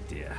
Dear.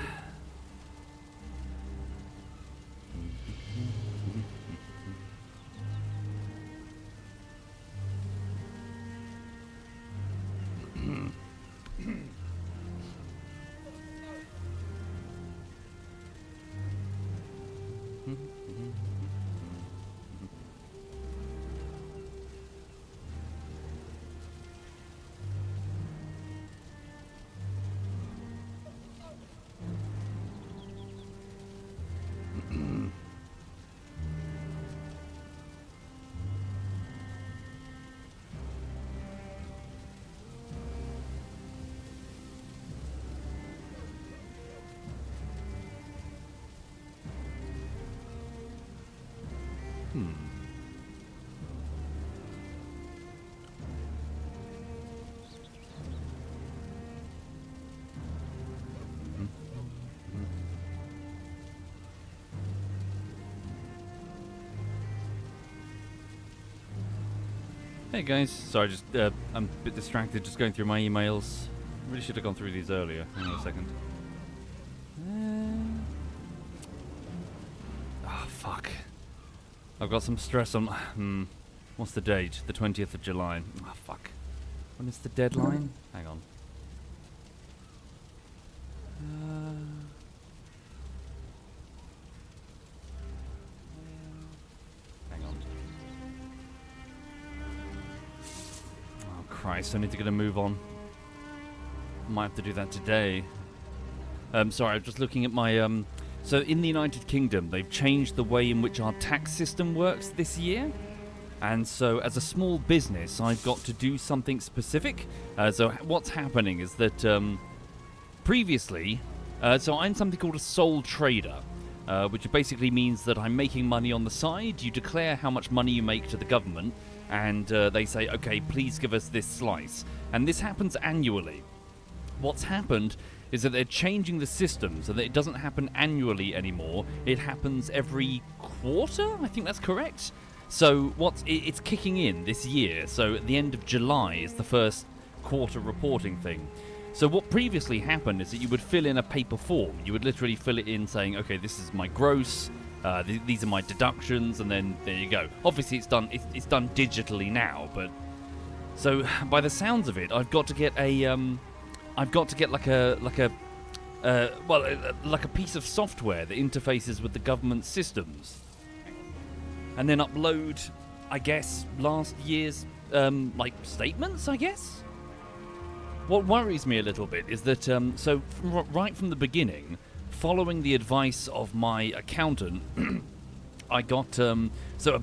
Hey guys, sorry, just I'm a bit distracted just going through my emails. Really should have gone through these earlier. Hang on a second. Oh, fuck. I've got some stress on... What's the date? The 20th of July. Oh, fuck. When is the deadline? Hang on. Hang on. Oh, Christ, I need to get a move on. Might have to do that today. Sorry, I'm just looking at my... So in the United Kingdom, they've changed the way in which our tax system works this year. And so as a small business, I've got to do something specific. So what's happening is that previously, so I'm something called a sole trader, which basically means that I'm making money on the side. You declare how much money you make to the government, and they say, okay, please give us this slice. And this happens annually. What's happened is that they're changing the system so that it doesn't happen annually anymore. It happens every quarter, I think that's correct. So it's kicking in this year. So at the end of July is the first quarter reporting thing. So what previously happened is that you would fill in a paper form. You would literally fill it in saying, okay, this is my gross, these are my deductions, and then there you go. Obviously it's done digitally now, but so by the sounds of it, I've got to get like a piece of software that interfaces with the government systems. And then upload, I guess, last year's, statements, I guess? What worries me a little bit is that, right from the beginning, following the advice of my accountant, I got, a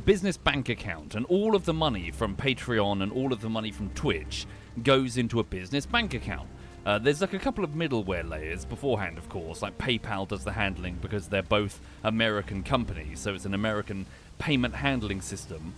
business bank account, and all of the money from Patreon and all of the money from Twitch goes into a business bank account. There's like a couple of middleware layers beforehand, of course, like PayPal does the handling because they're both American companies, so it's an American payment handling system.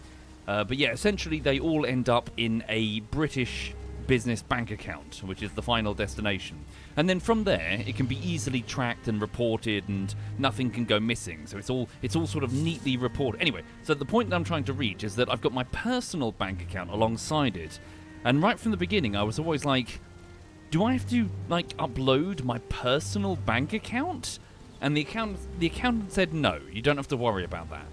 But yeah, essentially they all end up in a British business bank account, which is the final destination. And then from there, it can be easily tracked and reported, and nothing can go missing. So it's all sort of neatly reported. Anyway, so the point that I'm trying to reach is that I've got my personal bank account alongside it. And right from the beginning, I was always like, do I have to, upload my personal bank account? And the accountant said, no, you don't have to worry about that.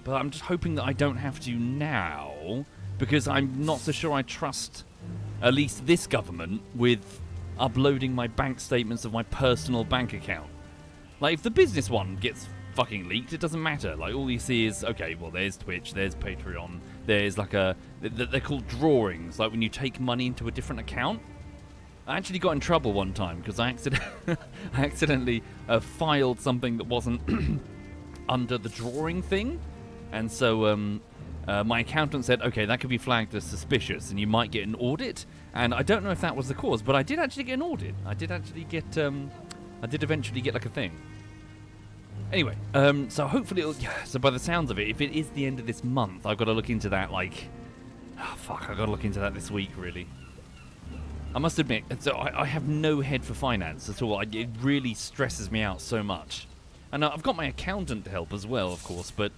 But I'm just hoping that I don't have to now, because I'm not so sure I trust at least this government with uploading my bank statements of my personal bank account. Like, if the business one gets fucking leaked, it doesn't matter. Like, all you see is, okay, well, there's Twitch, there's Patreon, there's they're called drawings, like when you take money into a different account. I actually got in trouble one time because I accidentally filed something that wasn't under the drawing thing, and so my accountant said, okay, that could be flagged as suspicious and you might get an audit. And I don't know if that was the cause, but I did actually get an audit. I did eventually get like a thing. Anyway, so hopefully so by the sounds of it, if it is the end of this month, I've got to look into that I've got to look into that this week, really. I must admit, so I have no head for finance at all. It really stresses me out so much. And I've got my accountant to help as well, of course, but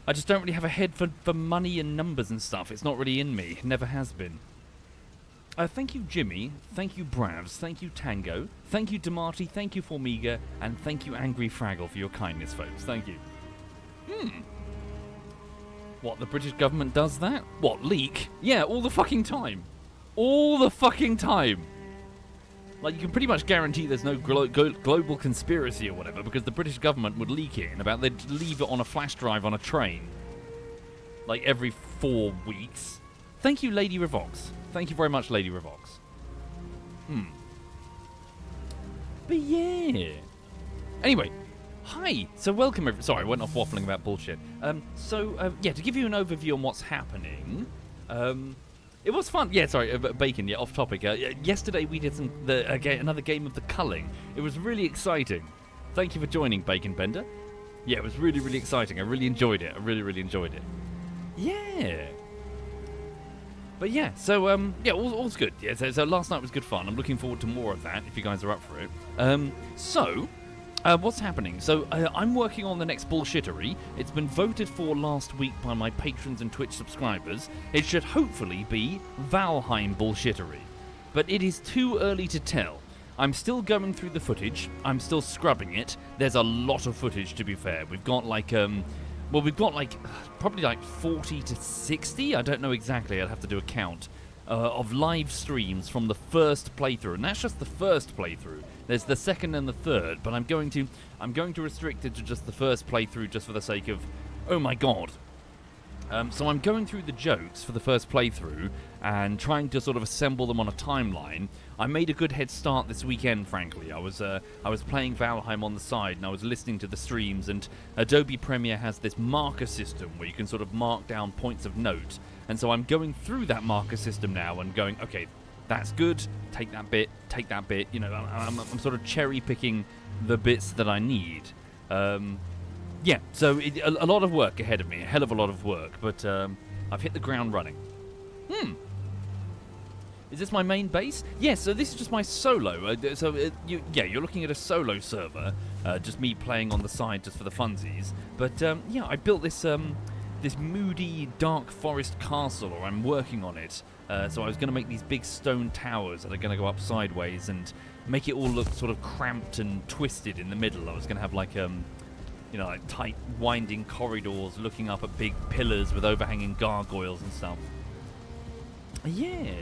I just don't really have a head for money and numbers and stuff. It's not really in me. It never has been. Thank you, Jimmy. Thank you, Bravs. Thank you, Tango. Thank you, Demarty. Thank you, Formiga. And thank you, Angry Fraggle, for your kindness, folks. Thank you. What, the British government does that? What, leak? Yeah, all the fucking time. All the fucking time. Like, you can pretty much guarantee there's no global conspiracy or whatever, because the British government would leak it, and they'd leave it on a flash drive on a train. Like, every 4 weeks. Thank you, Lady Revox. Thank you very much, Lady Revox. But yeah. Anyway, hi. So welcome. Sorry, I went off waffling about bullshit. Yeah, to give you an overview on what's happening. It was fun. Yeah, sorry, Bacon. Yeah, off topic. Yesterday we did another game of the culling. It was really exciting. Thank you for joining, Bacon Bender. Yeah, it was really, really exciting. I really enjoyed it. I really, really enjoyed it. Yeah. But yeah, so yeah, all's good. Yeah, so last night was good fun. I'm looking forward to more of that if you guys are up for it. What's happening? So I'm working on the next bullshittery. It's been voted for last week by my patrons and Twitch subscribers. It should hopefully be Valheim bullshittery, but it is too early to tell. I'm still going through the footage. I'm still scrubbing it. There's a lot of footage, to be fair. We've got like probably like 40 to 60. I don't know exactly. I'd have to do a count of live streams from the first playthrough, and that's just the first playthrough. There's the second and the third, but I'm going to restrict it to just the first playthrough, just for the sake of, oh my god. So I'm going through the jokes for the first playthrough and trying to sort of assemble them on a timeline. I made a good head start this weekend, frankly. I was playing Valheim on the side, and I was listening to the streams, and Adobe Premiere has this marker system where you can sort of mark down points of note. And so I'm going through that marker system now and going, okay, that's good, take that bit, you know, I'm sort of cherry picking the bits that I need. Yeah, so a lot of work ahead of me, a hell of a lot of work, but I've hit the ground running. Is this my main base? Yes, so this is just my solo. You're looking at a solo server, just me playing on the side just for the funsies. But yeah, I built this this moody, dark forest castle, or I'm working on it. So I was going to make these big stone towers that are going to go up sideways and make it all look sort of cramped and twisted in the middle. I was going to have like you know, like tight, winding corridors looking up at big pillars with overhanging gargoyles and stuff. Yeah.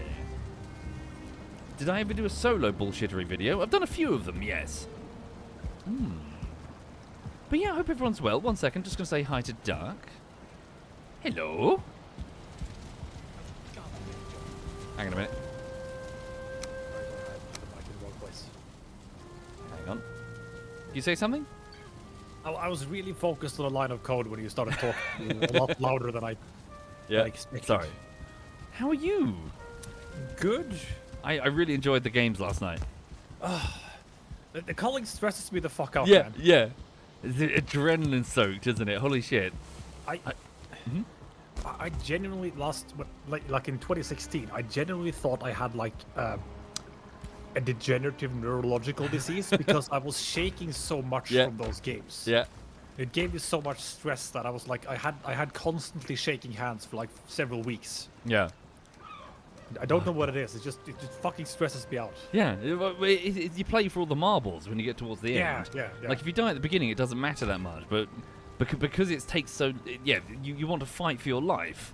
Did I ever do a solo bullshittery video? I've done a few of them, yes. But yeah, I hope everyone's well. 1 second, just going to say hi to Duck. Hello. Hang on a minute. Hang on. You say something? I was really focused on a line of code when you started talking a lot louder than I expected. Sorry. How are you? Good. I really enjoyed the games last night. The culling stresses me the fuck out, man. man. Yeah. It's adrenaline soaked, isn't it? Holy shit. I genuinely like in 2016, I genuinely thought I had like a degenerative neurological disease because I was shaking so much from those games. Yeah. It gave me so much stress that I was like, I had constantly shaking hands for like several weeks. Yeah. I don't know what it is. It just fucking stresses me out. Yeah. You play for all the marbles when you get towards the end. Yeah. Like if you die at the beginning, it doesn't matter that much, but because it takes so... Yeah, you want to fight for your life.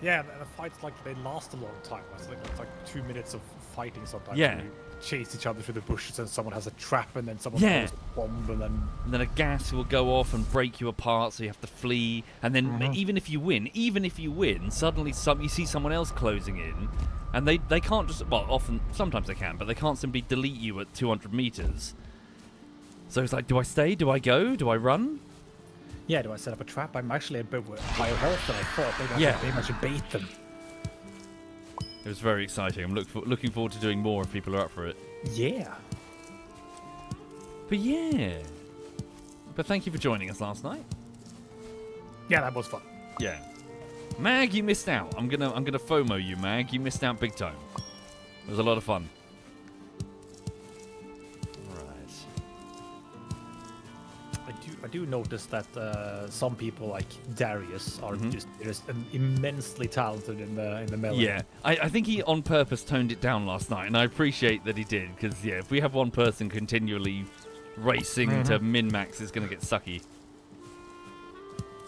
Yeah, and the fights, like, they last a long time. It's like 2 minutes of fighting sometimes. Yeah. You chase each other through the bushes, and someone has a trap, and then someone throws a bomb, and then a gas will go off and break you apart, so you have to flee. And then even if you win, suddenly you see someone else closing in, and they can't just... Well, sometimes they can, but they can't simply delete you at 200 meters. So it's like, do I stay? Do I go? Do I run? Yeah, do I set up a trap? I'm actually a bit higher health than I thought. Maybe I should bait them. It was very exciting. I'm looking forward to doing more if people are up for it. Yeah. But yeah. But thank you for joining us last night. Yeah, that was fun. Yeah. Mag, you missed out. I'm gonna FOMO you, Mag. You missed out big time. It was a lot of fun. I do notice that some people like Darius are just immensely talented in the melee. Yeah, I think he on purpose toned it down last night, and I appreciate that he did, because yeah, if we have one person continually racing to min-max, it's going to get sucky.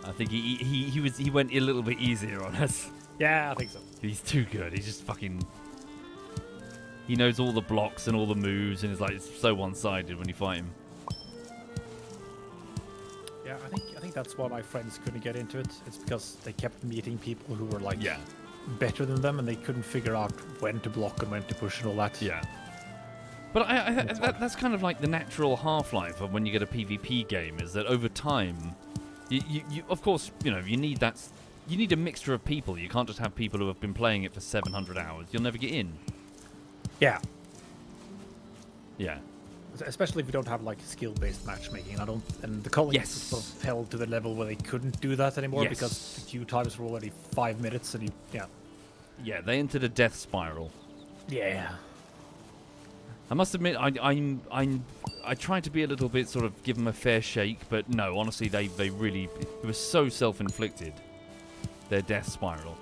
I think he went a little bit easier on us. Yeah, I think so. He's too good. He's just fucking... He knows all the blocks and all the moves, and it's so one-sided when you fight him. Yeah, I think that's why my friends couldn't get into it. It's because they kept meeting people who were like better than them, and they couldn't figure out when to block and when to push and all that. Yeah. But that's kind of like the natural half-life of when you get a PvP game, is that over time, you of course, you need you need a mixture of people. You can't just have people who have been playing it for 700 hours. You'll never get in. Yeah. Yeah. Especially if you don't have like skill-based matchmaking. And the colleagues sort of fell to the level where they couldn't do that anymore because the queue times were already 5 minutes, and yeah, they entered a death spiral. Yeah. I must admit, I tried to be a little bit sort of give them a fair shake, but no, honestly, they really, it was so self-inflicted, their death spiral.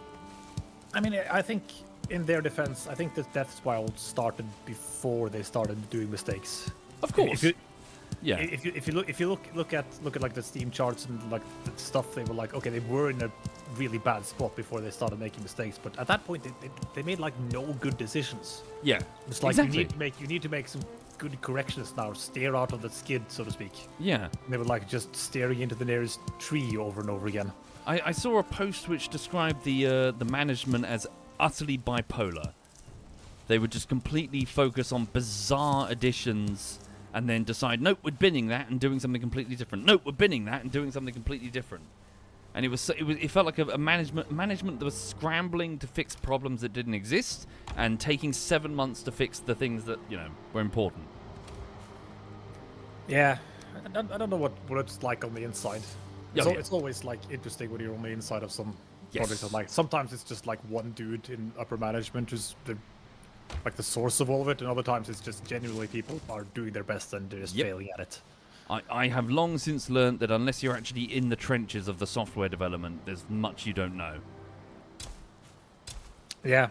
I mean, I think in their defense, I think the death spiral started before they started doing mistakes. Of course. If you look at like the Steam charts and like the stuff, they were like, okay, they were in a really bad spot before they started making mistakes, but at that point they made like no good decisions. Yeah, it's like exactly. you need to make some good corrections now, steer out of the skid, so to speak. Yeah, and they were like just staring into the nearest tree over and over again. I saw a post which described the management as utterly bipolar. They would just completely focus on bizarre additions and then decide, nope, we're binning that and doing something completely different. Nope, we're binning that and doing something completely different. And it felt like a management that was scrambling to fix problems that didn't exist and taking 7 months to fix the things that were important. Yeah, I don't know what it's like on the inside. It's always like interesting when you're on the inside of some projects. Like sometimes it's just like one dude in upper management who's the source of all of it, and other times it's just genuinely people are doing their best and they're just failing at it. I have long since learned that unless you're actually in the trenches of the software development, there's much you don't know. Yeah.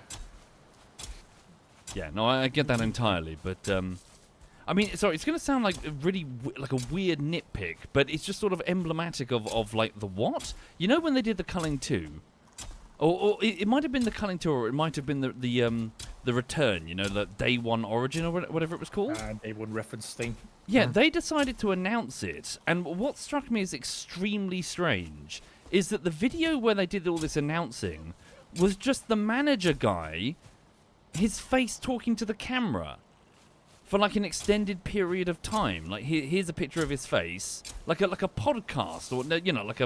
Yeah, no, I get that entirely, but I mean, sorry, it's going to sound like like a weird nitpick, but it's just sort of emblematic of like the what? You know when they did the Culling 2? Or it might have been the Culling 2, or it might have been the Return, the Day 1 Origin, or whatever it was called? Day 1 reference thing. Yeah, they decided to announce it, and what struck me as extremely strange is that the video where they did all this announcing was just the manager guy, his face talking to the camera for like an extended period of time. Like here's a picture of his face, like a podcast, or like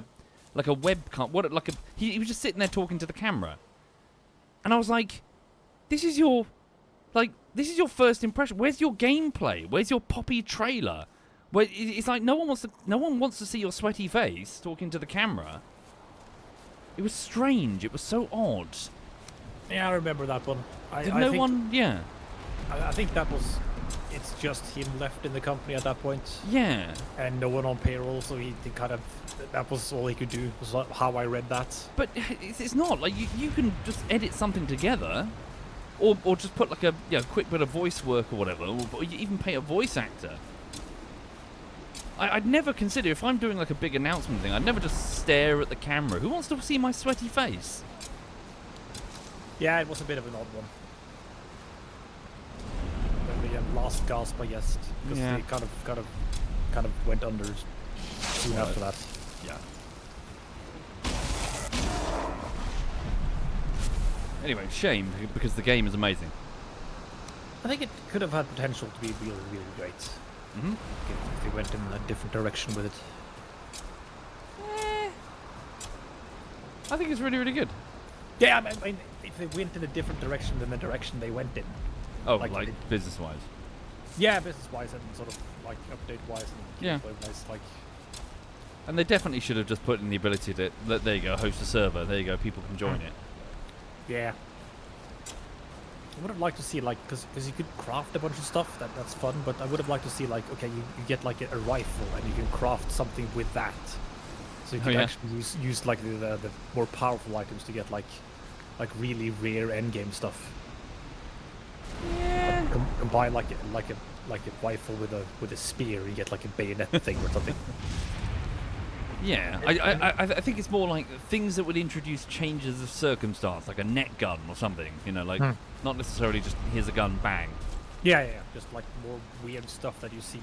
a webcam. He was just sitting there talking to the camera, and I was like, this is your first impression. Where's your gameplay? Where's your poppy trailer? Where it's like no one wants to see your sweaty face talking to the camera. It was strange. It was so odd. Yeah, I remember that one. I think that was. It's just him left in the company at that point. Yeah. And no one on payroll, so he kind of. That was all he could do. Was how I read that. But it's not like you can just edit something together. Or just put like a quick bit of voice work or whatever, or you even pay a voice actor. I'd never consider, if I'm doing like a big announcement thing, I'd never just stare at the camera. Who wants to see my sweaty face? Yeah, it was a bit of an odd one. The last gasp, I guess, because they kind of went under soon after that. Yeah. Anyway, shame, because the game is amazing. I think it could have had potential to be really, really great. Mm-hmm. If they went in a different direction with it. I think it's really, really good. Yeah, I mean, if they went in a different direction than the direction they went in. Oh, like business-wise? Yeah, business-wise and sort of like update-wise and gameplay-wise, like. And they definitely should have just put in the ability to, there you go, host a server. There you go, people can join it. Yeah. I would have liked to see like because you could craft a bunch of stuff that's fun, but I would have liked to see like okay you get like a rifle and you can craft something with that, so you can actually use like the more powerful items to get like really rare endgame stuff. Yeah. Combine like a rifle with a spear, you get like a bayonet thing or something. Yeah, I think it's more like things that would introduce changes of circumstance, like a net gun or something. You know, like not necessarily just here's a gun, bang. Yeah, just like more weird stuff that you see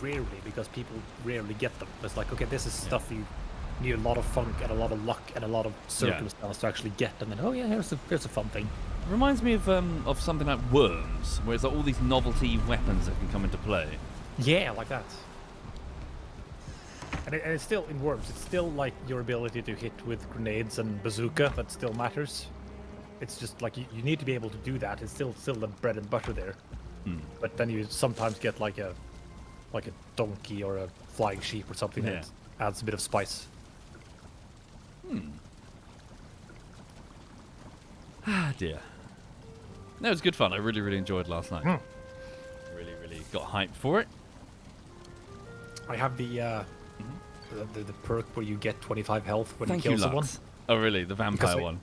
rarely because people rarely get them. It's like okay, this is stuff you need a lot of funk and a lot of luck and a lot of circumstance to actually get, and then oh yeah, here's a fun thing. It reminds me of something like Worms, where it's like all these novelty weapons that can come into play. Yeah, like that. And it's still in Worms. It's still like your ability to hit with grenades and bazooka that still matters. It's just like you need to be able to do that. It's still the bread and butter there. But then you sometimes get like a donkey or a flying sheep or something that adds a bit of spice. Ah dear. No, it was good fun. I really enjoyed last night. Really got hyped for it. I have the perk where you get 25 health when you kill someone. Oh really? The vampire one?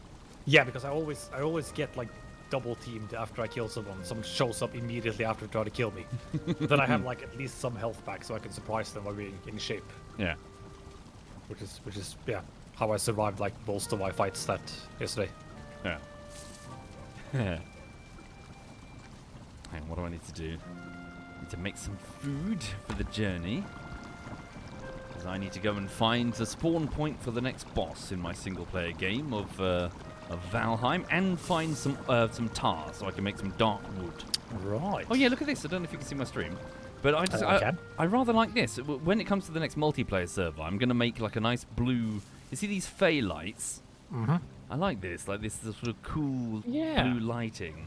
Yeah, because I always get like double teamed after I kill someone. Someone shows up immediately after trying to kill me. Then I have like at least some health back so I can surprise them by being in shape. Yeah. Which is how I survived like most of my fights that yesterday. Yeah. And what do I need to do? I need to make some food for the journey. Because I need to go and find the spawn point for the next boss in my single-player game of Valheim, and find some tar so I can make some dark wood. Right. Oh yeah, look at this. I don't know if you can see my stream, but I rather like this. When it comes to the next multiplayer server, I'm going to make like a nice blue. You see these Fey lights? Mm-hmm. I like this. Like this sort of cool blue lighting.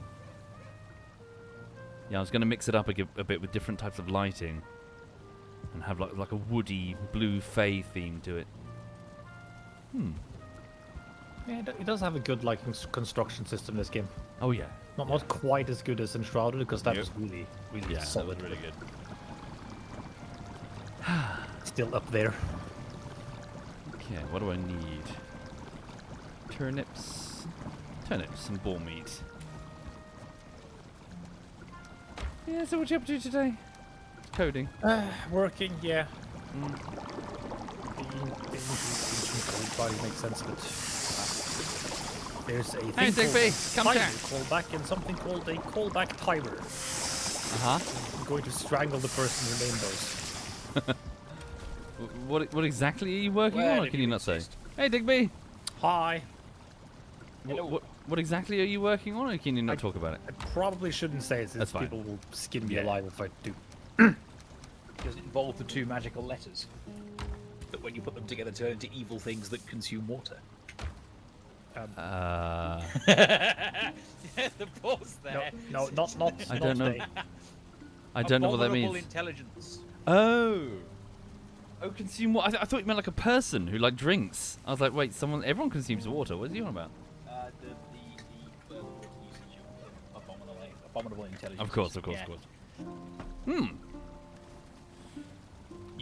Yeah, I was going to mix it up a bit with different types of lighting, and have like a woody blue Fey theme to it. Yeah, it does have a good like construction system. This game. Oh yeah. Not quite as good as Enshrouded because that was really solid. That was really good. Still up there. Okay, what do I need? Turnips and boar meat. Yeah, so what you up to today? Coding. Working, yeah. The ancient code body makes sense, but there's a thing called callback and something called a callback timer. I'm going to strangle the person who named those. What exactly are you working on, or can you not say? Hey, Digby. Hi. What exactly are you working on, or can you not talk about it? I probably shouldn't say it, since people will skin me alive if I do. Does it involve the two magical letters that, when you put them together, turn into evil things that consume water? The pause there. No, not. I don't know. I don't know what that means. Intelligence. Oh, consume water. I thought you meant like a person who like drinks. I was like, wait, everyone consumes water. What are you on about? The usage of abominable intelligence. Of course.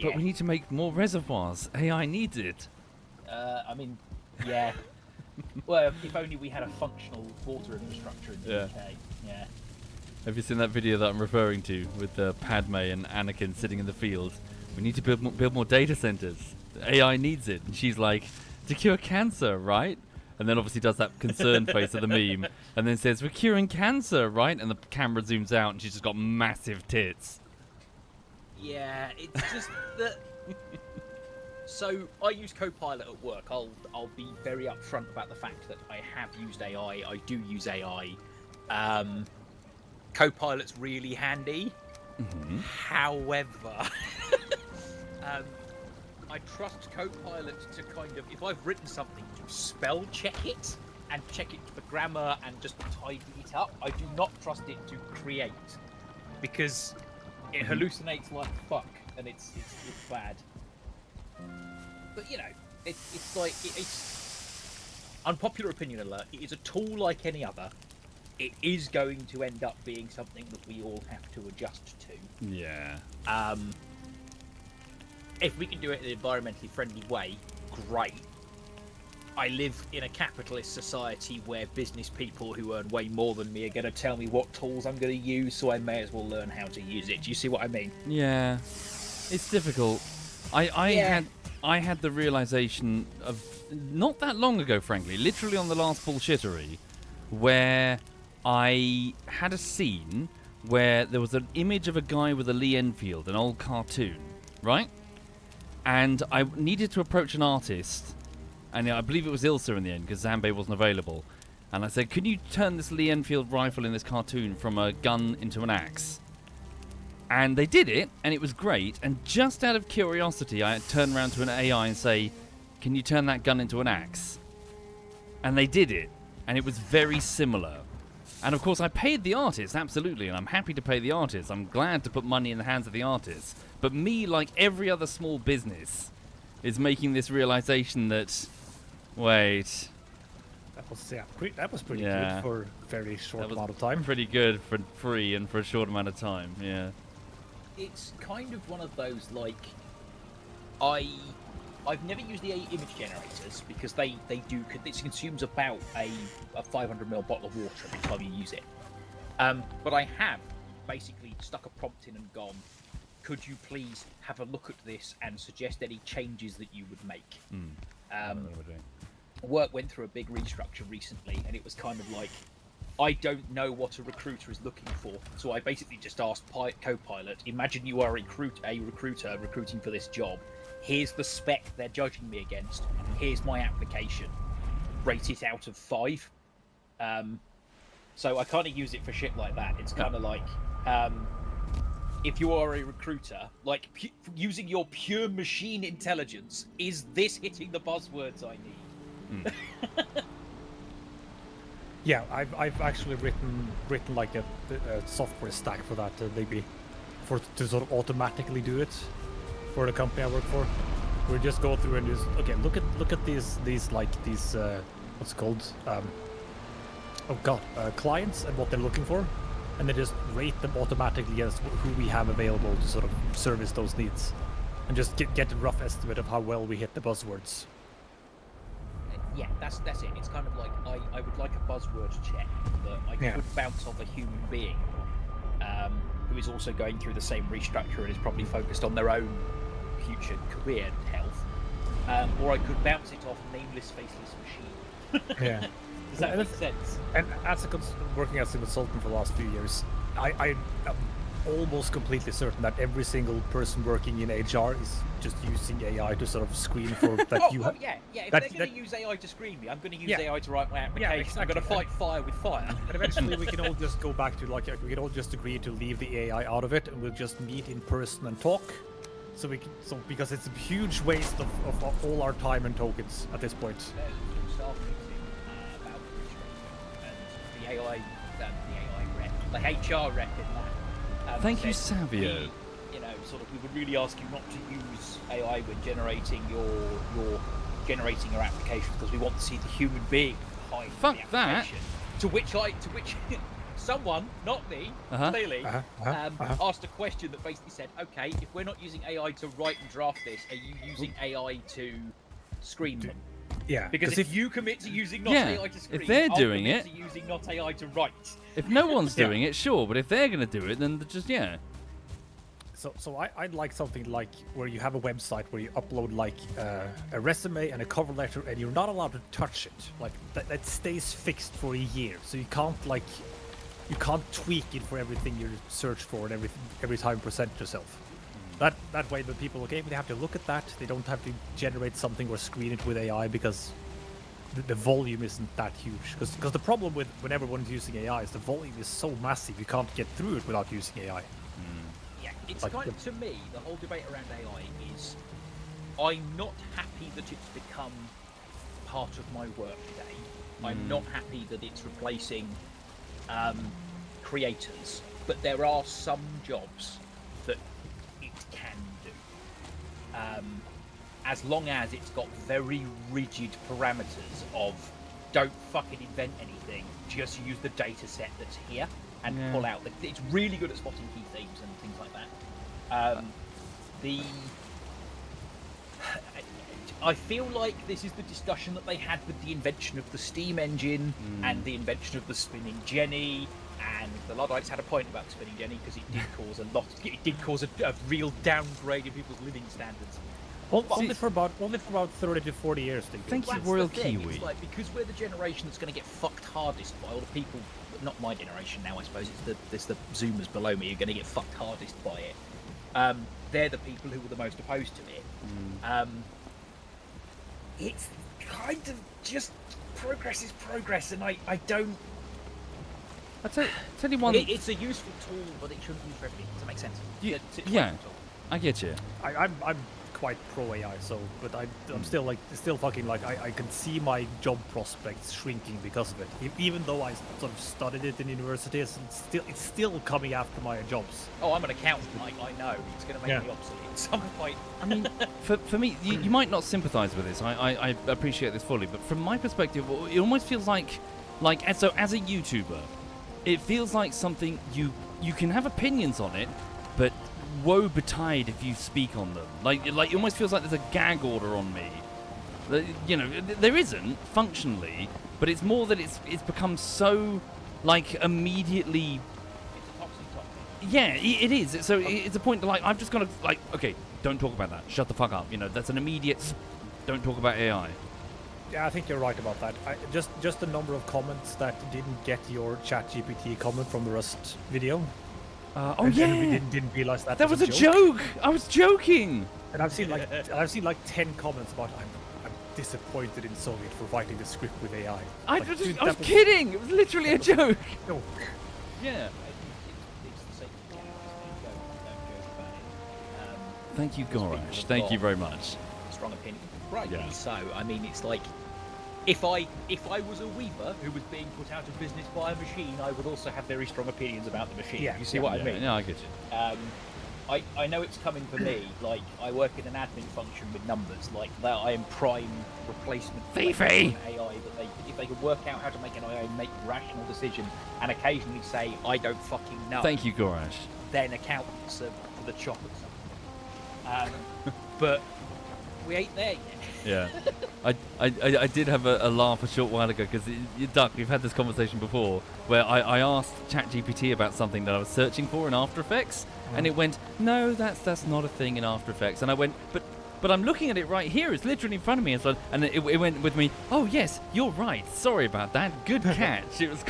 But we need to make more reservoirs. AI needs it. I mean, yeah. Well, if only we had a functional water infrastructure in the UK. Yeah. Have you seen that video that I'm referring to with Padme and Anakin sitting in the field? We need to build more data centers. The AI needs it. And she's like, to cure cancer, right? And then obviously does that concerned face of the meme. And then says, we're curing cancer, right? And the camera zooms out and she's just got massive tits. Yeah, it's just that... So, I use Copilot at work. I'll be very upfront about the fact that I have used AI. I do use AI. Copilot's really handy. However, I trust Copilot to kind of, if I've written something, to spell check it and check it for grammar and just tidy it up. I do not trust it to create, because it hallucinates like fuck, and it's bad. But you know, it's like it's unpopular opinion alert. It is a tool like any other. it is going to end up being something that we all have to adjust to. Yeah. If we can do it in an environmentally friendly way, great. I live in a capitalist society where business people who earn way more than me are going to tell me what tools I'm going to use, so I may as well learn how to use it. Do you see what I mean? Yeah. It's difficult. I had the realization of not that long ago, frankly, literally on the last bullshittery, where I had a scene where there was an image of a guy with a Lee Enfield, an old cartoon, right? And I needed to approach an artist, and I believe it was Ilsa in the end, because Zambe wasn't available. And I said, can you turn this Lee Enfield rifle in this cartoon from a gun into an axe? And they did it, and it was great. And just out of curiosity, I turned around to an AI and say, can you turn that gun into an axe? And they did it, and it was very similar. And of course, I paid the artist, absolutely, and I'm happy to pay the artist. I'm glad to put money in the hands of the artist. But me, like every other small business, is making this realization that, wait... That was pretty good for a very short amount of time. Pretty good for free and for a short amount of time, yeah. It's kind of one of those, like, I've never used the image generators because they do, it consumes about a 500ml bottle of water every time you use it. But I have basically stuck a prompt in and gone, could you please have a look at this and suggest any changes that you would make? Work went through a big restructure recently, and it was kind of like, I don't know what a recruiter is looking for, so I basically just asked Copilot, imagine you are a recruiter recruiting for this job. Here's the spec they're judging me against. Here's my application. Rate it out of 5. So I kind of use it for shit like that. It's kind of like, if you are a recruiter, like using your pure machine intelligence, is this hitting the buzzwords I need? Yeah, I've actually written like a software stack for that, maybe to sort of automatically do it for the company I work for. We just go through and just look at these what's it called clients and what they're looking for, and then just rate them automatically against who we have available to sort of service those needs, and just get a rough estimate of how well we hit the buzzwords. Yeah, that's it. It's kind of like I would like a buzzword check that I could bounce off a human being who is also going through the same restructure and is probably focused on their own future career health, or I could bounce it off nameless, faceless machine. Yeah. Does that make sense? And as working as a consultant for the last few years, I am almost completely certain that every single person working in HR is just using AI to sort of screen for that. If they're going to use AI to screen me, I'm going to use AI to write my application. Yeah, exactly. I'm going to fight fire with fire. And eventually we can all just go back to we can all just agree to leave the AI out of it, and we'll just meet in person and talk. So because it's a huge waste of all our time and tokens at this point. About the AI rep, the HR rep in that. Thank you, Savio. We would really ask you not to use AI when generating your application, because we want to see the human being behind the application. To which someone, not me, clearly, asked a question that basically said, okay, if we're not using AI to write and draft this, are you using AI to screen them? Yeah. Because if you commit to using not AI to screen, if they're I'll doing commit it, to using not AI to write. If no one's doing it, sure, but if they're going to do it, then just So I'd like something like where you have a website where you upload like a resume and a cover letter, and you're not allowed to touch it. Like that stays fixed for a year, so you can't tweak it for everything you search for and every time you present yourself. That way the people they have to look at that. They don't have to generate something or screen it with AI because the volume isn't that huge. Because the problem with when everyone's using AI is the volume is so massive you can't get through it without using AI. It's kind of, to me, the whole debate around AI is, I'm not happy that it's become part of my work day. I'm not happy that it's replacing creators, but there are some jobs that it can do. As long as it's got very rigid parameters of don't fucking invent anything. Just use the data set that's here and pull out. It's really good at spotting key themes and things like that. I feel like this is the discussion that they had with the invention of the steam engine and the invention of the spinning jenny. And the Luddites had a point about the spinning jenny because it did cause a real downgrade in people's living standards. Well, only for about 30 to 40 years. Thank you, Royal Kiwi. It's like, because we're the generation that's going to get fucked hardest by all the people. Not my generation now, I suppose. It's the Zoomers below me who are going to get fucked hardest by it. They're the people who were the most opposed to it. It's kind of just progress is progress, and I don't. I'll tell you one. It's a useful tool, but it shouldn't be used for everything. Does that make sense? Yeah, I get you. I'm quite pro AI, but I'm still fucking like I can see my job prospects shrinking because of it. Even though I sort of studied it in university, it's still coming after my jobs. Oh, I'm an accountant. I know it's going to make me obsolete at some point. I mean, for me, you might not sympathise with this. I appreciate this fully, but from my perspective, it almost feels like as a YouTuber, it feels like something you can have opinions on it, but woe betide if you speak on them. Like it almost feels like there's a gag order on me. You know, there isn't functionally, but it's more that it's become so like immediately. It's a toxic topic. Yeah, it is. So it's a point that like I've just got to like, okay, don't talk about that. Shut the fuck up. You know, that's an immediate. Don't talk about AI. Yeah, I think you're right about that. Just the number of comments that didn't get your ChatGPT comment from the Rust video. And we didn't realize that was a joke. I was joking. And I've seen like 10 comments about I'm disappointed in Soviet for writing the script with AI. I was kidding. It was literally a joke. No. Yeah. It's the same thing. Don't joke about it. Thank you, Gorash. Thank you very much. Strong opinion. Rightly Yeah. so. I mean, it's like if I was a weaver who was being put out of business by a machine, I would also have very strong opinions about the machine. Yeah. You see what I mean? Yeah, I get you. I know it's coming for me. Like, I work in an admin function with numbers. Like, that I am prime replacement for Fifi! an AI. That if they could work out how to make an AI make a rational decision and occasionally say, I don't fucking know. Thank you, Gorash. Then accountants are for the chop at something. But we ain't there yet. Yeah, I did have a laugh a short while ago because Duck, we've had this conversation before where I asked ChatGPT about something that I was searching for in After Effects, and it went, no, that's not a thing in After Effects, and I went, but I'm looking at it right here, it's literally in front of me, and it went with me, oh yes, you're right, sorry about that, good catch. It was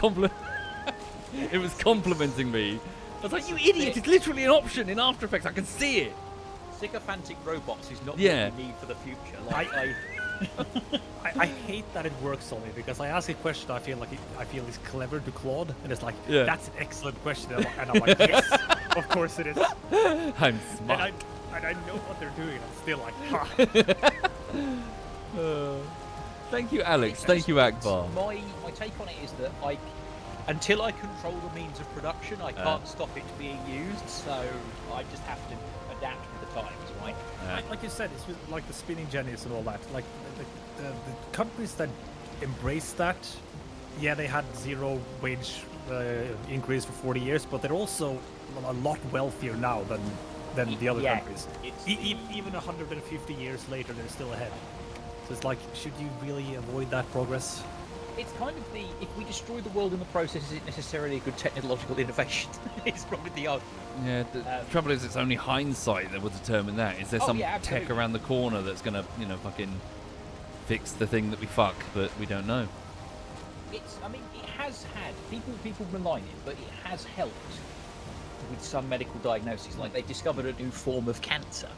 complimenting me. I was like, you idiot, it's literally an option in After Effects, I can see it. Sycophantic robots is not what we need for the future. Like, I hate that it works on me because I ask a question I feel is clever to Claude, and it's like, that's an excellent question, and I'm like, yes, of course it is. I'm smart. And I know what they're doing, and I'm still like, ha. Thank you, Alex. Thank you, Akbar. My take on it is that until I control the means of production, I can't stop it being used, so I just have to adapt with the times, right? Like you said, it's with, like the spinning jennies and all that. Like the companies that embrace that, they had zero wage increase for 40 years, but they're also a lot wealthier now than the other countries. Even 150 years later, they're still ahead. So it's like, should you really avoid that progress? It's kind of if we destroy the world in the process, is it necessarily a good technological innovation? It's probably the argument. Yeah, the trouble is it's only hindsight that will determine that. Is there some tech around the corner that's going to, fucking fix the thing that we fuck, but we don't know? It has had, people malign it, but it has helped with some medical diagnoses. Like, they discovered a new form of cancer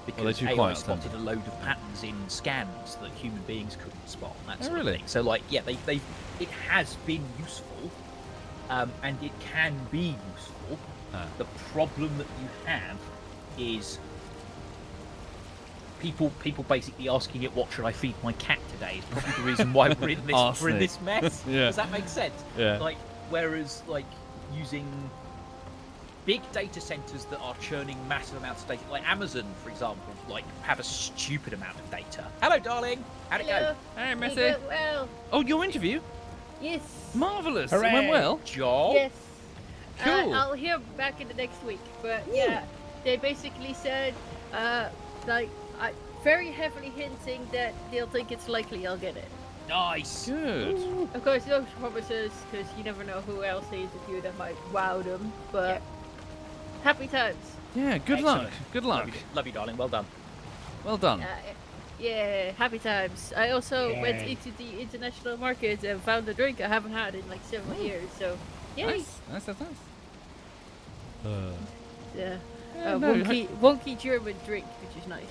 because AI spotted a load of patterns in scans that human beings couldn't spot. That sort of thing. So, like, it has been useful, and it can be useful. The problem that you have is people basically asking it, what should I feed my cat today, is probably the reason why we're in this mess. Does that make sense? Yeah. Like, whereas, like, using big data centers that are churning massive amounts of data, like Amazon, for example, like have a stupid amount of data. Hello, darling. How'd it go? Hey, It Missy. went well. Oh, your interview? Yes. Marvellous. It Hooray. went well. Job. Yes. Cool. I'll hear back in the next week, but yeah, they basically said, very heavily hinting that they'll think it's likely I'll get it. Nice. Good. Of course, no promises, because you never know who else they interview that might wow them, but happy times. Yeah, good luck. Excellent. Good luck. Love you, darling. Well done. Well done. Yeah, happy times. I also went Yay. into the international market and found a drink I haven't had in like several years, so yay. Nice. That's nice. Yeah. Yeah, no, wonky German drink, which is nice.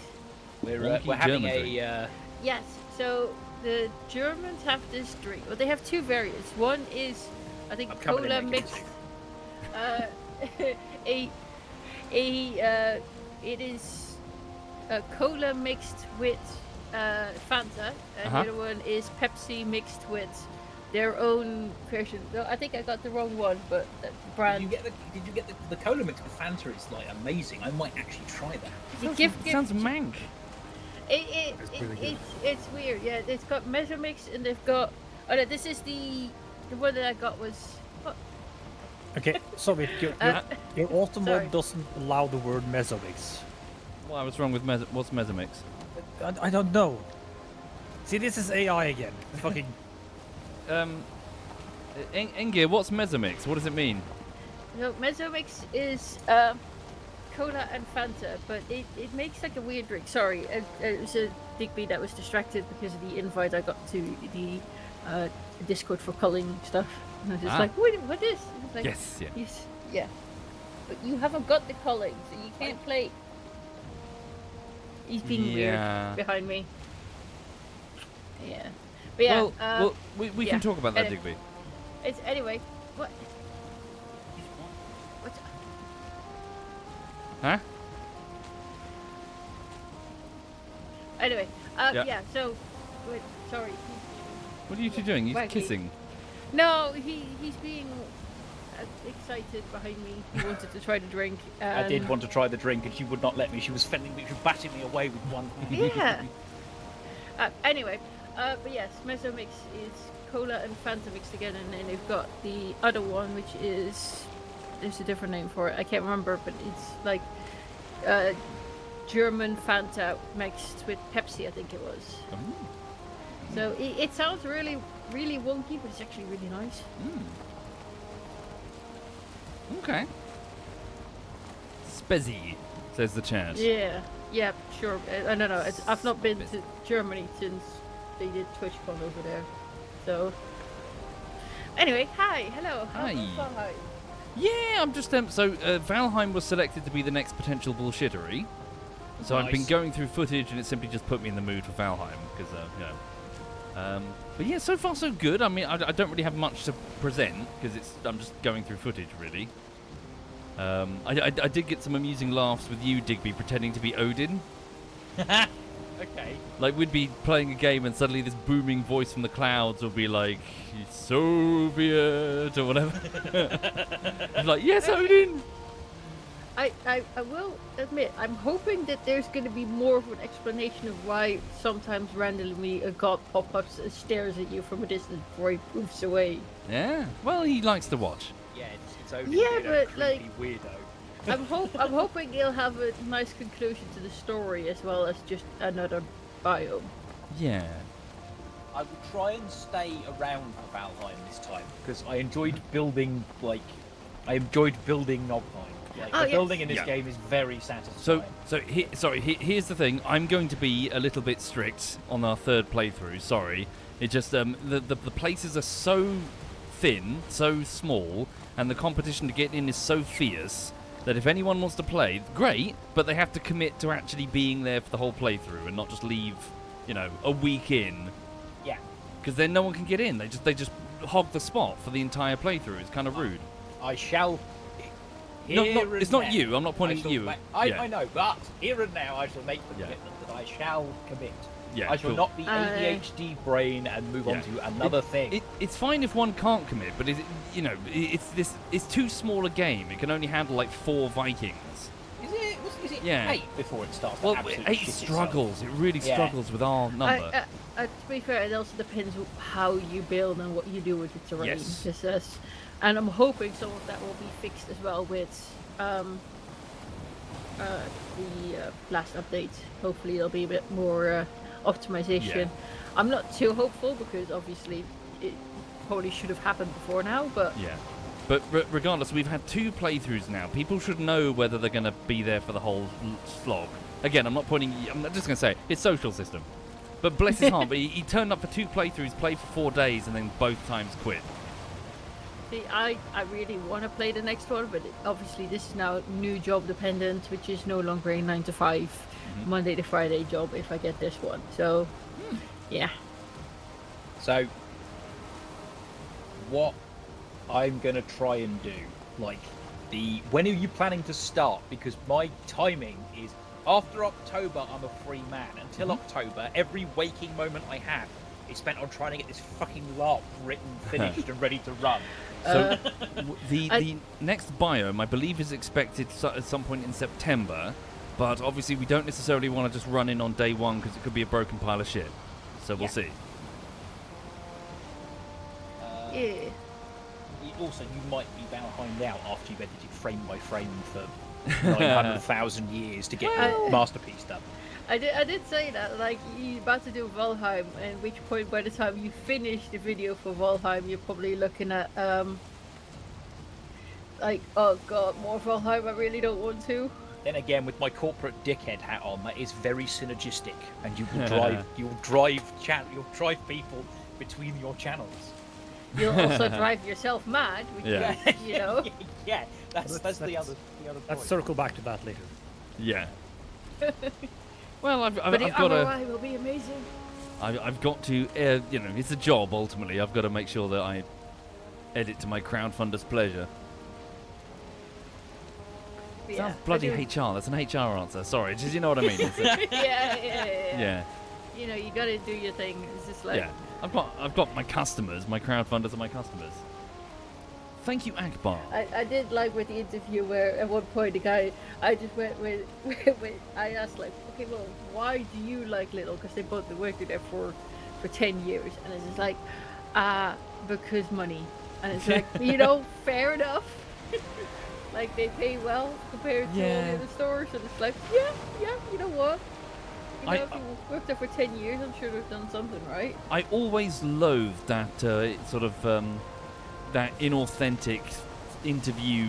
We're Wonky having German a. Yes, so the Germans have this drink. Well, they have two variants. One is, I think, I'm coming in cola there, mixed. It is cola mixed with Fanta, and the other one is Pepsi mixed with their own version. No, I think I got the wrong one, but the brand. Did you get the cola mix with Fanta? Is like amazing. I might actually try that. Sounds mank. It's weird. Yeah, it's got Mezzomix, and they've got. Oh no, this is the one that I got was. Oh, Okay, sorry, your autumn sorry. one doesn't allow the word Mezzomix. Why? What's wrong with what's Mezzomix? I don't know. See, this is AI again. Fucking. Engir, what's Mezzomix? What does it mean? no, Mezzomix is cola and Fanta, but it makes like a weird drink. Sorry, it was a Digby that was distracted because of the invite I got to the Discord for culling stuff. And I was just like, what is? And I was like, Yes, yeah. Yes, yeah. But you haven't got the culling, so you can't play. He's being Yeah. weird behind me. Yeah. But yeah, Well, we yeah. can talk about that, Edit. Digby. it's anyway. What? What's Huh? Anyway, Yeah. yeah. So, wait, sorry. What are you two doing? He's Wacky. kissing. No, he's being excited behind me. He wanted to try the drink. I did want to try the drink, and she would not let me. She was fending me. She was batting me away with one. Yeah. Anyway, but yes, Mezzomix is cola and Fanta mixed together, and then they've got the other one, which is there's a different name for it. I can't remember, but it's like German Fanta mixed with Pepsi, I think it was. So it sounds really, really wonky, but it's actually really nice. Okay. Spezzy, says the chat. Yeah, sure. I don't know. I've not been to Germany since they did TwitchCon over there. So, anyway, hi, hello. Hi. Hi. Yeah, I'm just so Valheim was selected to be the next potential bullshittery. So I've been Nice. going through footage, and it simply just put me in the mood for Valheim because you know. But yeah, so far so good. I mean, I don't really have much to present because I'm just going through footage really. I did get some amusing laughs with you, Digby, pretending to be Odin. Okay. Like we'd be playing a game and suddenly this booming voice from the clouds will be like, Soviet or whatever. I'm like, yes, Odin! I will admit, I'm hoping that there's going to be more of an explanation of why sometimes randomly a god pop-ups and stares at you from a distance before he moves away. Yeah, well, he likes to watch. Yeah, it's Odin. Yeah, being a but, creepy like- weirdo. I'm hoping he'll have a nice conclusion to the story as well as just another biome. Yeah. I will try and stay around for Valheim this time because I enjoyed building Nogheim. Like, Oh, the yes. building in this Yeah. game is very satisfying. Here's the thing. I'm going to be a little bit strict on our third playthrough. Sorry, it just the places are so thin, so small, and the competition to get in is so fierce that if anyone wants to play, great, but they have to commit to actually being there for the whole playthrough and not just leave, a week in. Yeah. Because then no one can get in. They just hog the spot for the entire playthrough. It's kind of rude. I shall. It's not you. I'm not pointing I at shall you. ma- Yeah. I know, but here and now I shall make the Yeah. commitment that I shall commit Yeah, I shall cool. not be ADHD brain and move on to another thing. It's fine if one can't commit, but it's too small a game. It can only handle like 4 Vikings. Is it Yeah. 8 before it starts? Well, to absolutely 8 shit struggles. itself? It really struggles with our number. To be fair, it also depends how you build and what you do with the terrain. Yes. And I'm hoping some of that will be fixed as well with the last update. Hopefully, there'll be a bit more optimization. Yeah. I'm not too hopeful because obviously it probably should have happened before now, but Yeah. But regardless, we've had 2 playthroughs now. People should know whether they're going to be there for the whole slog. Again, I'm just going to say, it's social system. But bless his heart, but he turned up for 2 playthroughs, played for 4 days, and then both times quit. see, I really want to play the next one, but obviously this is now new job dependent, which is no longer a 9 to 5 Monday to Friday job if I get this one. So, yeah. So, what I'm gonna try and do, when are you planning to start? Because my timing is after October. I'm a free man. Until October, every waking moment I have is spent on trying to get this fucking LARP written, finished, and ready to run. So the next biome, I believe, is expected at some point in September. But obviously, we don't necessarily want to just run in on day 1 because it could be a broken pile of shit. So we'll see. Yeah. Also, you might be Valheim out after you've edited frame by frame for 900,000 years to get your masterpiece done. I did say that, like, you're about to do Valheim, at which point by the time you finish the video for Valheim, you're probably looking at, like, oh god, more Valheim, I really don't want to. Then again, with my corporate dickhead hat on, that is very synergistic, and you will drive people between your channels. You'll also drive yourself mad, which is, you know. Yeah, that's the other point. Let's circle back to that later. Yeah. Well, I've But the got ROI will be amazing. I've got to, it's a job ultimately. I've got to make sure that I edit to my crowdfunder's pleasure. Yeah, Sounds bloody HR. That's an HR answer. Sorry, just you know what I mean. yeah. You know, you gotta do your thing. It's just like. Yeah. I've got my customers. My crowdfunders are my customers. Thank you, Akbar. I did like with the interview where at one point the guy, I just went with I asked like, okay, well, why do you like Little? Because they both worked there for 10 years, and it's just like, because money, and it's like, you know, fair enough. Like they pay well compared to all the other stores, and it's like, yeah, you know what? You know, if you worked there for 10 years, I'm sure they've done something right. I always loathed that sort of that inauthentic interview.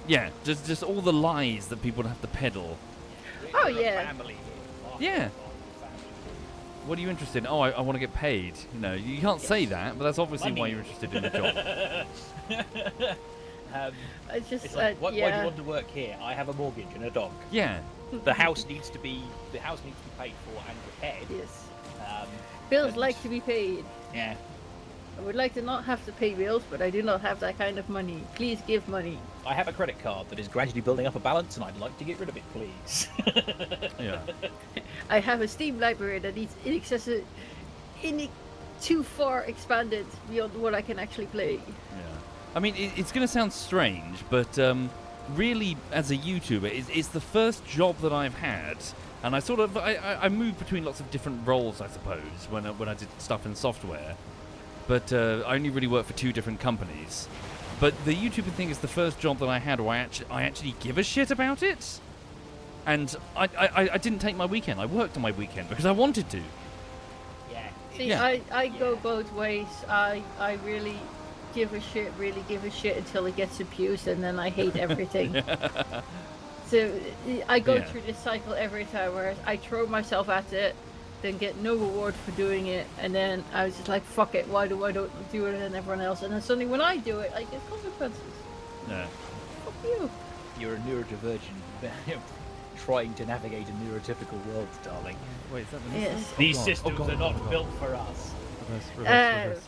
Yeah, just all the lies that people have to peddle. Oh yeah. Yeah. What are you interested in? Oh, I want to get paid. You know, you can't say that, but that's obviously why you're interested in the job. It's like, why do you want to work here? I have a mortgage and a dog. Yeah. The house needs to be paid for and repaired. Yes. Bills and- like to be paid. Yeah. I would like to not have to pay bills, but I do not have that kind of money. Please give money. I have a credit card that is gradually building up a balance, and I'd like to get rid of it, please. Yeah. I have a Steam library that needs too far expanded beyond what I can actually play. Yeah. I mean, it's going to sound strange, but really, as a YouTuber, it's the first job that I've had, and I moved between lots of different roles, I suppose, when I did stuff in software. But I only really worked for 2 different companies. But the YouTubing thing is the first job that I had where I actually give a shit about it. And I didn't take my weekend. I worked on my weekend because I wanted to. Yeah. See, I go both ways. I really give a shit until it gets abused, and then I hate everything. So I go through this cycle every time where I throw myself at it, then get no reward for doing it, and then I was just like, fuck it, why do I don't do it than everyone else? And then suddenly when I do it, I get consequences. Yeah. Fuck you. You're a neurodivergent trying to navigate a neurotypical world, darling. Wait, is that the Yes. These systems are not built for us. Reverse.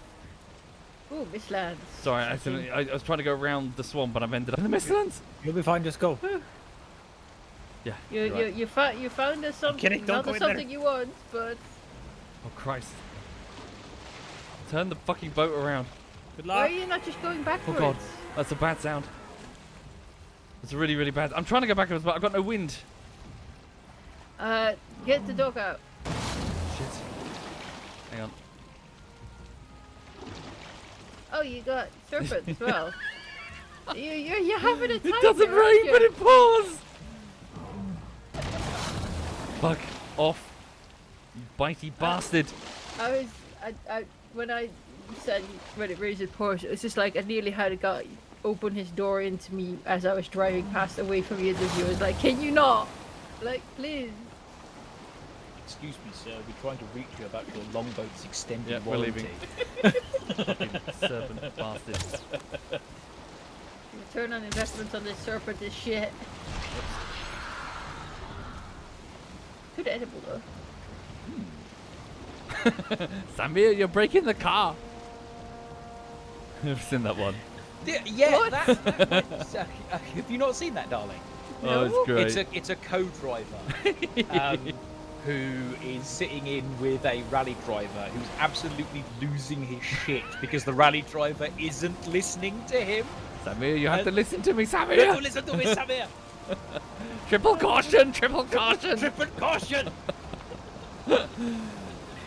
Ooh, Mistlands. Sorry, I was trying to go around the swamp, but I've ended up in the Mistlands. You'll be fine, just go. Yeah. You found us something, not something you want, but. Oh Christ! Turn the fucking boat around. Good Why luck. are you not just going backwards? Oh God, that's a bad sound. It's really, really bad. I'm trying to go backwards, but I've got no wind. Get the dog out. Shit. Hang on. Oh, you got serpent as well. You're having a time. It doesn't rain, but it pours. Fuck off, you bitey bastard. When I said when it rains it pours, it was just like I nearly had a guy open his door into me as I was driving past away from the interview. I was like, can you not? Like, please. Excuse me, sir. We're trying to reach you about your longboat's extended Yeah, warranty. we're leaving. Fucking serpent bastard. Return on investment on this serpent is shit. Good edible though. Samir, you're breaking the car. I've seen that one. Yeah, that's have you not seen that, darling? Oh, it's great. It's a co-driver who is sitting in with a rally driver who's absolutely losing his shit because the rally driver isn't listening to him. Samir, you have to listen to me, Samir. You have to listen to me, Samir. Triple caution, triple caution. Triple caution.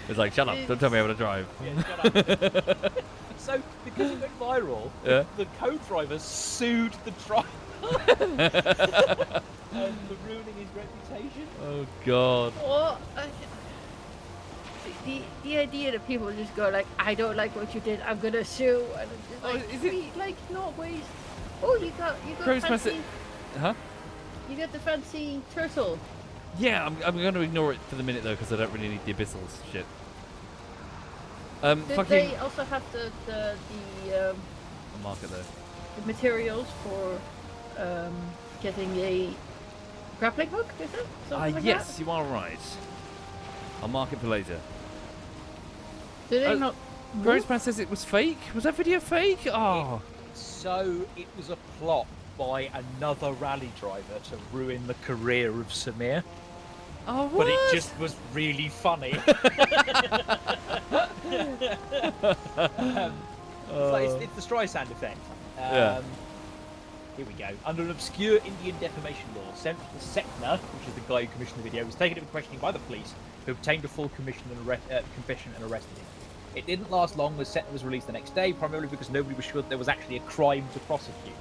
It's like, shut up, don't tell me how to drive. Yeah, shut up. So, because it went viral, the co-driver sued the driver. And for ruining his reputation. Oh God. What? The idea that people just go like, I don't like what you did, I'm gonna sue, and I'm just like, is it like not waste? Oh, you got fancy. Huh? You got the fancy turtle. Yeah, I'm going to ignore it for the minute though because I don't really need the abyssals shit. Did they also have the market there. the materials for getting a grappling hook? Is it? Something like Yes, that? you are right. I'll mark it for later. Do they not? Grossman says it was fake. Was that video fake? Oh. So it was a plot by another rally driver to ruin the career of Samir. Oh, what? But it just was really funny. It's the Streisand effect. Yeah. Here we go. Under an obscure Indian defamation law, Setna, which is the guy who commissioned the video, was taken into questioning by the police, who obtained a full confession and arrested him. It didn't last long as Setna was released the next day, primarily because nobody was sure that there was actually a crime to prosecute.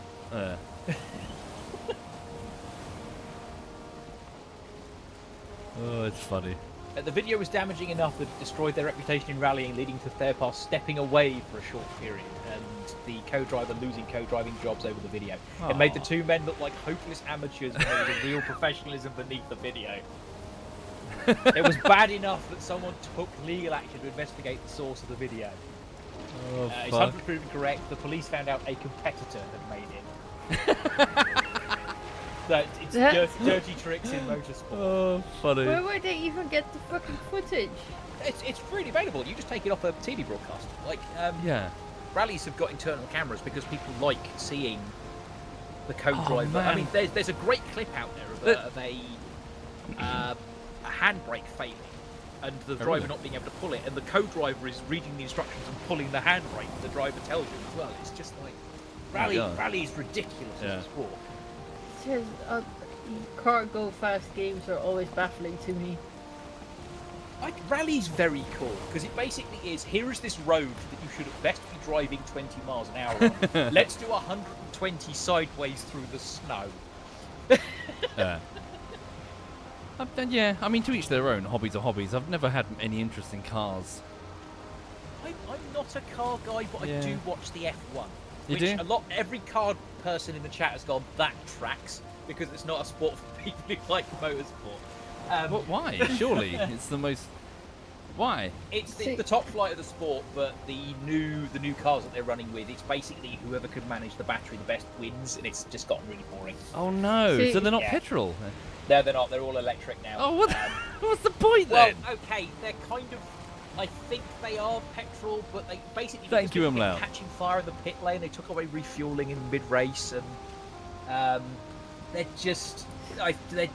Oh, it's funny. The video was damaging enough that it destroyed their reputation in rallying, leading to Therpass stepping away for a short period, and the co-driver losing co-driving jobs over the video. It made the two men look like hopeless amateurs, and there was a real professionalism beneath the video. It was bad enough that someone took legal action to investigate the source of the video. Oh, His hunch was proven correct. The police found out a competitor had made it. That it's dirty tricks in motorsport. Oh, funny. Where would they even get the fucking footage? It's freely available. You just take it off a TV broadcast. Like, yeah. Rallies have got internal cameras because people like seeing the co-driver. I mean, there's a great clip out there of a handbrake failing and the driver not being able to pull it, and the co-driver is reading the instructions and pulling the handbrake. The driver tells him as well. It's just like rally is ridiculous as a sport. Says, car go fast games are always baffling to me. Rally's very cool because it basically is, here is this road that you should at best be driving 20 miles an hour on. Let's do 120 sideways through the snow. Yeah, I mean, to each their own. Hobbies are hobbies. I've never had any interest in cars. I'm not a car guy, but I do watch the F1. You do? Every car person in the chat has gone, that tracks, because it's not a sport for people who like motorsport. Why? Surely it's the most. Why? It's the top flight of the sport, but the new cars that they're running with, it's basically whoever could manage the battery the best wins, and it's just gotten really boring. Oh no! So they're not petrol? No, they're not. They're all electric now. Oh, what's the point then? Well, okay, they're kind of. I think they are petrol, but they basically catching fire in the pit lane. They took away refueling in mid-race, and they're just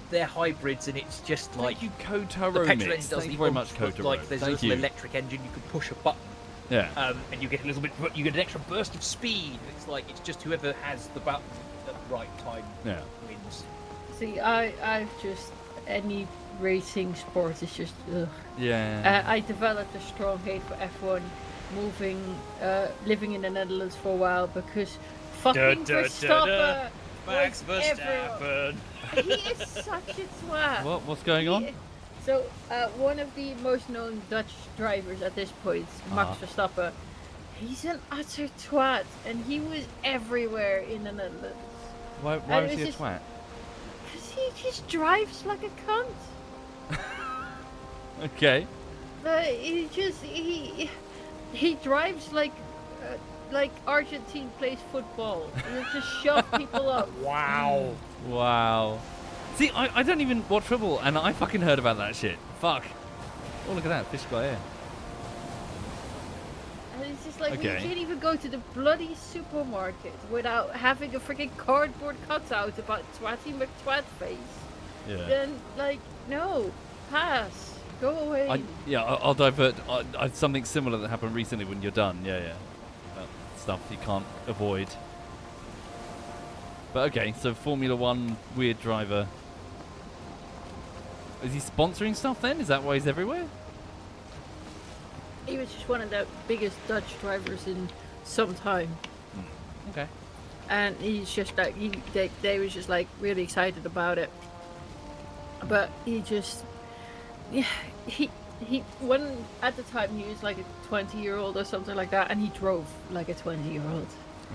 they're hybrids, and it's just like Thank you, Kotaro the petrol Mix. engine does Thank you the very oomph, much, but, Kotaro. like there's a Thank little you. electric engine, you can push a button, Yeah. and you get a little bit, you get an extra burst of speed. It's like it's just whoever has the button at the right time wins. See, I've just any racing sport is just ugh. Yeah. I developed a strong hate for F1, living in the Netherlands for a while because fucking Verstappen Max was Verstappen. He is such a twat. What's going on? So, one of the most known Dutch drivers at this point, Max Verstappen, he's an utter twat, and he was everywhere in the Netherlands. Why was he a twat? Because he just drives like a cunt. Okay. He drives like Argentine plays football. He just shove people up. Wow. See, I don't even watch football, and I fucking heard about that shit. Fuck. Oh, look at that. Fish got air. And it's just like, Okay. we can't even go to the bloody supermarket without having a freaking cardboard cutout about Twatty McTwat face. Yeah. Then, like, no, pass. Go away. I'll divert. Something similar that happened recently when you're done. Yeah. Stuff you can't avoid. But okay, so Formula One weird driver. Is he sponsoring stuff then? Is that why he's everywhere? He was just one of the biggest Dutch drivers in some time. Okay. And he's just like, they was just like really excited about it. But he just, when at the time he was like a 20-year-old or something like that, and he drove like a 20-year-old.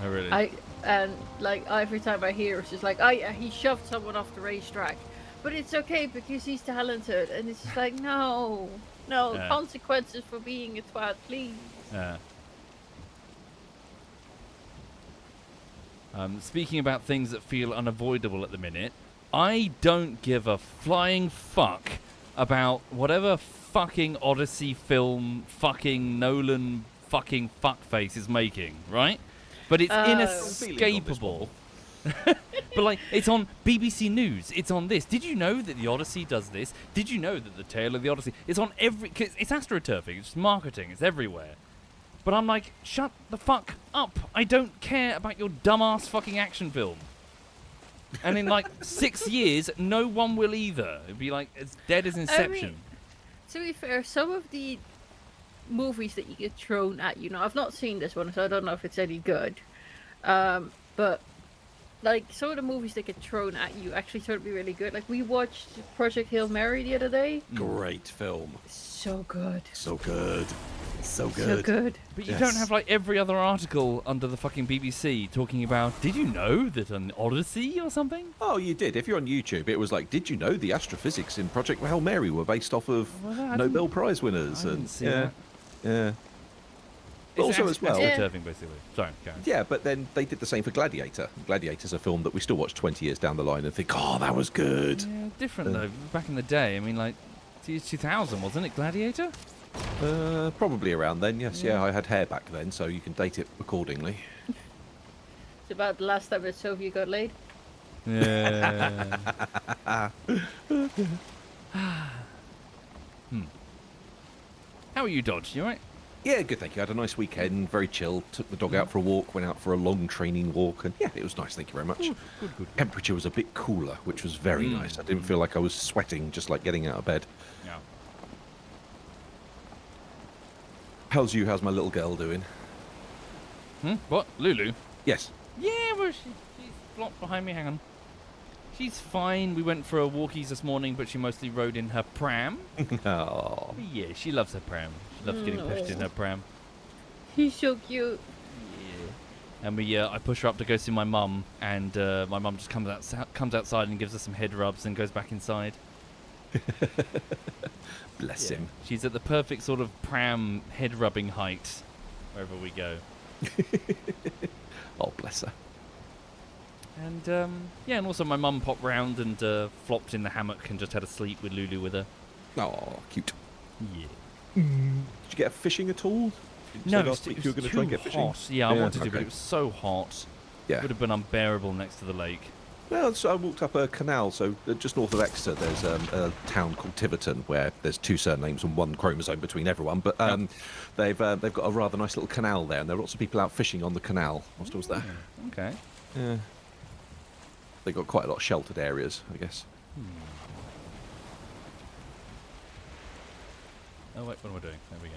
Oh really? Every time I hear it's just like, oh yeah, he shoved someone off the racetrack, but it's okay because he's talented, and it's just like, no, consequences for being a twat, please. Yeah. Speaking about things that feel unavoidable at the minute, I don't give a flying fuck about whatever fucking Odyssey film fucking Nolan fucking fuckface is making, right? But it's inescapable. But like, it's on BBC News. It's on this. Did you know that the Odyssey does this? Did you know that the Tale of the Odyssey? It's on cause it's astroturfing. It's marketing. It's everywhere. But I'm like, shut the fuck up. I don't care about your dumbass fucking action film. And in like 6 years, no one will either. It'd be like as dead as Inception. I mean, to be fair, some of the movies that you get thrown at you, I've not seen this one, so I don't know if it's any good. But like some of the movies that get thrown at you actually turn out to be really good. Like we watched Project Hail Mary the other day. Great film. So good. So good. So good. So good. But you don't have like every other article under the fucking BBC talking about, did you know that an Odyssey or something? Oh, you did. If you're on YouTube, it was like, did you know the astrophysics in Project Hail Mary were based off of Nobel Prize winners? I didn't see that. Yeah. But also as well. Astroturfing, basically. Sorry, Karen. Yeah, but then they did the same for Gladiator. Gladiator's a film that we still watch 20 years down the line and think, oh, that was good. Yeah, different though. Back in the day, I mean, like, it's 2000, wasn't it, Gladiator? Probably around then, yes. Yeah, I had hair back then, so you can date it accordingly. It's about the last time that Soviet got laid. Yeah. How are you, Dodge? You alright? Yeah, good, thank you. I had a nice weekend, very chill. Took the dog out for a walk, went out for a long training walk, and yeah, it was nice, thank you very much. Good. Temperature was a bit cooler, which was very nice. I didn't feel like I was sweating just like getting out of bed. Yeah. How's my little girl doing? What? Lulu? Yes. Yeah, well, she's flopped behind me. Hang on. She's fine. We went for a walkies this morning, but she mostly rode in her pram. Oh. Yeah, she loves her pram. She loves getting pushed in her pram. He's so cute. Yeah. And I push her up to go see my mum, and my mum just comes outside and gives her some head rubs and goes back inside. Bless him. She's at the perfect sort of pram head rubbing height wherever we go. Oh, bless her. And and also my mum popped round and flopped in the hammock and just had a sleep with Lulu with her. Oh, cute. Yeah. Did you get fishing at all? No, it was you were too going to try and get fishing. Yeah, I wanted to, but it was so hot. Yeah. It would have been unbearable next to the lake. Well, so I walked up a canal. So just north of Exeter, there's a town called Tiverton where there's 2 surnames and 1 chromosome between everyone. But they've got a rather nice little canal there, and there are lots of people out fishing on the canal whilst I was there. Okay. Yeah. They've got quite a lot of sheltered areas, I guess. Oh wait, what am I doing? There we go.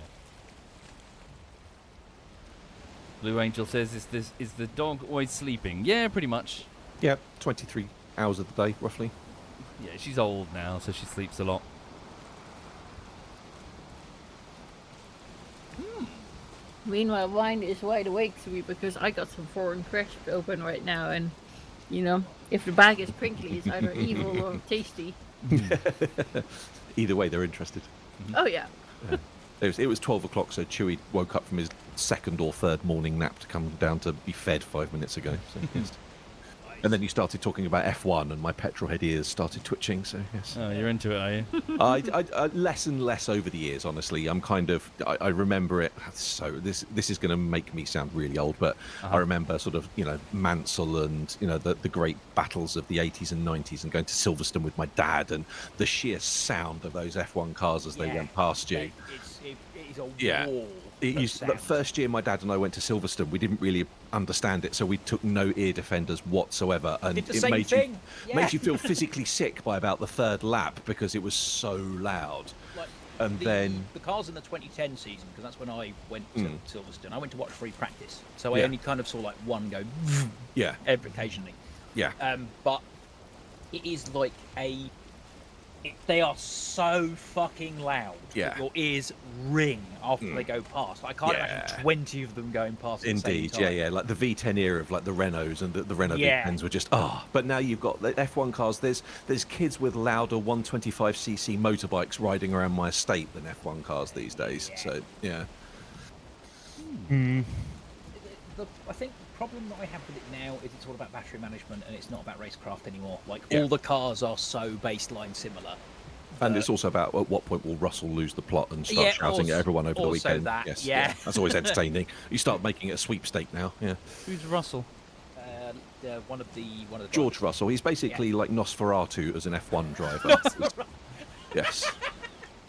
Blue Angel says, "Is the dog always sleeping?" Yeah, pretty much. Yeah, 23 hours of the day, roughly. Yeah, she's old now, so she sleeps a lot. Meanwhile, mine is wide awake to me because I got some foreign crisp open right now, and if the bag is crinkly, it's either evil or tasty. Either way, they're interested. Oh yeah. It was 12 o'clock, so Chewie woke up from his 2nd or 3rd morning nap to come down to be fed 5 minutes ago. So, yes. And then you started talking about F1, and my petrol head ears started twitching. So yes. Oh, you're into it, are you? I less and less over the years. Honestly, I'm kind of. I remember it. So this is going to make me sound really old, but I remember sort of Mansell and the great battles of the 80s and 90s, and going to Silverstone with my dad, and the sheer sound of those F1 cars as they went past you. It is a wall. The first year my dad and I went to Silverstone, we didn't really understand it, so we took no ear defenders whatsoever, and it made you feel physically sick by about the 3rd lap because it was so loud. Like then the cars in the 2010 season, because that's when I went to Silverstone. I went to watch free practice, so I only kind of saw like one go, occasionally. Yeah. But it is like they are so fucking loud that your ears ring after they go past. I can't imagine 20 of them going past at the same time. Yeah. Like the V10 era of like the Renaults and the Renault V10s were just But now you've got the F1 cars. There's kids with louder 125cc motorbikes riding around my estate than F1 cars these days. Yeah. So yeah. I think the problem that I have with it now is it's all about battery management and it's not about racecraft anymore. Like all the cars are so baseline similar. And it's also about at what point will Russell lose the plot and start shouting at everyone over the weekend. That's always entertaining. You start making it a sweepstake now. Yeah. Who's Russell? One of the George Russell. He's basically like Nosferatu as an F1 driver. Yes.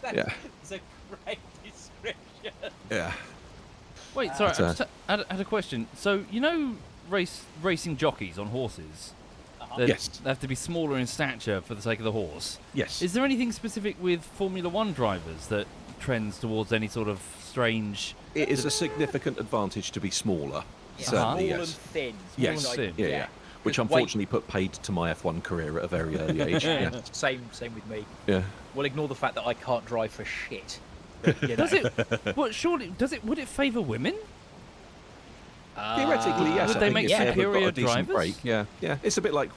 That's a great description. Yeah. Wait, sorry, I had a question. So, racing jockeys on horses? Yes. They have to be smaller in stature for the sake of the horse. Yes. Is there anything specific with Formula One drivers that trends towards any sort of strange... It is a significant advantage to be smaller. Certainly, small and thin. Yes. Yeah. Which unfortunately put paid to my F1 career at a very early age. Same with me. Yeah. Well, ignore the fact that I can't drive for shit. Does it? Well, surely would it favour women? Theoretically, yes. Would they make superior drivers? Break. Yeah. It's a bit like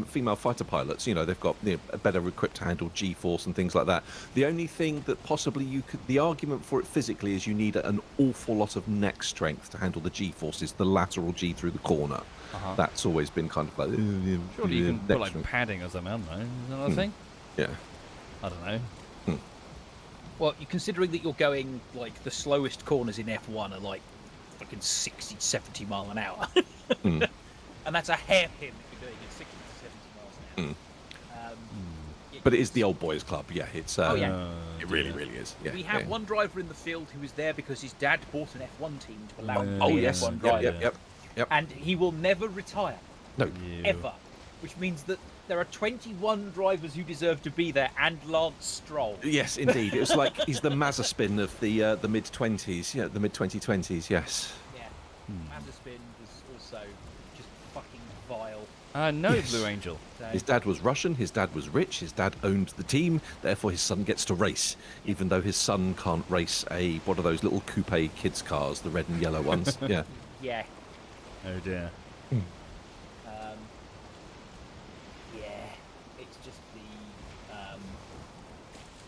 female fighter pilots. They've got better equipped to handle G-force and things like that. The only thing that possibly the argument for it physically is you need an awful lot of neck strength to handle the G-forces, the lateral G through the corner. That's always been kind of like. Surely you can put like padding or something. I don't know. Is that another thing? Yeah. I don't know. Well, considering that you're going like the slowest corners in F1 are like fucking 60, 70 mile an hour, and that's a hairpin if you're doing it 60 to 70 miles an hour. But it is the old boys club. Yeah, it's. It really is. Yeah. We have one driver in the field who is there because his dad bought an F1 team to allow him to be an F1 driver. Yep. And he will never retire. No. Ever. Which means that there are 21 drivers who deserve to be there, and Lance Stroll. Yes, indeed. It was like he's the Mazepin of the mid-20s. Yeah, the mid-2020s. Yes. Yeah. Mazepin was also just fucking vile. No, Blue Angel. So, his dad was Russian. His dad was rich. His dad owned the team. Therefore, his son gets to race, even though his son can't race what are those little coupe kids cars, the red and yellow ones? Yeah. Yeah. Oh dear. It's just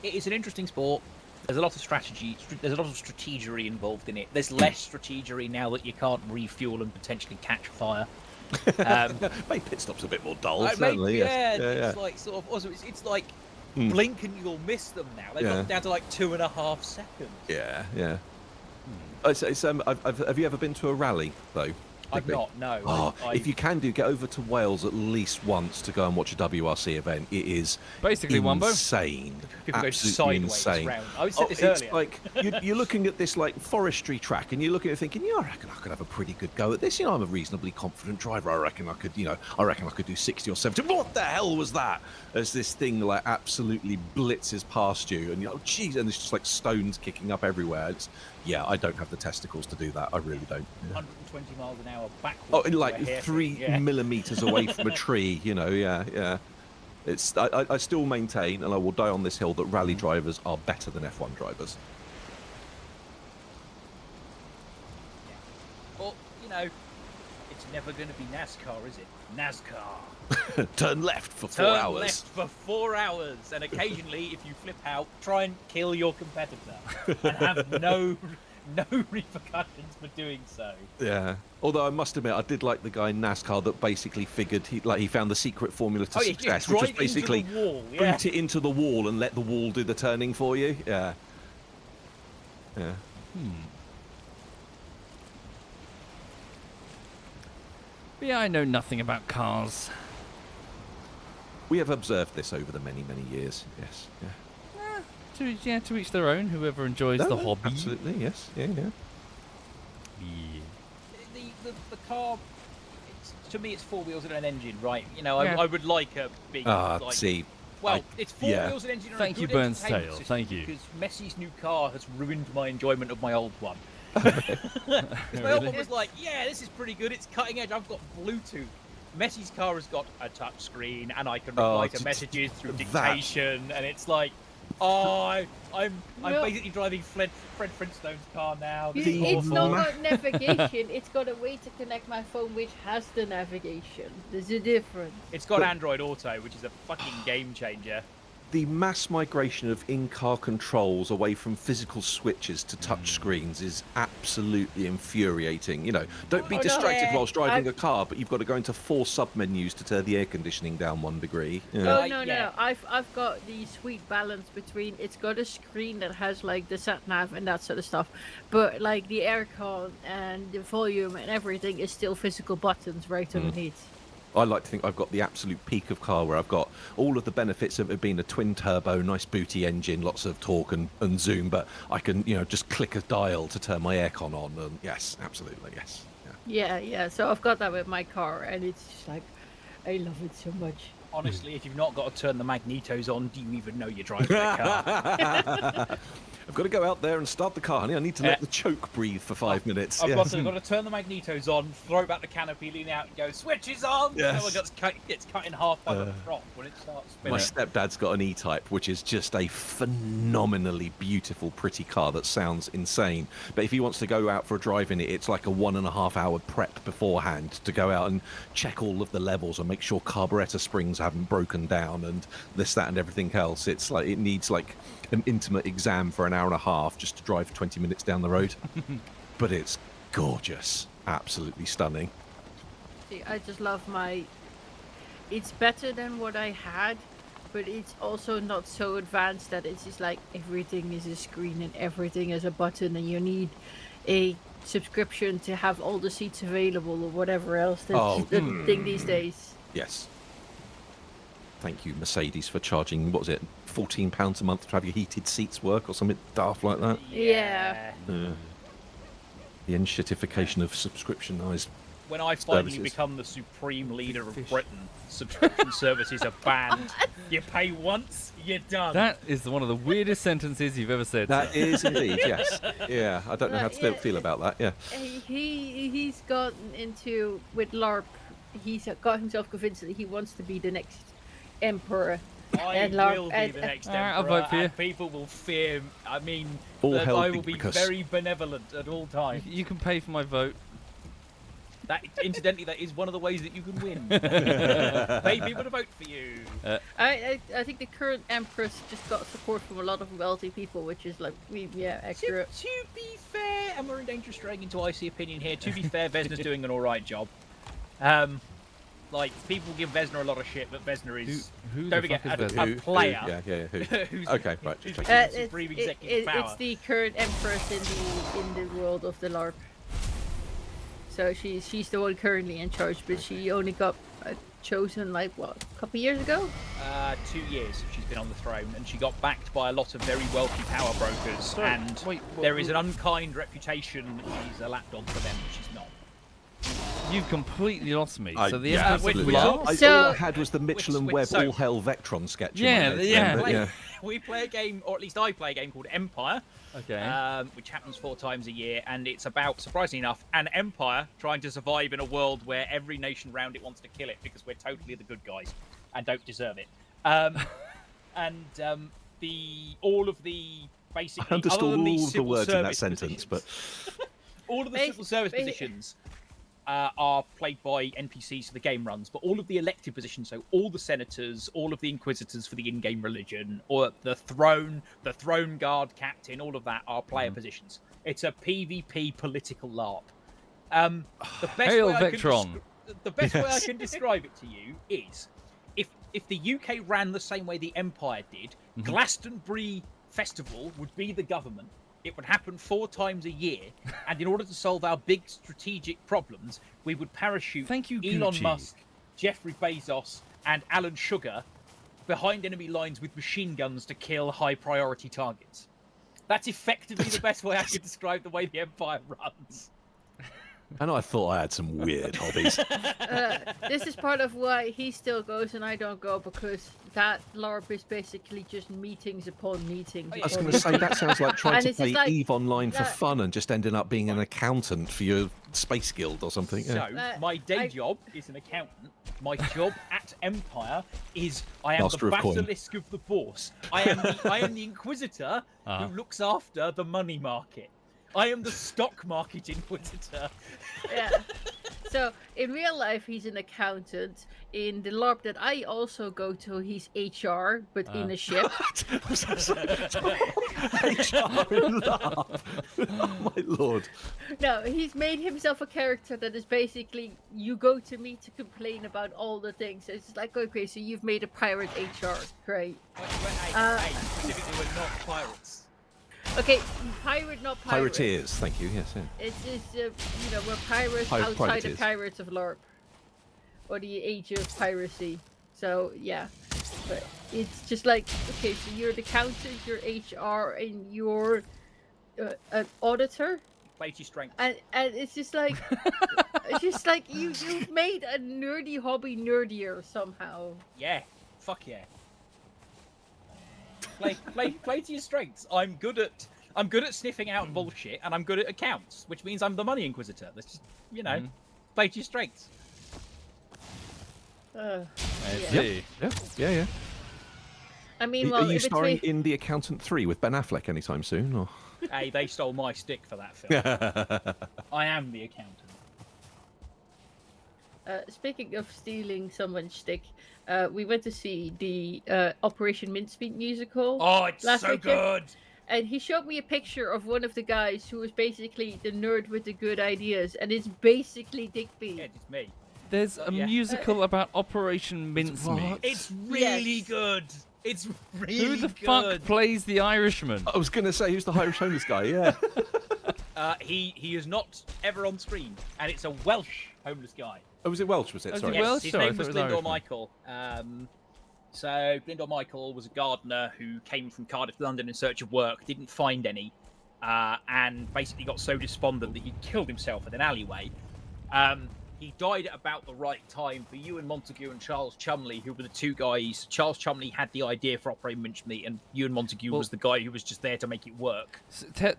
it is an interesting sport. There's a lot of strategy. There's a lot of strategery involved in it. There's less strategery now that you can't refuel and potentially catch fire. Make pit stops a bit more dull, certainly. It's like sort of. Also, it's like blink and you'll miss them now. They've got down to like 2.5 seconds. Yeah. Have you ever been to a rally though? I've not, no. Oh, if you can get over to Wales at least once to go and watch a WRC event. It is basically Wombo. Insane. People go Absolutely sideways insane. round. I said this it's earlier. like you're looking at this like forestry track, and you're looking at it thinking, I reckon I could have a pretty good go at this. I'm a reasonably confident driver. I reckon I could do 60 or 70. What the hell was that? As this thing like absolutely blitzes past you, and geez, and there's just like stones kicking up everywhere. I don't have the testicles to do that. I really don't. 120 miles an hour backwards. Oh, like 3 millimeters away from a tree. It's. I still maintain, and I will die on this hill, that rally drivers are better than F1 drivers. Well, it's never going to be NASCAR, is it? NASCAR. Turn left for 4 hours. Turn left for 4 hours, and occasionally, if you flip out, try and kill your competitor, and have no repercussions for doing so. Yeah. Although I must admit, I did like the guy in NASCAR that basically figured he found the secret formula to success, which was basically boot it into the wall and let the wall do the turning for you. Yeah. Yeah. But yeah, I know nothing about cars. We have observed this over the many, many years. Yes. Yeah. To each their own. Whoever enjoys the hobby. Absolutely. Yes. Yeah. The car, to me, it's 4 wheels and an engine, right? I would like a big. It's 4 wheels and engine. And thank a you, good Burns entertainment Tale. system, Thank you. Because Messi's new car has ruined my enjoyment of my old one. Because my old one was like, this is pretty good. It's cutting edge. I've got Bluetooth. Messi's car has got a touch screen, and I can reply to messages through dictation, and it's like, I'm basically driving Fred Flintstone's car now. It's not got navigation. It's got a way to connect my phone, which has the navigation. There's a difference. It's got Android Auto, which is a fucking game changer. The mass migration of in-car controls away from physical switches to touch screens is absolutely infuriating. Don't be distracted whilst driving a car, but you've got to go into 4 sub-menus to turn the air conditioning down 1 degree. Oh, no. I've got the sweet balance between, it's got a screen that has like the sat-nav and that sort of stuff, but like the aircon and the volume and everything is still physical buttons right underneath. I like to think I've got the absolute peak of car, where I've got all of the benefits of it being a twin turbo, nice booty engine, lots of torque and zoom, but I can, just click a dial to turn my aircon on. And yes, absolutely, yes. Yeah. So I've got that with my car, and it's just like, I love it so much. Honestly, if you've not got to turn the magnetos on, do you even know you're driving a car? I've got to go out there and start the car, honey. I need to let the choke breathe for 5 minutes. I've got to turn the magnetos on, throw back the canopy, lean out and go, switches on! Yes. So it's cut in half by the prop when it starts spinning. My stepdad's got an E-Type, which is just a phenomenally beautiful, pretty car that sounds insane. But if he wants to go out for a drive in it, it's like a 1.5 hour prep beforehand to go out and check all of the levels and make sure carburetor springs haven't broken down and this, that, and everything else. It's like it needs like an intimate exam for an hour and a half just to drive 20 minutes down the road. But it's gorgeous, absolutely stunning. See, I just love it's better than what I had, but it's also not so advanced that it's just like everything is a screen and everything is a button, and you need a subscription to have all the seats available or whatever else. That's the thing these days. Yes. Thank you, Mercedes, for charging, what was it, £14 a month to have your heated seats work or something daft like that? Yeah. The enshittification of subscriptionised When I finally services. become the supreme leader of Britain, subscription services are banned. You pay once, you're done. That is one of the weirdest sentences you've ever said. That is indeed, yes. Yeah, I don't know how to feel about that, yeah. He's gotten into, with LARP, he's got himself convinced that he wants to be the next emperor. I will be the next emperor, I'll vote for you. and people will fear. I mean, All hell I will be because- very benevolent at all times. You can pay for my vote. That, incidentally, that is one of the ways that you can win. Pay people to vote for you. I think the current empress just got support from a lot of wealthy people, which is like, accurate. To be fair, and we're in danger of straying into icy opinion here. To be fair, Vesna's doing an all right job. Like, people give Vesna a lot of shit, but Vesna is, who don't the forget, fuck is a Vesna? player. Who? who's, Okay, right. who's just got checking. supreme executive power. It's the current empress in the world of the LARP. So she's the one currently in charge, but she only got chosen like what, a couple of years ago. 2 years she's been on the throne, and she got backed by a lot of very wealthy power brokers. Sorry, and wait, there is an unkind reputation that she's a lapdog for them, but she's not. You've completely lost me. So the yeah, Empress of absolutely. Love? All I had was the Mitchell and Webb so- All Hell Vectron sketch. Yeah, in my head yeah. then, but yeah. We play a game, or at least I play a game called Empire, Okay. which happens 4 times a year, and it's about, surprisingly enough, an empire trying to survive in a world where every nation around it wants to kill it because we're totally the good guys and don't deserve it. All of the basically, I understood other than all of the civil words in that service sentence, but all of the civil service positions are played by NPCs, so the game runs. But all of the elected positions, so all the senators, all of the inquisitors for the in-game religion, or the throne guard captain, all of that are player positions. It's a PvP political LARP. The best Hail way Vectron. the best way I can describe it to you is if the UK ran the same way the Empire did, Glastonbury Festival would be the government. It would happen 4 times a year, and in order to solve our big strategic problems, we would parachute Thank you, Elon Gucci. Musk, Jeffrey Bezos, and Alan Sugar behind enemy lines with machine guns to kill high-priority targets. That's effectively the best way I could describe the way the Empire runs. and I thought I had some weird hobbies. This is part of why he still goes and I don't go, because that LARP is basically just meetings upon meetings. I was going to say, that sounds like trying And to it's just play like EVE Online for that- fun and just ending up being an accountant for your space guild or something. Yeah. So, my day job is an accountant. My job at Empire is I am Master the of coin. basilisk of the bourse. I am the inquisitor who looks after the money market. I am the stock market inquisitor. Yeah. So in real life, he's an accountant. In the LARP that I also go to, he's HR, but in a ship. Oh my lord. No, he's made himself a character that is basically you go to me to complain about all the things. It's like, okay, so you've made a pirate HR, great. Specifically, we're not pirates. Okay, pirate, not pirate. Pirateers, thank you. Yes, yeah. It's we're pirates outside the privateers. Pirates of LARP, or the age of piracy. So yeah, but it's just like, okay, so you're the accountant, you're HR, and you're an auditor, Play to your strength. and it's just like it's just like you've made a nerdy hobby nerdier somehow. Yeah, fuck yeah. Play to your strengths. I'm good at sniffing out bullshit, and I'm good at accounts, which means I'm the money inquisitor. That's just, play to your strengths. I Yeah. see. Yeah. I mean, Are well, you in starring between, in The Accountant 3 with Ben Affleck anytime soon? Or? Hey, they stole my stick for that film. I am the accountant. speaking of stealing someone's stick, we went to see the Operation Mincemeat musical. Oh, it's last so weekend. good. And he showed me a picture of one of the guys who was basically the nerd with the good ideas, and it's basically Digby. Yeah, it's me. There's a Yeah. musical about Operation Mincemeat. It's really Yes. good. It's really Who the good. fuck plays the Irishman? I was going to say, who's the Irish homeless guy? Yeah. He is not ever on screen, and it's a Welsh homeless guy. Oh, was it Welsh, was it? Oh, Sorry. is it Welsh? His Sorry, I name thought was it was Glyndor Irishman. Michael. So Glyndor Michael was a gardener who came from Cardiff, London in search of work, didn't find any, and basically got so despondent that he killed himself in an alleyway. He died at about the right time for Ewan Montague and Charles Chumley, who were the two guys. Charles Chumley had the idea for Operation Mincemeat, and Ewan Montague was the guy who was just there to make it work.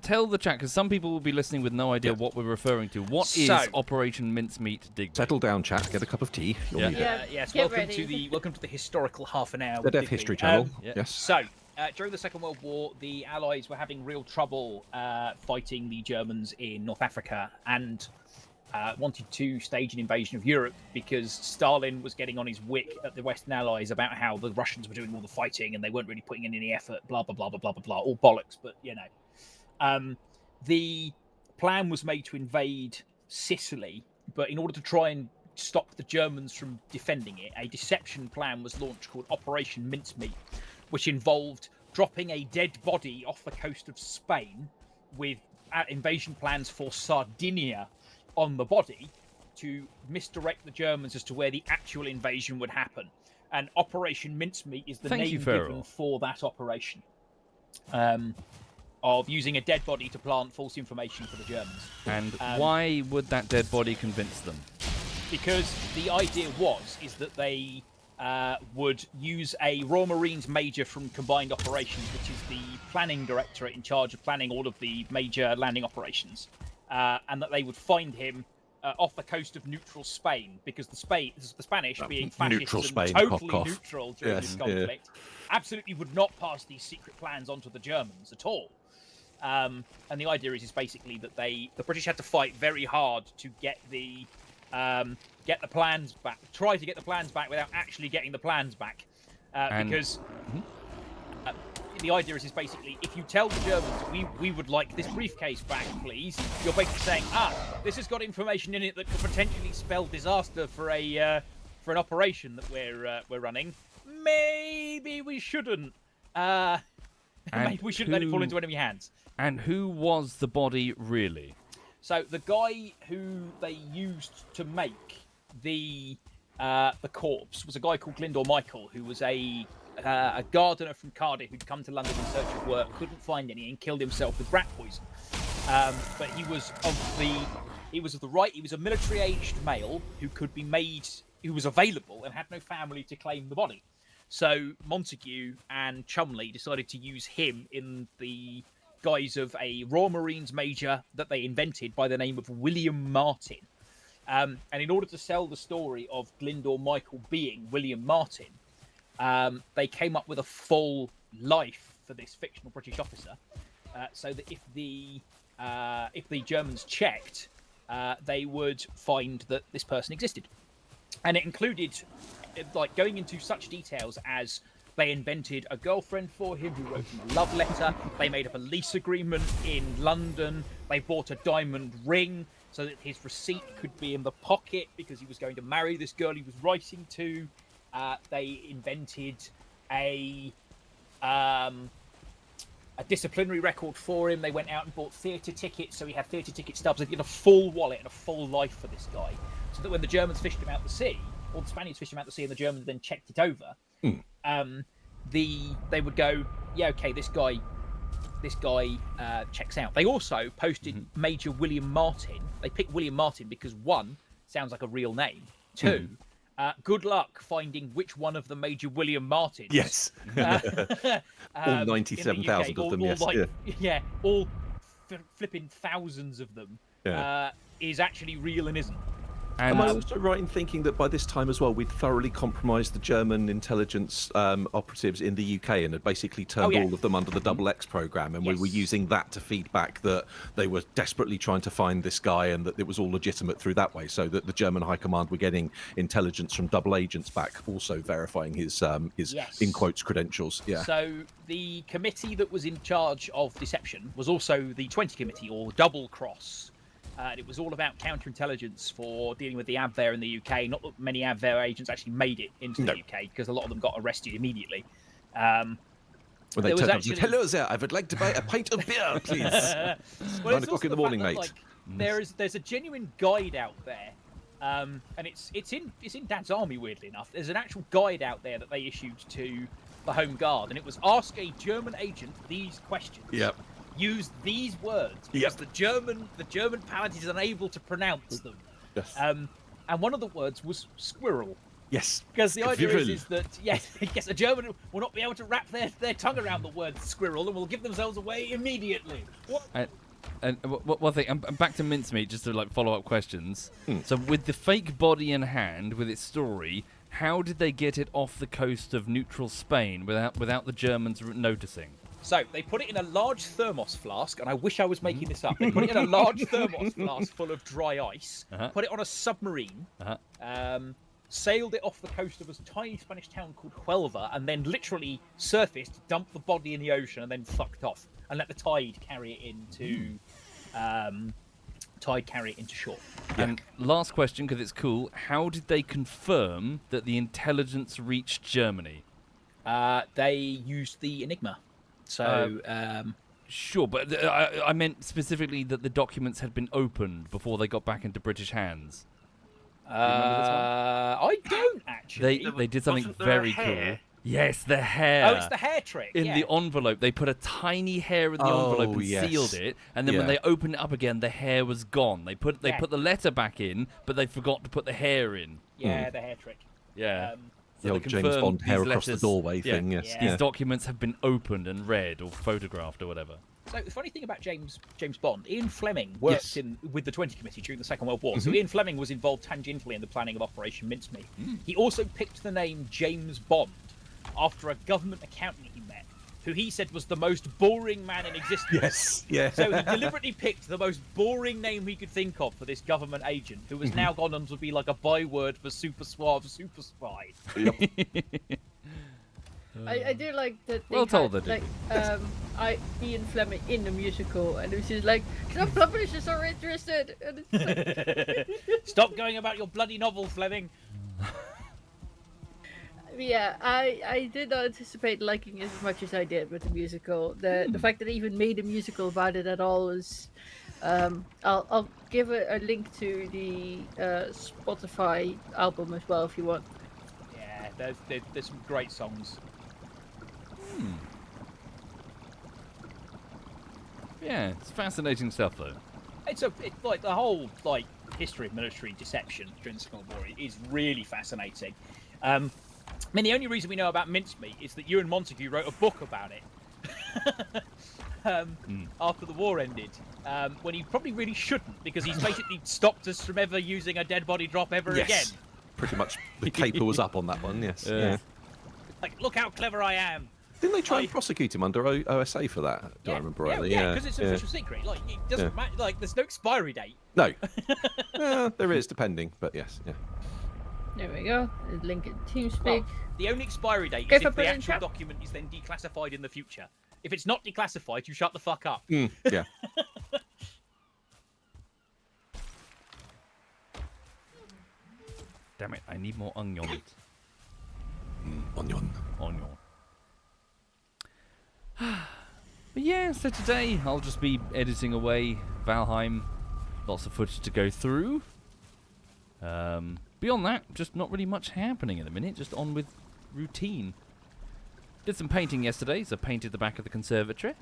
Tell the chat, because some people will be listening with no idea what we're referring to. What is So- Operation Mincemeat Digby? Settle down, chat. Get a cup of tea. You'll Yeah. need it. Yes, get welcome ready. to the historical half an hour. The with Deaf Digby. History Channel. yeah. Yes. So, during the Second World War, the Allies were having real trouble fighting the Germans in North Africa, and wanted to stage an invasion of Europe because Stalin was getting on his wick at the Western Allies about how the Russians were doing all the fighting and they weren't really putting in any effort, blah, blah, blah, blah, blah, blah, blah, all bollocks, but, the plan was made to invade Sicily, but in order to try and stop the Germans from defending it, a deception plan was launched called Operation Mincemeat, which involved dropping a dead body off the coast of Spain with invasion plans for Sardinia on the body to misdirect the Germans as to where the actual invasion would happen. And Operation Mincemeat is the name given for that operation. Of using a dead body to plant false information for the Germans. And why would that dead body convince them? Because the idea is that they would use a Royal Marines major from Combined Operations, which is the planning directorate in charge of planning all of the major landing operations, and that they would find him off the coast of neutral Spain, because the Spanish, being fascists and totally neutral during this conflict, absolutely would not pass these secret plans onto the Germans at all. And the idea is basically that the British had to fight very hard to get the plans back, try to get the plans back without actually getting the plans back, because the idea is basically, if you tell the Germans we would like this briefcase back, please, you're basically saying, this has got information in it that could potentially spell disaster for an operation that we're running. Maybe we shouldn't. Maybe we shouldn't let it fall into enemy hands. And who was the body really? So the guy who they used to make the corpse was a guy called Glyndor Michael, who was a gardener from Cardiff who'd come to London in search of work, couldn't find any, and killed himself with rat poison. But he was a military-aged male who could be made, who was available and had no family to claim the body. So Montague and Chumley decided to use him in the guise of a Royal Marines major that they invented by the name of William Martin. And in order to sell the story of Glyndor Michael being William Martin, they came up with a full life for this fictional British officer, so that if the Germans checked, they would find that this person existed. And it included going into such details as they invented a girlfriend for him who wrote him a love letter. They made up a lease agreement in London. They bought a diamond ring so that his receipt could be in the pocket because he was going to marry this girl he was writing to. They invented a disciplinary record for him. They went out and bought theatre tickets, so he had theatre ticket stubs. They did a full wallet and a full life for this guy, so that when the Germans fished him out to sea, or the Spaniards fished him out to sea, and the Germans then checked it over, they would go, yeah, okay, this guy checks out. They also posted Major William Martin. They picked William Martin because, one, sounds like a real name. Two, good luck finding which one of the Major William Martins. Yes. All 97,000 of them, yes. All flipping thousands of them is actually real and isn't. Am I also right in thinking that by this time as well, we'd thoroughly compromised the German intelligence operatives in the UK and had basically turned all of them under the Double X program, and we were using that to feed back that they were desperately trying to find this guy and that it was all legitimate through that way, so that the German High Command were getting intelligence from double agents back, also verifying his in quotes credentials. Yeah. So the committee that was in charge of deception was also the 20 Committee, or Double Cross. It was all about counterintelligence for dealing with the Abwehr in the UK. Not that many Abwehr agents actually made it into the UK, because a lot of them got arrested immediately. When they turned up, hello there, I would like to buy a pint of beer, please. 9 o'clock in the morning, mate. There's a genuine guide out there, and it's in Dad's army, weirdly enough. There's an actual guide out there that they issued to the Home Guard, and it was ask a German agent these questions. Yep. Use these words because the German palate is unable to pronounce them. Yes. And one of the words was squirrel. Yes. Because the idea is that yes, a German will not be able to wrap their tongue around the word squirrel and will give themselves away immediately. And one thing, I'm back to mincemeat, just to follow up questions. So with the fake body in hand, with its story, how did they get it off the coast of neutral Spain without the Germans noticing? So they put it in a large thermos flask, and I wish I was making this up. They put it in a large thermos flask full of dry ice, put it on a submarine, sailed it off the coast of a tiny Spanish town called Huelva, and then literally surfaced, dumped the body in the ocean, and then fucked off, and let the tide carry it into shore. And last question, because it's cool: how did they confirm that the intelligence reached Germany? They used the Enigma. So Sure, but I meant specifically that the documents had been opened before they got back into British hands. Do you remember this one? I don't actually. They did something Wasn't there very a hair? cool. Yes, the hair. Oh, it's the hair trick. In yeah. the envelope, they put a tiny hair in the envelope and yes. sealed it, and then when Yeah. they opened it up again, the hair was gone. They put the letter back in, but they forgot to put the hair in. Yeah, the hair trick. Yeah. The So old they James confirmed Bond hair these across letters- the doorway yeah, thing, yes. Yeah. These documents have been opened and read or photographed or whatever. So the funny thing about James Bond, Ian Fleming worked with the 20 Committee during the Second World War. So Ian Fleming was involved tangentially in the planning of Operation Mincemeat. He also picked the name James Bond after a government accountant he met, who he said was the most boring man in existence. Yes, yeah. So he deliberately picked the most boring name he could think of for this government agent, who has now gone on to be like a byword for super suave, super spy. I do like that. Well told, they like Ian Fleming in the musical, and it was just like the publishers are interested. And it's like, Stop going about your bloody novel, Fleming. yeah, I did not anticipate liking it as much as I did with the musical. The fact that they even made a musical about it at all is. I'll give a link to the Spotify album as well if you want. Yeah, there's some great songs. Yeah, it's fascinating stuff though. It's like the whole history of military deception during the Second World War is really fascinating. I mean, the only reason we know about mincemeat is that Ewan Montague wrote a book about it after the war ended, when he probably really shouldn't, because he's basically stopped us from ever using a dead body drop ever again. Pretty much the caper was up on that one, yes. Yeah. Like, look how clever I am. Didn't they try and prosecute him under OSA for that? Do I remember rightly? Yeah, because it's an official secret. Like, it doesn't matter. Like, there's no expiry date. No. There is, depending, but yes, yeah. There we go. Link it TeamSpeak. Well, the only expiry date Okay, is if I if put the it in actual chat. document is then declassified in the future. If it's not declassified, you shut the fuck up. Yeah. Damn it, I need more onions. Onion. Onion. But yeah, so today I'll just be editing away Valheim. Lots of footage to go through. Beyond that, just not really much happening at the minute. Just on with routine. Did some painting yesterday, so painted the back of the conservatory.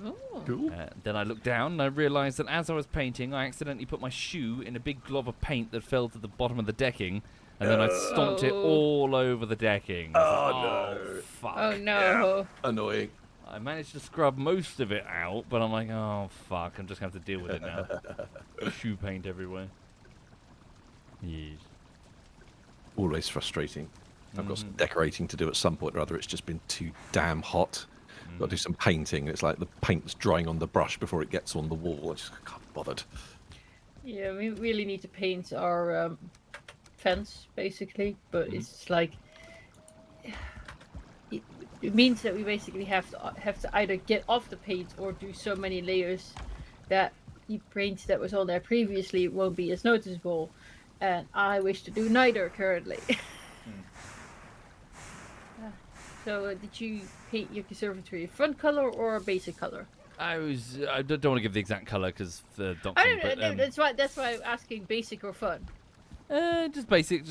Oh. Cool. Then I looked down and I realised that as I was painting, I accidentally put my shoe in a big glob of paint that fell to the bottom of the decking, and then I stomped it all over the decking. no. Fuck. Oh no. Annoying. I managed to scrub most of it out, but I'm like, oh fuck, I'm just going to have to deal with it now. Shoe paint everywhere. Yes. Always frustrating. I've got some decorating to do at some point or other. It's just been too damn hot. Got to do some painting. It's like the paint's drying on the brush before it gets on the wall. I just can't be bothered. Yeah, we really need to paint our fence basically, but it's like it means that we basically have to either get off the paint or do so many layers that the paint that was on there previously won't be as noticeable. And I wish to do neither currently. So, did you paint your conservatory a fun color or a basic color? I don't want to give the exact colour because the I doctrine, don't know. but That's why I'm asking basic or fun. just basic.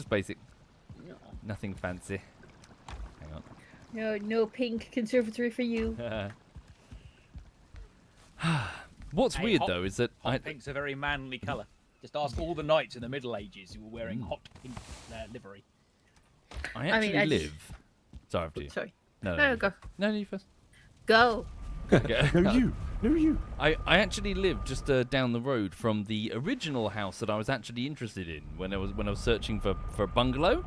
No. Nothing fancy. Hang on. No pink conservatory for you. What's Hey, weird hot- though is that Hot pink's a very manly colour. Just ask all the knights in the Middle Ages who were wearing hot pink livery. I I mean, actually I just- live. Sorry, after you. Sorry. No, No, you go. first. No, you first. Go. Okay. No, you. I actually live just down the road from the original house that I was actually interested in when I was searching for a bungalow,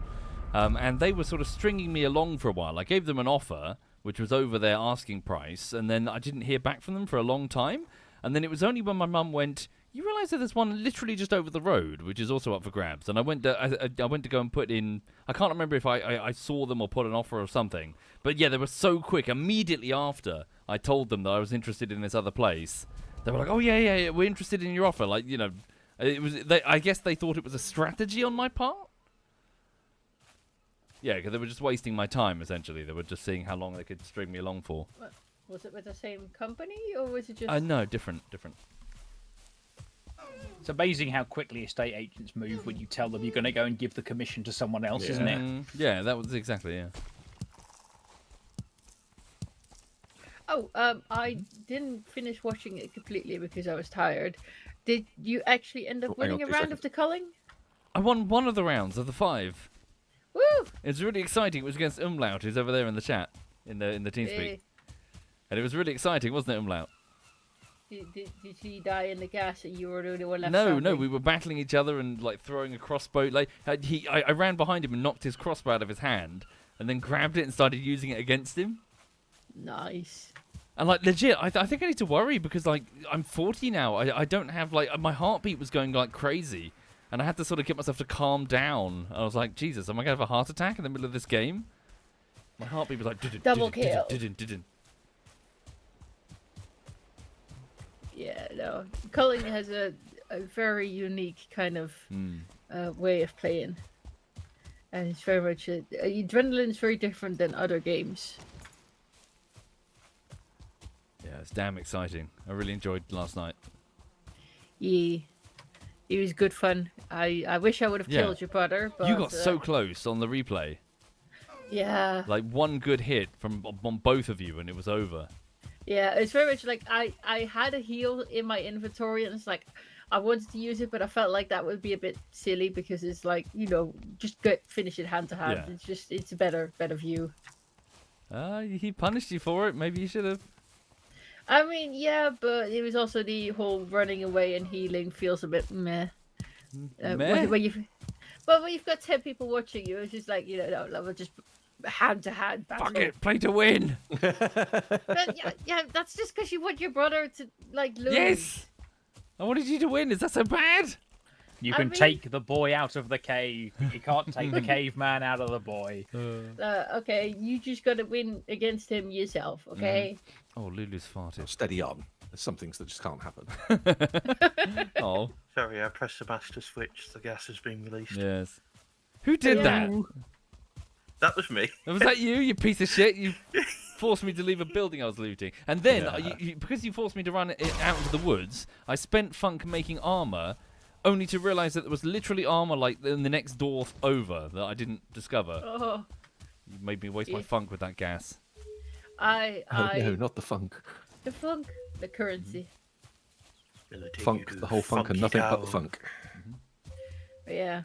and they were sort of stringing me along for a while. I gave them an offer which was over their asking price, and then I didn't hear back from them for a long time. And then it was only when my mum went, "You realise that there's one literally just over the road, which is also up for grabs." And I went to go and put in. I can't remember if I saw them or put an offer or something. But yeah, they were so quick. Immediately after I told them that I was interested in this other place, they were like, "Oh yeah, we're interested in your offer." Like, you know, it was. I guess they thought it was a strategy on my part. Yeah, because they were just wasting my time. Essentially, they were just seeing how long they could string me along for. Was it with the same company, or was it just? No, different. It's amazing how quickly estate agents move when you tell them you're going to go and give the commission to someone else, isn't it? Yeah, that was exactly, yeah. Oh, I didn't finish watching it completely because I was tired. Did you actually end up winning a round of the culling? I won one of the rounds of the 5. Woo! It's really exciting. It was against Umlaut, who's over there in the chat, in the TeamSpeak. And it was really exciting, wasn't it, Umlaut? Did he die in the gas and you were the only one left? No, we were battling each other and like throwing a crossbow. Like I ran behind him and knocked his crossbow out of his hand, and then grabbed it and started using it against him. Nice. And like legit, I think I need to worry because like I'm 40 now. I don't have like my heartbeat was going like crazy, and I had to sort of get myself to calm down. I was like, Jesus, am I gonna have a heart attack in the middle of this game? My heartbeat was like double kill. Yeah, no. Culling has a very unique kind of way of playing, and it's very much adrenaline's very different than other games. Yeah, it's damn exciting. I really enjoyed last night. Yeah, it was good fun. I wish I would have killed your brother, but you got so close on the replay. Yeah. Like one good hit from on both of you, and it was over. Yeah, it's very much like I had a heal in my inventory, and it's like I wanted to use it, but I felt like that would be a bit silly because it's like, you know, just finish it hand to hand. Yeah. It's a better view. He punished you for it. Maybe you should have. I mean, yeah, but it was also the whole running away and healing feels a bit meh. When you've got 10 people watching you, it's just like, you know, no, just hand to hand battle. Fuck it, play to win. But, yeah, that's just because you want your brother to like lose. Yes, I wanted you to win. Is that so bad? You can take the boy out of the cave. You can't take the caveman out of the boy. Okay, you just got to win against him yourself, okay? Oh, Lulu's farted. Steady on. There's some things that just can't happen. Oh. Sorry, I pressed the master switch. The gas has been released. Yes. Who did that? That was me. Was that you, you piece of shit? You forced me to leave a building I was looting. And then, because you forced me to run it out into the woods, I spent funk making armor, only to realise that there was literally armor like in the next door over that I didn't discover. Oh. You made me waste my funk with that gas. Oh no, not the funk. The funk, the currency. Funk, the whole funk, and nothing but the funk. Yeah,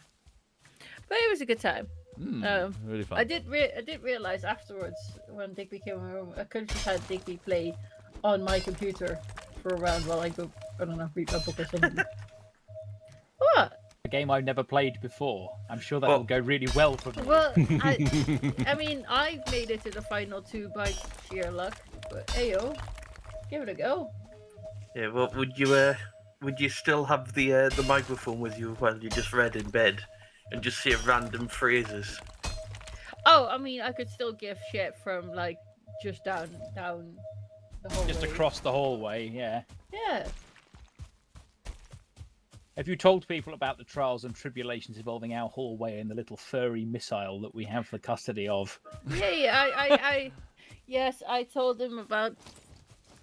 but it was a good time. Really fun. I did realize afterwards when Digby came home, I could have just had Digby play on my computer for a round while I go, I don't know, read my book or something. What? A game I've never played before. I'm sure that will go really well for me. Well, I mean, I made it to the final 2 by sheer luck, but ayo, give it a go. Yeah, well, would you still have the microphone with you while you just read in bed and just say random phrases? Oh, I mean, I could still give shit from like just down the hallway. Just across the hallway, yeah. Yeah. Have you told people about the trials and tribulations involving our hallway and the little furry missile that we have the custody of? Yeah, yes, I told them about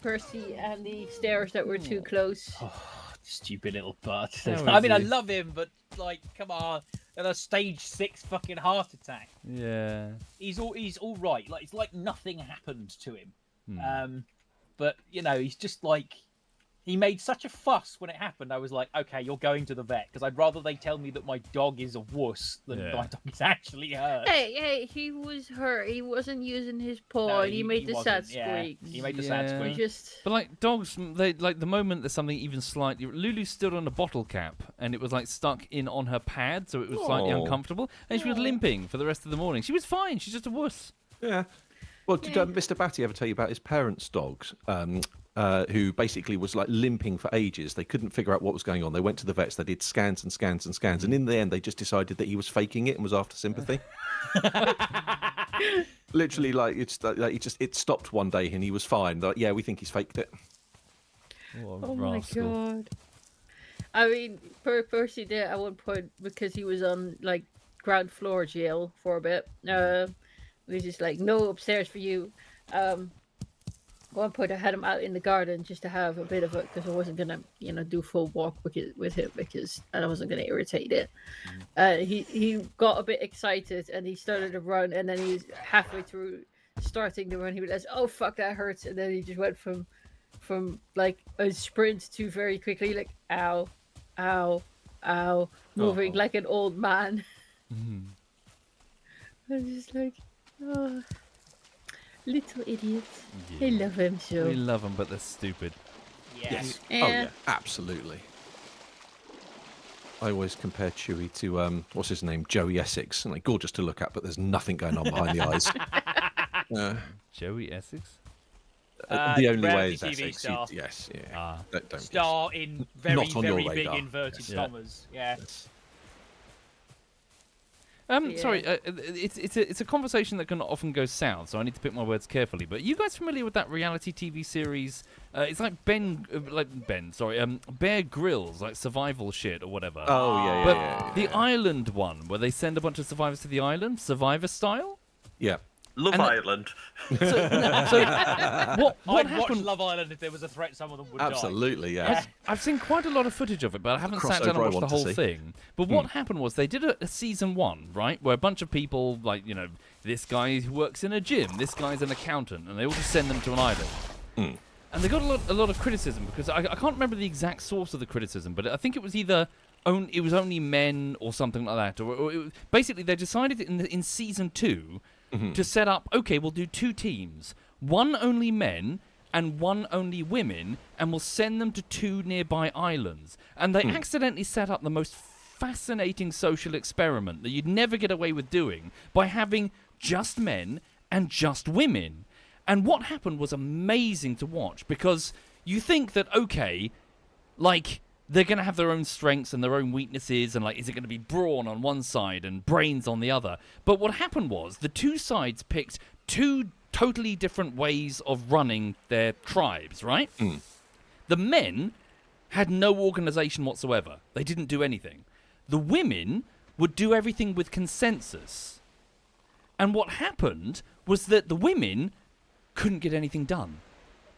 Percy and the stairs that were too close. Oh, stupid little butt. I mean, I love him, but like, come on, and a stage 6 fucking heart attack. Yeah. He's all right. Like, it's like nothing happened to him. But you know, he's just like. He made such a fuss when it happened. I was like, okay, you're going to the vet. Because I'd rather they tell me that my dog is a wuss than my dog is actually hurt. Hey, he was hurt. He wasn't using his paw. No, he made the sad squeak. He made the sad squeak. But like dogs, they like the moment there's something even slightly... Lulu stood on a bottle cap and it was like stuck in on her pad. So it was slightly uncomfortable. And she was limping for the rest of the morning. She was fine. She's just a wuss. Yeah. Well, did Mr. Batty ever tell you about his parents' dogs? Who basically was like limping for ages. They couldn't figure out what was going on. They went to the vets. They did scans and scans and scans. And in the end, they just decided that he was faking it and was after sympathy. Literally, like it stopped one day and he was fine. Like, yeah, we think he's faked it. Oh my god! I mean, Percy did at one point because he was on like ground floor jail for a bit. He was just like, no upstairs for you. one point I had him out in the garden just to have a bit of it because I wasn't gonna, do full walk with him because I wasn't gonna irritate it. He got a bit excited and he started to run, and then he's halfway through starting to run. He realized, "Oh fuck, that hurts!" And then he just went from like a sprint to very quickly like ow, ow, ow, moving like an old man. I was just like, oh. Little idiots. Yeah. I love him so. We love them, but they're stupid. Yes. Yeah. Oh yeah, absolutely. I always compare Chewie to what's his name, Joey Essex, and like gorgeous to look at, but there's nothing going on behind the eyes. Joey Essex? The only way reality is TV Essex. star. Yes, yeah. Ah. Don't Star in very, Not on your very big radar. inverted Yes. commas. Yeah. Yes. Sorry, it's a conversation that can often go south, so I need to pick my words carefully. But are you guys familiar with that reality TV series? It's like Bear Grylls, like survival shit or whatever. Oh yeah, But yeah. the island one, where they send a bunch of survivors to the island, Survivor style. Yeah. Love And Island. So what I'd watch happened? Love Island if there was a threat some of them would Absolutely, die. yeah. I've seen quite a lot of footage of it, but I haven't sat down and Crossover I watched the want to whole see. thing. But what happened was they did a season 1, right, where a bunch of people, like, this guy who works in a gym, this guy's an accountant, and they all just send them to an island. And they got a lot of criticism because I can't remember the exact source of the criticism, but I think it was either it was only men or something like that. Or basically, they decided in season 2 to set up, okay, we'll do 2 teams, one only men and one only women, and we'll send them to 2 nearby islands. And they accidentally set up the most fascinating social experiment that you'd never get away with doing by having just men and just women. And what happened was amazing to watch, because you think that, okay, like, they're going to have their own strengths and their own weaknesses, and, like, is it going to be brawn on one side and brains on the other? But what happened was the 2 sides picked 2 totally different ways of running their tribes, right? The men had no organization whatsoever. They didn't do anything. The women would do everything with consensus. And what happened was that the women couldn't get anything done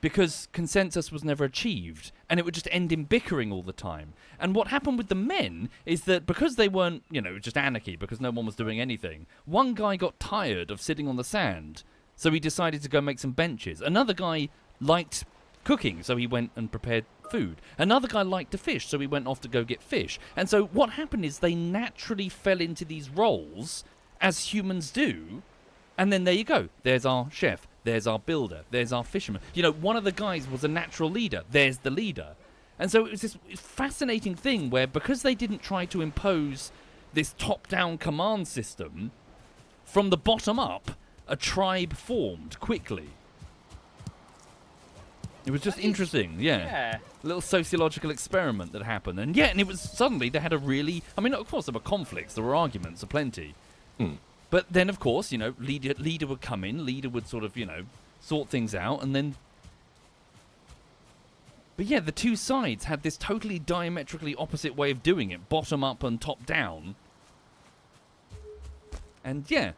because consensus was never achieved, and it would just end in bickering all the time. And what happened with the men is that because they weren't, just anarchy, because no one was doing anything, one guy got tired of sitting on the sand, so he decided to go make some benches. Another guy liked cooking, so he went and prepared food. Another guy liked to fish, so he went off to go get fish. And so what happened is they naturally fell into these roles, as humans do, and then there you go. There's our chef. There's our builder. There's our fisherman. One of the guys was a natural leader. There's the leader. And so it was this fascinating thing where, because they didn't try to impose this top-down command system, from the bottom up, a tribe formed quickly. It was just interesting, yeah. A little sociological experiment that happened. And it was suddenly they had a really... I mean, of course, there were conflicts. There were arguments aplenty. But then, of course, leader would come in, leader would sort of, sort things out, and then... But yeah, the 2 sides had this totally diametrically opposite way of doing it, bottom up and top down. And yeah,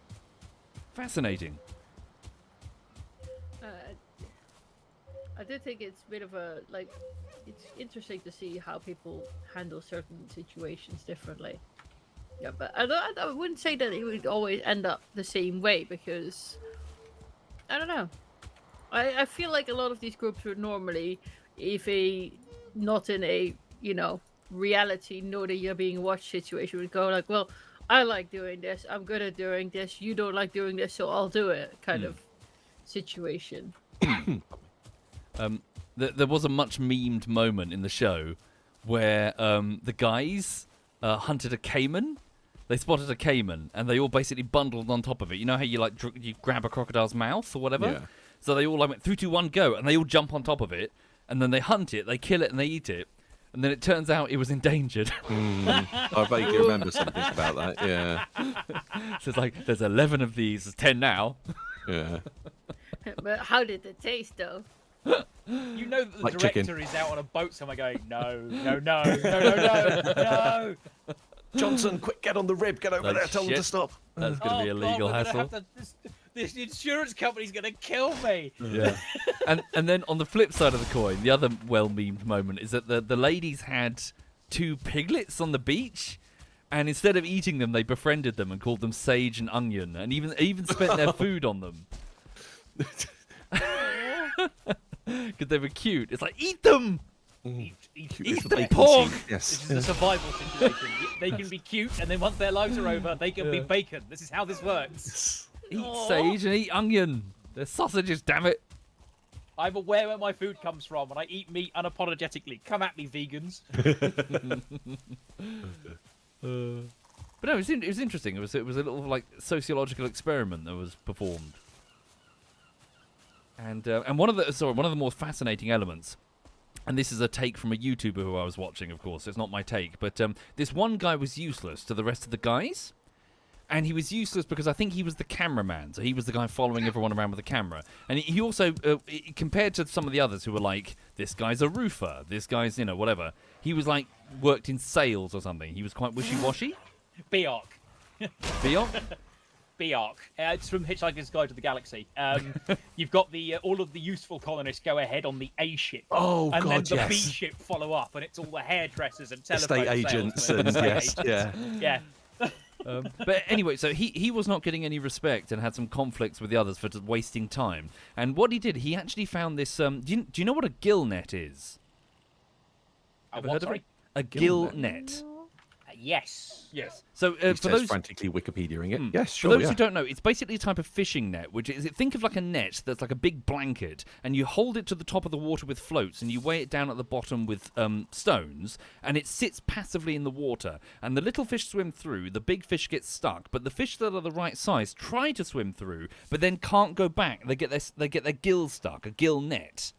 fascinating. I do think it's a bit of a, it's interesting to see how people handle certain situations differently. Yeah, but I wouldn't say that it would always end up the same way, because I don't know. I feel like a lot of these groups would normally, if not in a reality, know that you're being watched situation, would go like, well, I like doing this, I'm good at doing this, you don't like doing this, so I'll do it, kind of situation. There was a much memed moment in the show where the guys hunted a caiman. They spotted a caiman, and they all basically bundled on top of it. You know how you you grab a crocodile's mouth or whatever? Yeah. So they all went 3, 2, 1, go, and they all jump on top of it, and then they hunt it, they kill it, and they eat it. And then it turns out it was endangered. I vaguely remember something about that, yeah. So it's like, there's 11 of these, there's 10 now. Yeah. But how did it taste, though? That the like director chicken. is out on a boat somewhere going, no. Johnson, quick, get on the rib, get over there, tell them to stop. That's going to be a legal hassle. This insurance company's gonna kill me. Yeah. and then on the flip side of the coin, the other well-memed moment is that the ladies had 2 piglets on the beach, and instead of eating them, they befriended them and called them Sage and Onion, and even spent their food on them. Because they were cute. It's like, eat them! Eat the pork! Yes. This is a survival situation. They can be cute, and then once their lives are over, they can be bacon. This is how this works. Eat sage and eat onion. They're sausages, damn it. I'm aware where my food comes from, and I eat meat unapologetically. Come at me, vegans. But no, it was interesting. It was a little like sociological experiment that was performed. And one of the more fascinating elements, and this is a take from a YouTuber who I was watching, of course. It's not my take, but this one guy was useless to the rest of the guys. And he was useless because I think he was the cameraman. So he was the guy following everyone around with the camera. And he also, compared to some of the others who were like, this guy's a roofer, this guy's, whatever. He was like, worked in sales or something. He was quite wishy-washy. Beark. Beark? Beark. It's from Hitchhiker's Guide to the Galaxy. You've got all of the useful colonists go ahead on the A ship. Oh, and God, then the yes. B ship follow up, and it's all the hairdressers and telephone Estate agents salesmen and estate yes, agents. yeah. But anyway, so he was not getting any respect and had some conflicts with the others for just wasting time. And what he did, he actually found this... do you know what a gill net is? Ever heard of it? A gill net. Yes. So He for says, those... frantically Wikipediaing it. Yes, For sure, those yeah. who don't know, it's basically a type of fishing net, which is, think of like a net that's like a big blanket, and you hold it to the top of the water with floats, and you weigh it down at the bottom with stones, and it sits passively in the water. And the little fish swim through, the big fish gets stuck, but the fish that are the right size try to swim through, but then can't go back. They get their gills stuck, a gill net.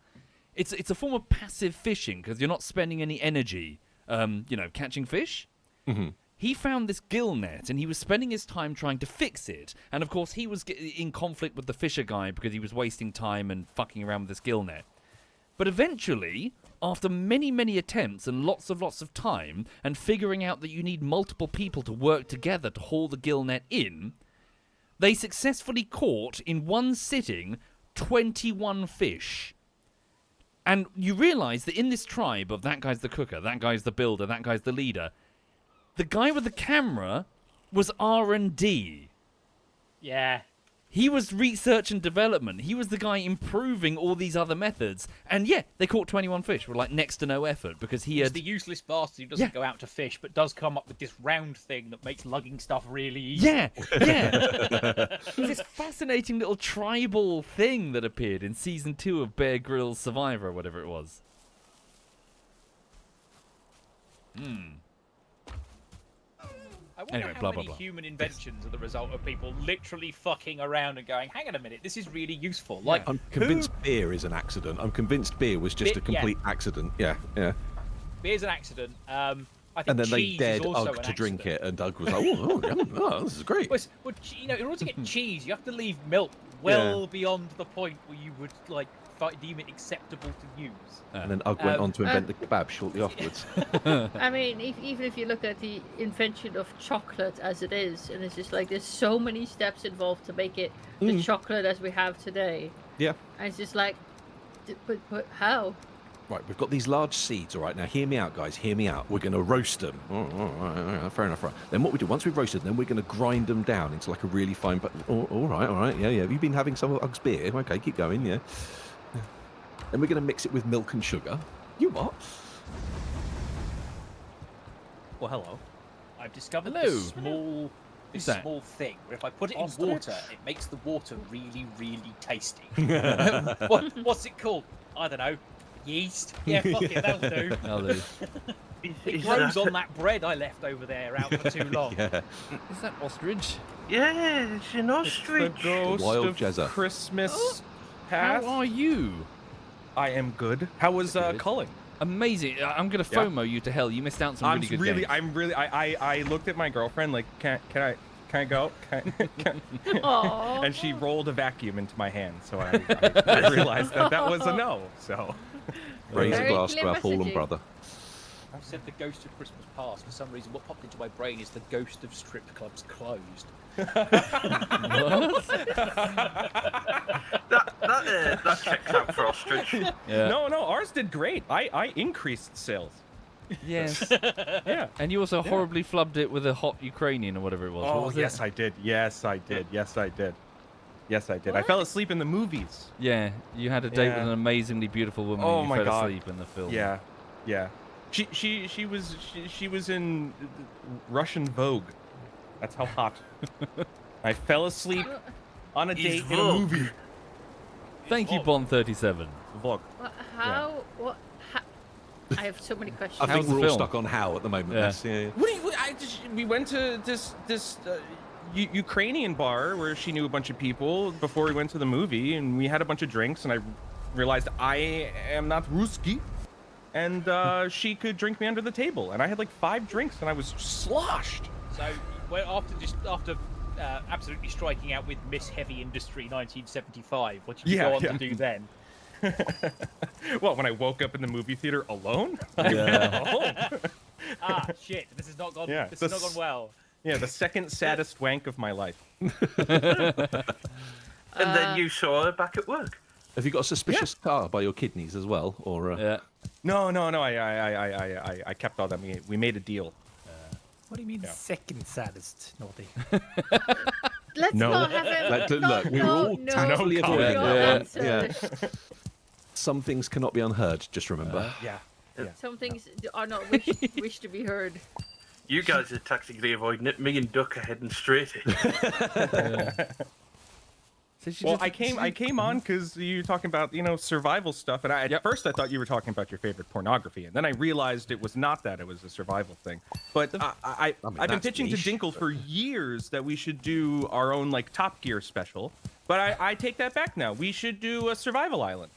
It's a form of passive fishing, because you're not spending any energy, catching fish. Mm-hmm. He found this gill net, and he was spending his time trying to fix it. And, of course, he was in conflict with the fisher guy because he was wasting time and fucking around with this gill net. But eventually, after many, many attempts and lots of time, and figuring out that you need multiple people to work together to haul the gill net in, they successfully caught, in one sitting, 21 fish. And you realise that in this tribe of that guy's the cooker, that guy's the builder, that guy's the leader... The guy with the camera was R&D. Yeah. He was research and development. He was the guy improving all these other methods. And yeah, they caught 21 fish with like next to no effort because he He's had... the useless bastard who doesn't go out to fish, but does come up with this round thing that makes lugging stuff really easy. Yeah. This fascinating little tribal thing that appeared in season 2 of Bear Grylls Survivor, or whatever it was. I wonder Anyway, how blah, blah, many blah. human inventions are the result of people literally fucking around and going, hang on a minute, this is really useful. Like, I'm convinced beer is an accident. I'm convinced beer was just a complete accident. Yeah. beer's an accident. I think And then they cheese dared is also Ugg an to drink accident. it, and Ugg was like, oh, this is great. Well, in order to get cheese, you have to leave milk well beyond the point where you would deem it acceptable to use. And then Ugg went on to invent the kebab shortly afterwards. I mean, even if you look at the invention of chocolate as it is, and it's just like there's so many steps involved to make it the chocolate as we have today. Yeah. And it's just like, but how? Right, we've got these large seeds, all right? Now, hear me out, guys, hear me out. We're going to roast them. All right, fair enough, right. Then what we do, once we've roasted them, then we're going to grind them down into like a really fine... all right, yeah. Have you been having some of Ugg's beer? Okay, keep going, yeah. Then we're going to mix it with milk and sugar. You what? Well, hello. I've discovered Hello. this that? small thing where if I put it in Ostrich? water, it makes the water really, really tasty. What's it called? I don't know. Yeast? Yeah, fuck it, that'll do. That'll do. It grows on that bread I left over there out for too long. Yeah. Is that ostrich? Yeah, it's an ostrich. The ghost Wild of Jezza. Christmas How past. are you? I am good. How was Good. culling? Amazing. I'm going to Yeah. FOMO you to hell. You missed out on some really good games. I looked at my girlfriend like, can I go? Aww. And she rolled a vacuum into my hand, so I realized that was a no. So Raise a Very glass clear to our fallen messaging. brother. I've said the ghost of Christmas past. For some reason, what popped into my brain is the ghost of strip clubs closed. That checks out for ostrich. Yeah. No, ours did great. I increased sales. Yes. Yeah. And you also horribly flubbed it with a hot Ukrainian or whatever it was. What Oh, was yes, it? I did. Yes, I did. Yes, I did. Yes, I did. I What? fell asleep in the movies. Yeah, you had a date with Yeah. an amazingly beautiful woman Oh and you my fell God. asleep in the film. Yeah, yeah. She was in Russian Vogue. That's how hot. I fell asleep on a He's date in a Vogue. movie. Thank you, Bond37. Vogue. How? What? I have so many questions. I think How's the we're all film? stuck on how at the moment. Yeah. Yeah. What do you? We went to this Ukrainian bar where she knew a bunch of people before we went to the movie, and we had a bunch of drinks, and I realized I am not Ruski, and she could drink me under the table, and I had like 5 drinks, and I was sloshed. So, after absolutely striking out with Miss Heavy Industry 1975, what did you go on to do then? Well, when I woke up in the movie theater alone, Yeah. home. Shit! This has not gone. Yeah, This has not gone well. Yeah, the second saddest wank of my life. And then you saw her back at work. Have you got a suspicious scar by your kidneys as well, or? Yeah. No. I kept all that. We made a deal. What do you mean second saddest, Naughty? Let's No. not have it. Look, we were all tactfully avoiding no that one. answer. Yeah. Some things cannot be unheard. Just remember. Yeah. Some things are not wish to be heard. You guys are tactically avoiding it. Me and Duck are heading straight in. So she Well, just- I came on because you were talking about survival stuff, and at first I thought you were talking about your favorite pornography, and then I realized it was not that; it was a survival thing. But I've been that's pitching to niche. Dinkle for years that we should do our own like Top Gear special, but I take that back now. We should do a survival island.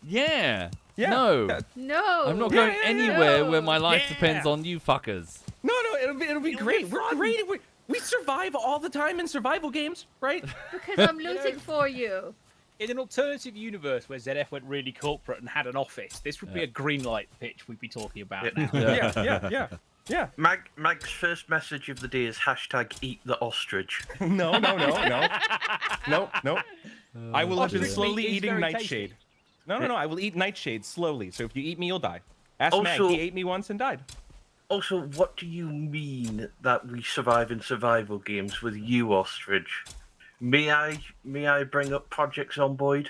Yeah. Yeah. No. No. I'm not going anywhere where my life Yeah. depends on you fuckers. No, it'll be great. We're great. We survive all the time in survival games, right? Because I'm losing for you. In an alternative universe where ZF went really corporate and had an office, this would be a green light pitch we'd be talking about now. Yeah. Mag's first message of the day is #eat the ostrich. No. I will have been Ostrich slowly meat is eating very Nightshade. tasty. No. I will eat Nightshade slowly. So if you eat me, you'll die. Ask Mag. Also- He ate me once and died. Also, what do you mean that we survive in survival games with you, ostrich? May I bring up Project Zomboid?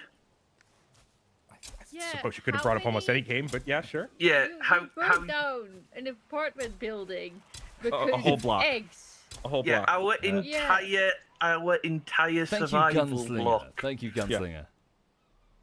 Yeah. Suppose you could have brought up almost any game, but yeah, sure. Yeah, You how burned down an apartment building because whole of block. eggs. A whole yeah, block. our entire Thank you, survival Gunslinger. block. Thank you, Gunslinger.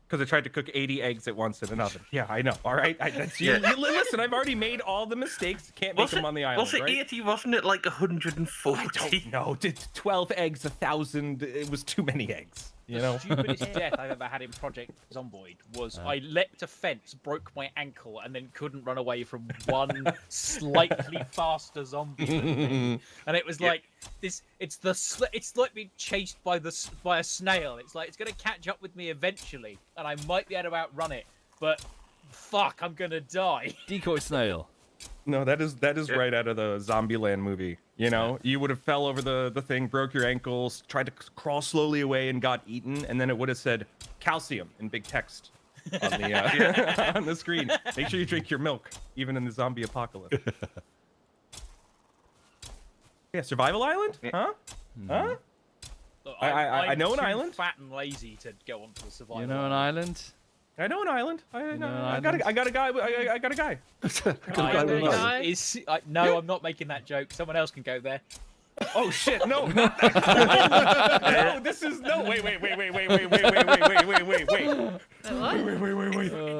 Because I tried to cook 80 eggs at once in an oven. Yeah, I know. All right. That's you. Yeah. Listen, I've already made all the mistakes. Can't make them on the island, Was it right? 80? Wasn't it like 140? I don't know. Did 12 eggs, 1,000? It was too many eggs. You know. Stupidest death I've ever had in Project Zomboid was I leapt a fence, broke my ankle, and then couldn't run away from one slightly faster zombie. than me. And it was like this. It's like being chased by a snail. It's like it's gonna catch up with me eventually, and I might be able to outrun it, but fuck, I'm gonna die. Decoy snail. No, that is right out of the Zombieland movie. You know, you would have fell over the thing, broke your ankles, tried to crawl slowly away, and got eaten, and then it would have said calcium in big text on the on the screen. Make sure you drink your milk, even in the zombie apocalypse. Yeah, Survival Island? Huh? Huh? Look, I know an too island. Fat and lazy to go onto the survival. You know an island? I know an island. I know got an a guy. I got a guy. No, I'm not making that joke. Someone else can go there. Oh shit! No, not that. No, this is no. Wait. What?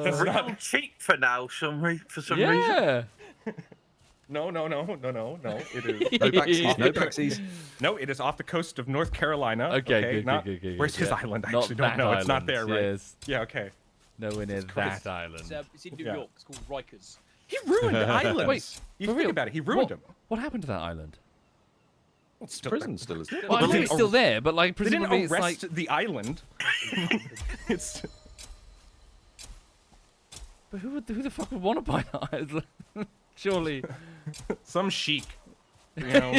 That's Real not. cheap for now, for some reason. Yeah. No. It is. No backsies. No backsies. No, it is off the coast of North Carolina. Okay, not, good. Where's his yeah. island? I Not actually don't that know. It's not island, there, right? Yes. Yeah. Okay. Nowhere near Christ. that island. It's in New Yeah. York. It's called Rikers. He ruined islands. Wait, you for think real? about it. He ruined them. What happened to that island? It's still Prison still is. Well, I they think it's still there, but like They didn't presumably it's arrest like. the island. It's. But who the fuck would want to buy that island? Surely. Some chic. You know.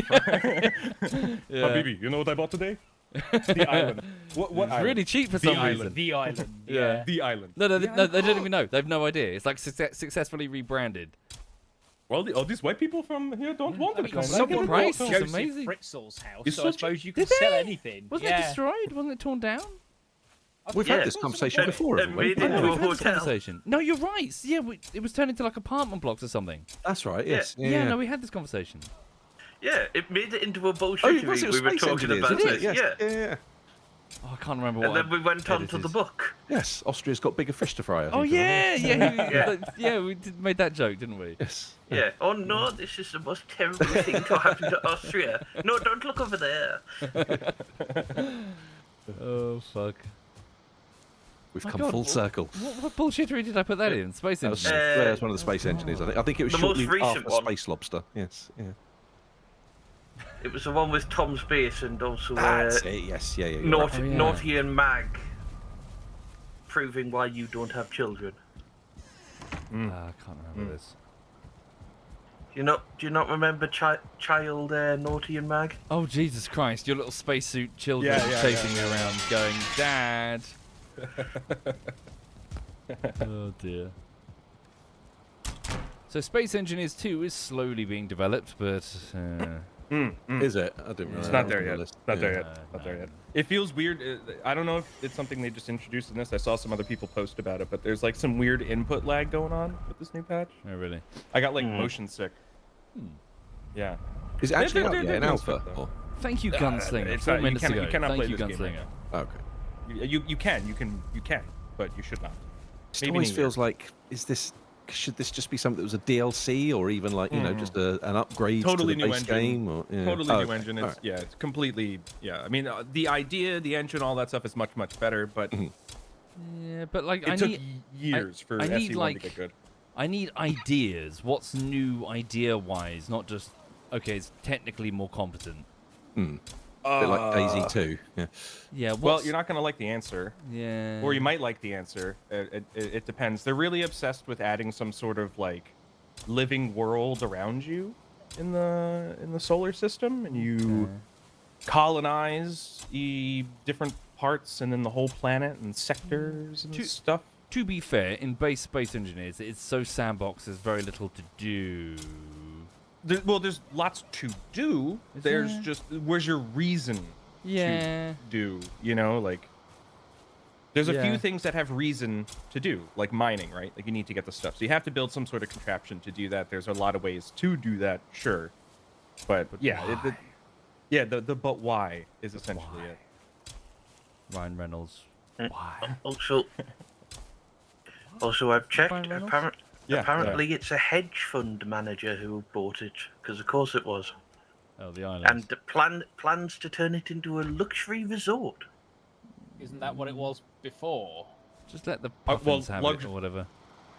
Habibi, you know what I bought today? The island. What It's island? really cheap for The some island. reason. The island. Yeah. The island. No, they don't even know. They have no idea. It's like successfully rebranded. Well, all these white people from here don't want I it. mean, man. someone Christ, bought it's Joseph amazing. Fritzl's house, It's so I such a- suppose you can Did sell they? anything. Wasn't it destroyed? Wasn't it torn down? We've Yeah. had this conversation before, haven't we? Made I into know, a we've had this hotel. conversation. No, you're right. Yeah, it was turned into like apartment blocks or something. That's right. Yes. Yeah, no, we had this conversation. Yeah, it made it into a Oh, bullshittery. it was We were Space talking Engineers, about isn't it? this. Yes. Yeah. Yeah. Oh, I can't remember And what. then we went on edit to the is. book. Yes. Austria's got bigger fish to fry. I think, Oh hasn't it? yeah. Yeah. We made that joke, didn't we? Yes. Yeah. Oh no, this is the most terrible thing to happen to Austria. No, don't look over there. Oh fuck. We've My come God, full circle. What bullshittery did I put that in? Space That was, Engineers. yeah, that's one of the space engineers. I think it was The most shortly recent after one. Space Lobster. Yes. Yeah. It was the one with Tom Space and also That's it. Yes. Yeah. You're Naughty, Oh, yeah. Naughty and Mag, proving why you don't have children. I can't remember this. Do you not remember child Naughty and Mag? Oh Jesus Christ! Your little spacesuit children chasing me around, going, "Dad." Oh dear. So Space Engineers 2 is slowly being developed, but Is it? I didn't. It's remember not on there the yet. list. Not there Yeah. yet. Not there yet. It feels weird. I don't know if it's something they just introduced in this. I saw some other people post about it, but there's like some weird input lag going on with this new patch. oh really? I got like motion sick. Yeah. Is it actually out They're yet in doing alpha? stuff, though. Or- Thank you, Gunslinger. it's 4 you minutes cannot- ago. you cannot Thank play you, this game right Gunslinger. now. Okay. You can, but you should not. It Maybe always in a feels like should this just be something that was a DLC or even like just an upgrade Totally to the new base engine. game? Or, yeah. Totally Oh, new okay. engine. All It's right. yeah, it's completely I mean, the idea, the engine, all that stuff is much better, but Yeah, but like it took years for I need, SE1 like, to get good. I need ideas. What's new idea-wise? Not just okay. It's technically more competent. A bit like Daisy 2. Yeah. Yeah. Well, What's, you're not gonna like the answer, Yeah. or you might like the answer. It depends. They're really obsessed with adding some sort of like living world around you in the solar system, and you colonize different parts and then the whole planet and sectors and stuff. To be fair, in base Space Engineers, it's so sandbox. There's very little to do. There's lots to do. There's there? just where's your reason Yeah. to do? You know, like there's a Yeah. few things that have reason to do, like mining, right? Like you need to get the stuff, so you have to build some sort of contraption to do that. There's a lot of ways to do that, sure, but yeah, the but why is essentially it. Ryan Reynolds. Why? Also, I've checked. Ryan Reynolds? Apparently, it's a hedge fund manager who bought it, because of course it was, Oh, the island. and the plans to turn it into a luxury resort. Isn't that what it was before? Just let the well, puffins have it lux- or whatever.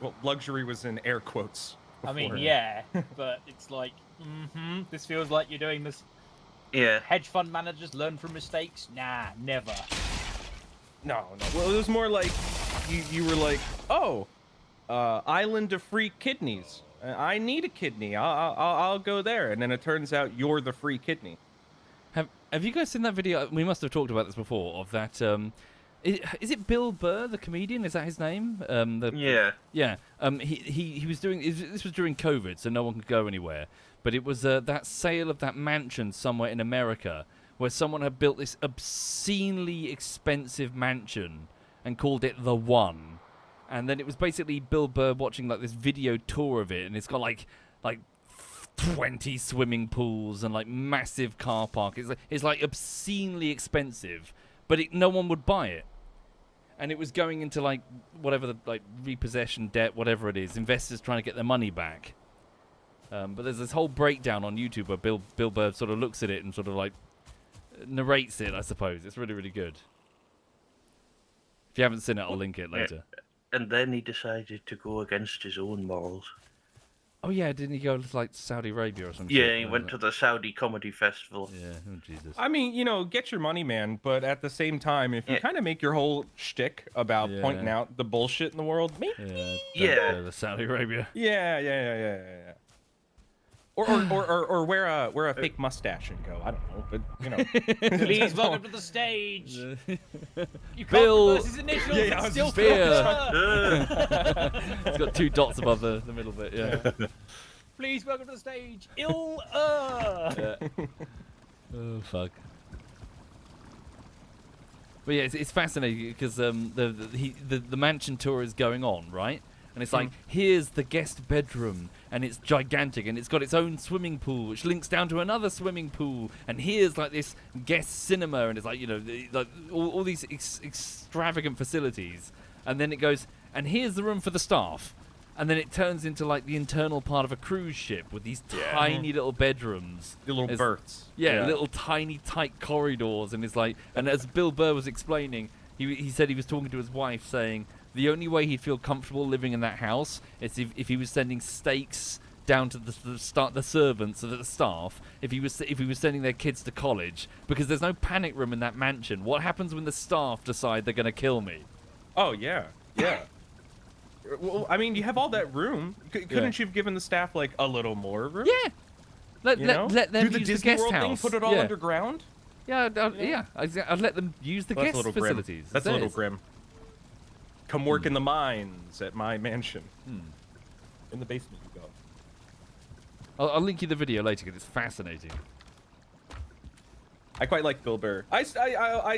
Well, luxury was in air quotes. I mean, before. yeah, but it's like, this feels like you're doing this. Yeah. Hedge fund managers learn from mistakes? Nah, never. No. Well, it was more like you were like, oh, island of free kidneys. I need a kidney. I'll go there, and then it turns out you're the free kidney. Have you guys seen that video? We must have talked about this before. Of that, is it Bill Burr, the comedian? Is that his name? Yeah. Yeah. He was doing. This was during COVID, so no one could go anywhere. But it was that sale of that mansion somewhere in America, where someone had built this obscenely expensive mansion and called it the One. And then it was basically Bill Burr watching like this video tour of it, and it's got like 20 swimming pools and like massive car park. It's like obscenely expensive, but no one would buy it. And it was going into like whatever the like repossession debt, whatever it is, investors trying to get their money back. But there's this whole breakdown on YouTube where Bill Burr sort of looks at it and sort of like narrates it. I suppose it's really good. If you haven't seen it, I'll link it later. And then he decided to go against his own morals. Oh yeah, didn't he go to like Saudi Arabia or something? Yeah, he went to the Saudi Comedy Festival. Yeah, oh Jesus. I mean, get your money, man. But at the same time, if you kind of make your whole shtick about pointing out the bullshit in the world, maybe. Yeah. Yeah. Go to Saudi Arabia. Yeah. Or wear a fake mustache and go. I don't know, but you know. Please welcome to the stage. You can't Bill. reverse his initials. Yeah, It's I was still just- Filter. It's got 2 dots above the middle bit. Yeah. Please welcome to the stage. Ill. Yeah. Oh fuck. But yeah, it's fascinating because the mansion tour is going on, right? And it's like, here's the guest bedroom, and it's gigantic, and it's got its own swimming pool, which links down to another swimming pool, and here's like this guest cinema, and it's like, you know, like all these extravagant facilities, and then it goes, and here's the room for the staff, and then it turns into like the internal part of a cruise ship with these tiny little bedrooms, The little berths. yeah, little tiny tight corridors, and it's like, and as Bill Burr was explaining, he said he was talking to his wife, saying the only way he'd feel comfortable living in that house is if he was sending steaks down to the servants or the staff, if he was sending their kids to college, because there's no panic room in that mansion. What happens when the staff decide they're going to kill me? Oh yeah. Well, I mean, you have all that room. Couldn't you have given the staff like a little more room? Yeah, let them do the use Disney the guest World house. thing, put it all underground. Yeah, I'd let them use the Well, that's guest a little grim. facilities. That's a little grim. Come work in the mines at my mansion. In the basement you go. I'll link you the video later because it's fascinating. I quite like Bill Burr. I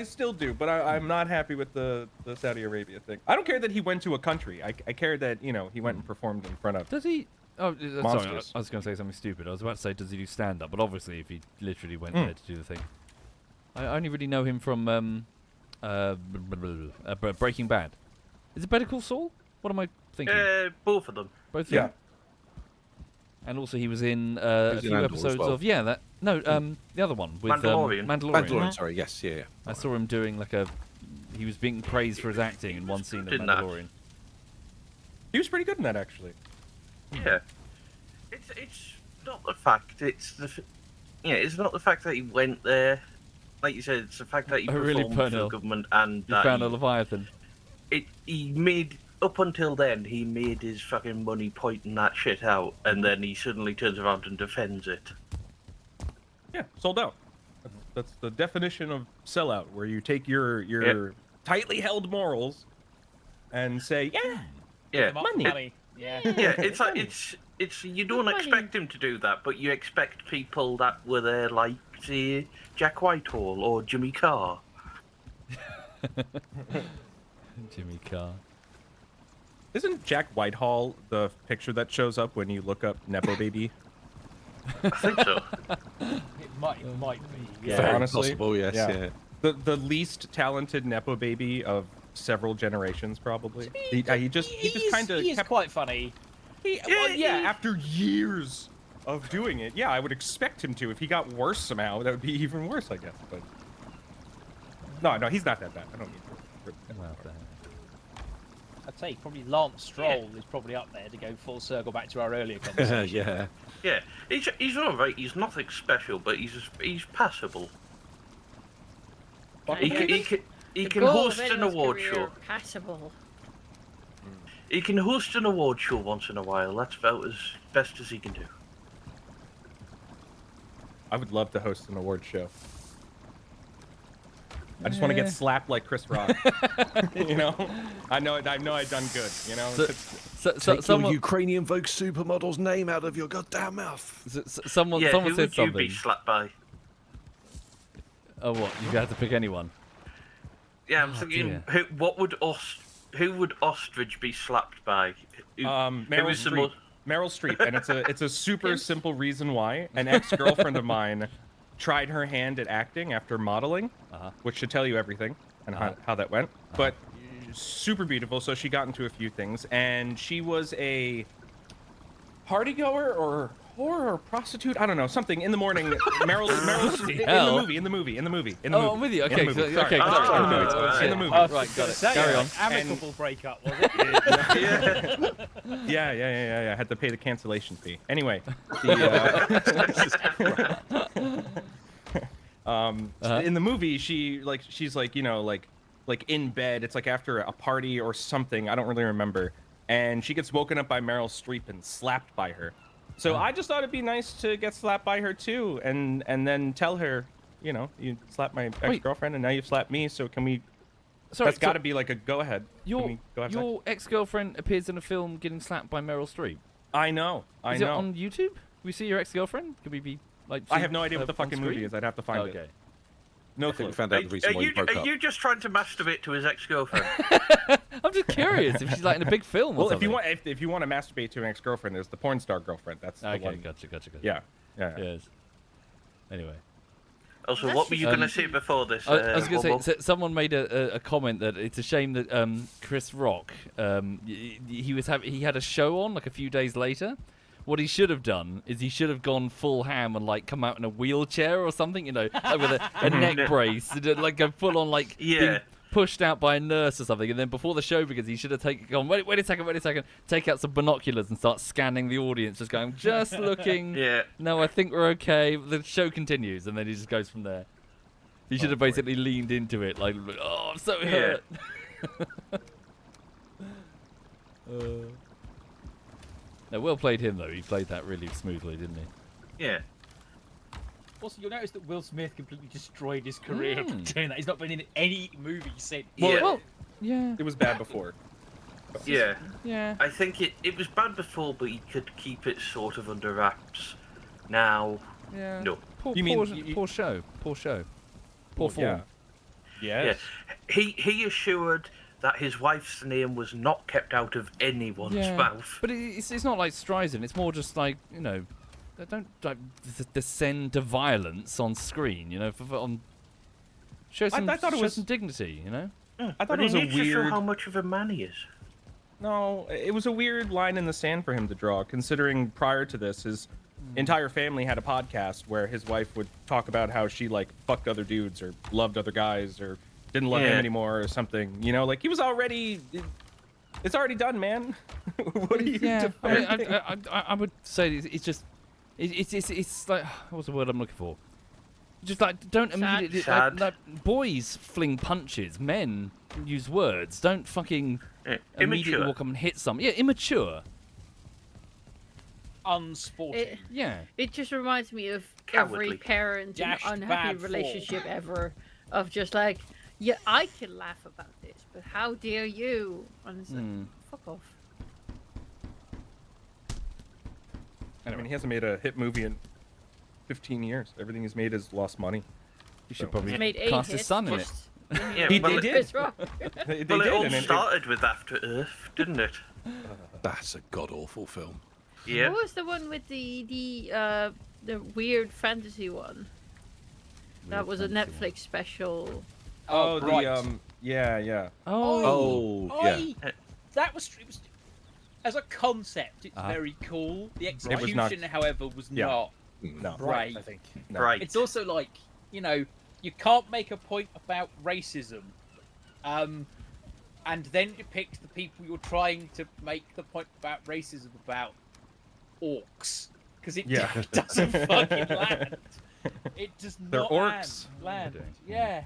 still do, but I'm not happy with the Saudi Arabia thing. I don't care that he went to a country. I care that, you know, he went and performed in front of. Does he? Oh, sorry. Monsters. I was going to say something stupid. I was about to say, does he do stand-up? But obviously, if he literally went there to do the thing, I only really know him from Breaking Bad. Is it Better Call Saul? What am I thinking? Both of them. Both. Yeah. And also, he was in a was in few Andor as episodes well. of the other one with Mandalorian. Mandalorian. Sorry, yes, yeah. I saw him doing like he was being praised for his acting in one scene of good in that. Mandalorian. He was pretty good in that, actually. Yeah. It's not the fact. It's not the fact that he went there. Like you said, it's the fact that he Oh, really, performed for the Pernell? government and You that found a Leviathan. he made up until then he made his fucking money pointing that shit out, and then he suddenly turns around and defends it. Yeah, sold out. That's the definition of sellout, where you take your tightly held morals and say, Yeah, money. Yeah. yeah. It's like it's you don't Money. expect him to do that, but you expect people that were there, like say Jack Whitehall or Jimmy Carr. Jimmy Carr. Isn't Jack Whitehall the picture that shows up when you look up Nepo Baby? I think so. It might be. Yeah. Very honestly, possible, yes, yeah. The least talented Nepo Baby of several generations, probably. He just kind of He is kept quite funny. after years of doing it, I would expect him to. If he got worse somehow, that would be even worse, I guess. But no, he's not that bad. I don't need to. I'd say probably Lance Stroll is probably up there to go full circle back to our earlier conversation. Yeah. Yeah, he's all right. He's nothing special, but he's passable. He can host an award show. Passable. He can host an award show once in a while. That's about as best as he can do. I would love to host an award show. I just want to get slapped like Chris Rock. You know, I know I've done good. You know, So Take someone, your Ukrainian Vogue supermodel's name out of your goddamn mouth. someone Yeah, who said would you something. be slapped by? Oh, what? You had to pick anyone. Yeah, I'm thinking, who would Ostrich be slapped by? Meryl Who is the Streep. most- Meryl Streep, and it's a super simple reason why. An ex-girlfriend of mine tried her hand at acting after modeling, which should tell you everything and how that went. But super beautiful, so she got into a few things, and she was a partygoer or whore or prostitute, I don't know, something in the morning. Meryl in the movie. Oh, I'm with you. Okay, In the movie. okay. In the movie. Right, got it. Carry on. Amicable breakup, was it? Yeah. I had to pay the cancellation fee. Anyway, in the movie, she's like, you know, like in bed. It's like after a party or something. I don't really remember. And she gets woken up by Meryl Streep and slapped by her. So I just thought it'd be nice to get slapped by her too, and then tell her, you know, you slapped my ex-girlfriend, and now you've slapped me. So can we? Sorry, that's got to be like a go ahead. Your ex-girlfriend appears in a film getting slapped by Meryl Streep. I know. Is it on YouTube? We see your ex-girlfriend? Could we be like? I have no idea what the fucking movie is. I'd have to find it. Okay. No I think clue. we found out the reason why you broke up. Are you just trying to masturbate to his ex-girlfriend? I'm just curious if she's like in a big film. Or Well, something. if you want to masturbate to an ex-girlfriend, there's the porn star girlfriend. That's the Okay, one. gotcha. Yeah. Yes. Anyway. Also, what were you going to say before this? I was going to Wobble? say, someone made a comment that it's a shame that Chris Rock, he had a show on like a few days later. What he should have done is he should have gone full ham and like come out in a wheelchair or something, you know, like with a neck brace, like go full on like being pushed out by a nurse or something. And then before the show begins, he should have gone, wait a second, take out some binoculars and start scanning the audience, just going, just looking. No, I think we're okay. The show continues, and then he just goes from there. He should have basically leaned into it, like, oh, I'm so hurt. No, well played him though. He played that really smoothly, didn't he? Yeah. Also, you'll notice that Will Smith completely destroyed his career from doing that. He's not been in any movie since. Well, yeah. It was bad before. Yeah. Yeah. I think it was bad before, but he could keep it sort of under wraps. Now, Yeah. no. Poor show. Poor form. Yes. Yeah. He assured that his wife's name was not kept out of anyone's mouth. But it's not like Streisand. It's more just like, you know, they don't like descend to violence on screen. You know, show some dignity. You know. I thought it was a to show weird. how much of a man he is. No, it was a weird line in the sand for him to draw, considering prior to this, his entire family had a podcast where his wife would talk about how she like fucked other dudes or loved other guys or didn't love him anymore or something. You know, like he was already. It's already done, man. What are you defending? I would say it's just. It's like, what's the word I'm looking for? Just like don't immediately like boys fling punches, men use words. Don't fucking immediately walk up and hit some. Yeah, immature. Unsporting. It just reminds me of Cowardly. every parent in Dashed an unhappy bad relationship ever, of just like, yeah, I can laugh about this, but how dare you? And it's like, fuck off. I mean, he hasn't made a hit movie in 15 years. Everything he's made has lost money. You should probably He's made a cast hit, his son in it. just- Yeah, They well, did. Chris Rock. They Well, did. it all and started with After Earth, didn't it? That's a god awful film. Yeah. What was the one with the weird fantasy one? That was a Netflix special. Oh, right. yeah. That was as a concept. It's very cool. The execution, however, was not No. great. I think. No. Right. It's also like, you know, you can't make a point about racism, and then depict the people you're trying to make the point about racism about orcs, because it doesn't fucking land. It does They're not orcs. land. Yeah.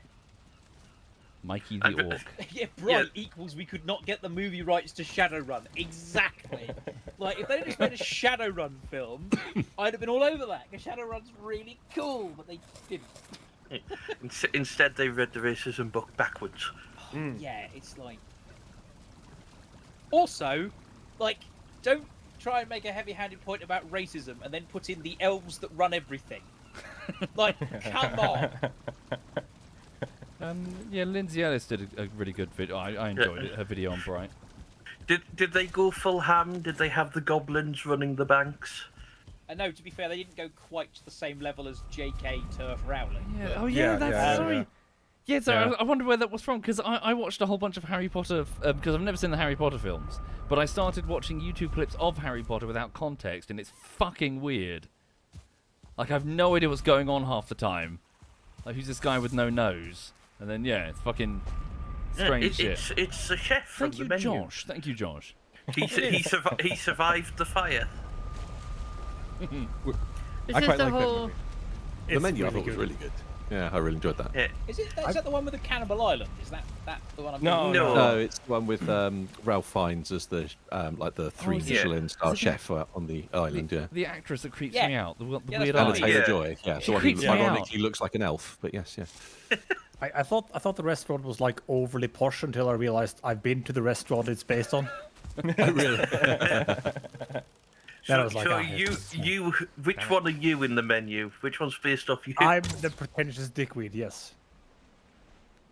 Mikey the Orc. Yeah, right. Equals we could not get the movie rights to Shadowrun. Exactly. Like, if they just made a Shadowrun film, I'd have been all over that. Because Shadowrun's really cool, but they didn't. Instead, they read the racism book backwards. Yeah, it's like. Also, like, don't try and make a heavy-handed point about racism and then put in the elves that run everything. Like, come on. Yeah, Lindsay Ellis did a really good video. I enjoyed it. Her video on Bright. Did they go full ham? Did they have the goblins running the banks? No, to be fair, they didn't go quite to the same level as J.K. Turf Rowling. Yeah. but- Oh yeah, that's sorry. yeah. Yeah, so Yeah. I wonder where that was from, because I watched a whole bunch of Harry Potter, because I've never seen the Harry Potter films, but I started watching YouTube clips of Harry Potter without context, and it's fucking weird. Like, I have no idea what's going on half the time. Like, who's this guy with no nose? And then, yeah, it's fucking strange shit. It's the chef from Thank you, the menu. Josh. Thank you, Josh. He survived the fire. It's I just quite the like that whole. movie. The menu I thought was really good. Yeah, I really enjoyed that. Yeah. Is that the one with the Cannibal Island? Is that the one? No, No. No, it's the one with Ralph Fiennes as the like the 3 is it? Michelin star Is it chef on the island. Yeah. The actress that creeps Yeah. me out. The Yeah, weird that's Anna eyes. right. Taylor Yeah. Joy. Yeah, She the one who creeps me out. ironically looks like an elf. But yes, yeah. I thought the restaurant was like overly posh until I realized I've been to the restaurant it's based on. Oh, really? Then I was like, so "Ah, you, which one are you in the menu? Which one's based off you? I'm the pretentious dickweed, yes.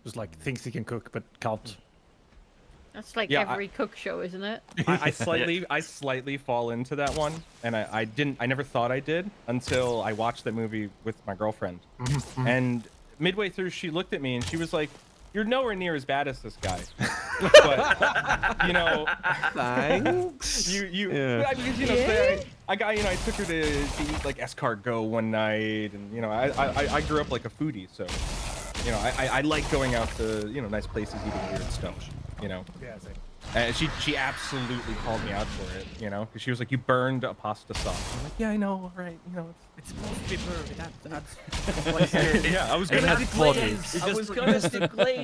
Just like thinks he can cook but can't. That's like Yeah, every cook show, isn't it? I slightly fall into that one, and I never thought I did until I watched that movie with my girlfriend. And midway through, she looked at me and she was like, "You're nowhere near as bad as this guy." But you know, Thanks. yeah. Because, you know, I took her to eat like escargot one night, and I grew up like a foodie, so I like going out to nice places, eating weird stuff. Yeah, She absolutely called me out for it, because she was like, "You burned a pasta sauce." I'm like, "Yeah, I know, all right, it's supposed to be burned. That's yeah, I was gonna bodies. I was gonna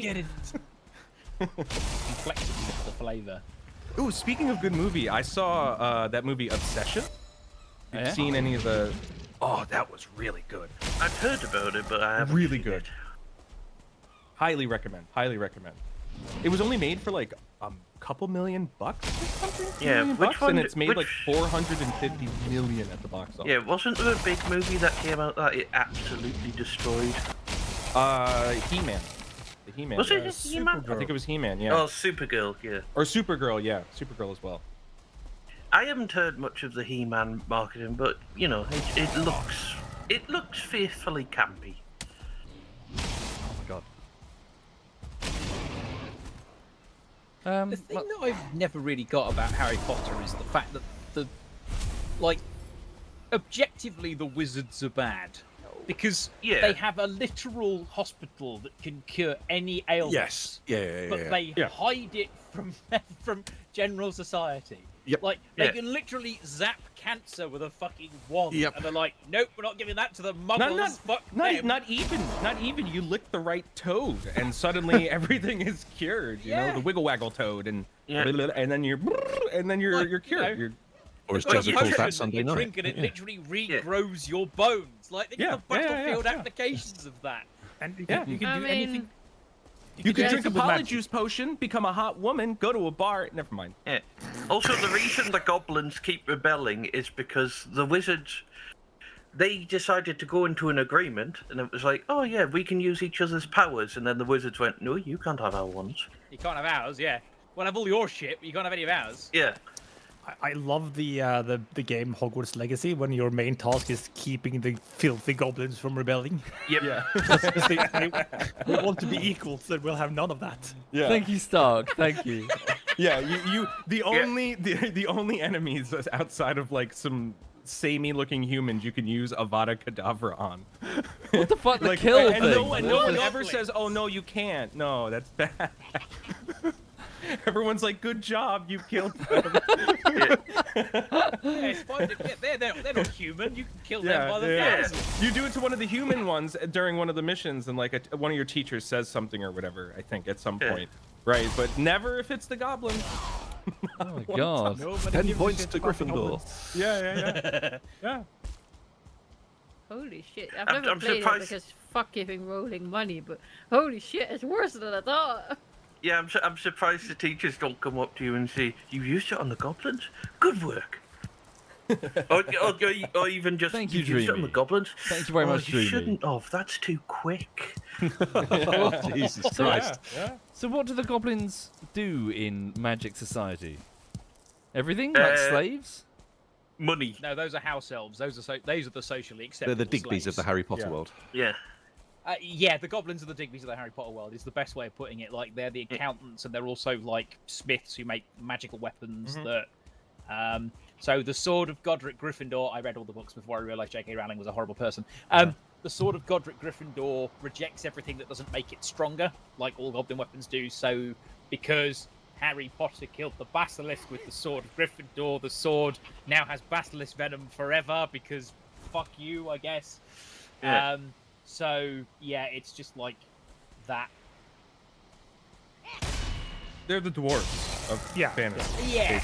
Get it. Complexity of the flavor. Ooh, speaking of good movie, I saw that movie Obsession. Have you Yeah? seen any of the? Oh, that was really good. I've heard about it, but I haven't Really seen good. it. Highly recommend. Highly recommend. It was only made for like a couple $1 million or something. Yeah, $1 million which bucks, one and did- it's made which- like 450 million at the box office. Yeah, wasn't there a big movie that came out that it absolutely destroyed? He-Man. The He-Man. Was it guy. He-Man? I think it was He-Man. Yeah. Oh, Supergirl, yeah. Or Supergirl. Yeah, Supergirl as well. I haven't heard much of the He-Man marketing, but it looks faithfully campy. Oh my god. The thing that I've never really got about Harry Potter is the fact that objectively the wizards are bad. Because Yeah. they have a literal hospital that can cure any ailment. Yes. Yeah. But they hide it from general society. Yep. Like, they Yeah. can literally zap cancer with a fucking wand. Yep. And they're like, nope, we're not giving that to the muggles. Fuck them. Not even. You lick the right toad, and suddenly everything is cured. You know, Yeah. the wiggle waggle toad, and Yeah. and then you're cured. you know, Or as Got a Jezza calls potion that, that Sunday you night. drink and it Yeah. literally regrows your bones. Like, think of the Yeah, yeah, battlefield yeah. applications of that. and you Yeah. can do anything. You could do drink a anything with magic. polyjuice potion, become a hot woman, go to a bar. Never mind. Yeah. Also, the reason the goblins keep rebelling is because the wizards, they decided to go into an agreement, and it was like, oh yeah, we can use each other's powers, and then the wizards went, no, you can't have our ones. You can't have ours, yeah. We'll have all your shit, but you can't have any of ours. Yeah. I love the game Hogwarts Legacy when your main task is keeping the filthy goblins from rebelling. Yep. Yeah. Because we want to be equal, so we'll have none of that. Yeah. Thank you, Stark. Thank you. Yeah. The only enemies outside of like some samey looking humans you can use Avada Kedavra on. What the fuck? The Like, kill and thing. no one Goblins. ever says, "Oh no, you can't." No, that's bad. Everyone's like, "Good job, you killed them." Yeah, it's fine. They're not human. You can kill them by the thousands. You do it to one of the human ones during one of the missions, and like one of your teachers says something or whatever. I think at some point, right? But never if it's the goblin. Oh my god. Nobody 10 gives a points shit to about the Gryffindor. goblins. Yeah. Holy shit. I've I'm never played it surprised- because fuck giving rolling money, but holy shit, it's worse than I thought. Yeah, I'm surprised the teachers don't come up to you and say, you used it on the goblins? Good work. or even just, Thank you, used it on Dreamy. the goblins? Thank you very much, You Dreamy. shouldn't have, that's too quick. Jesus Christ. Yeah. So what do the goblins do in Magic Society? Everything? Like slaves? Money. No, those are house elves. Those are the socially They're acceptable the Digby's of slaves. the Harry Potter Yeah. world. Yeah. Yeah, the goblins are the Digby's of the Harry Potter world is the best way of putting it. Like, they're the accountants, and they're also like smiths who make magical weapons that. So the Sword of Godric Gryffindor. I read all the books before I realised J.K. Rowling was a horrible person. The Sword of Godric Gryffindor rejects everything that doesn't make it stronger, like all goblin weapons do. So because Harry Potter killed the basilisk with the Sword of Gryffindor, the sword now has basilisk venom forever because fuck you, I guess. Yeah. So yeah, it's just like that. They're the dwarves of fantasy. Yeah.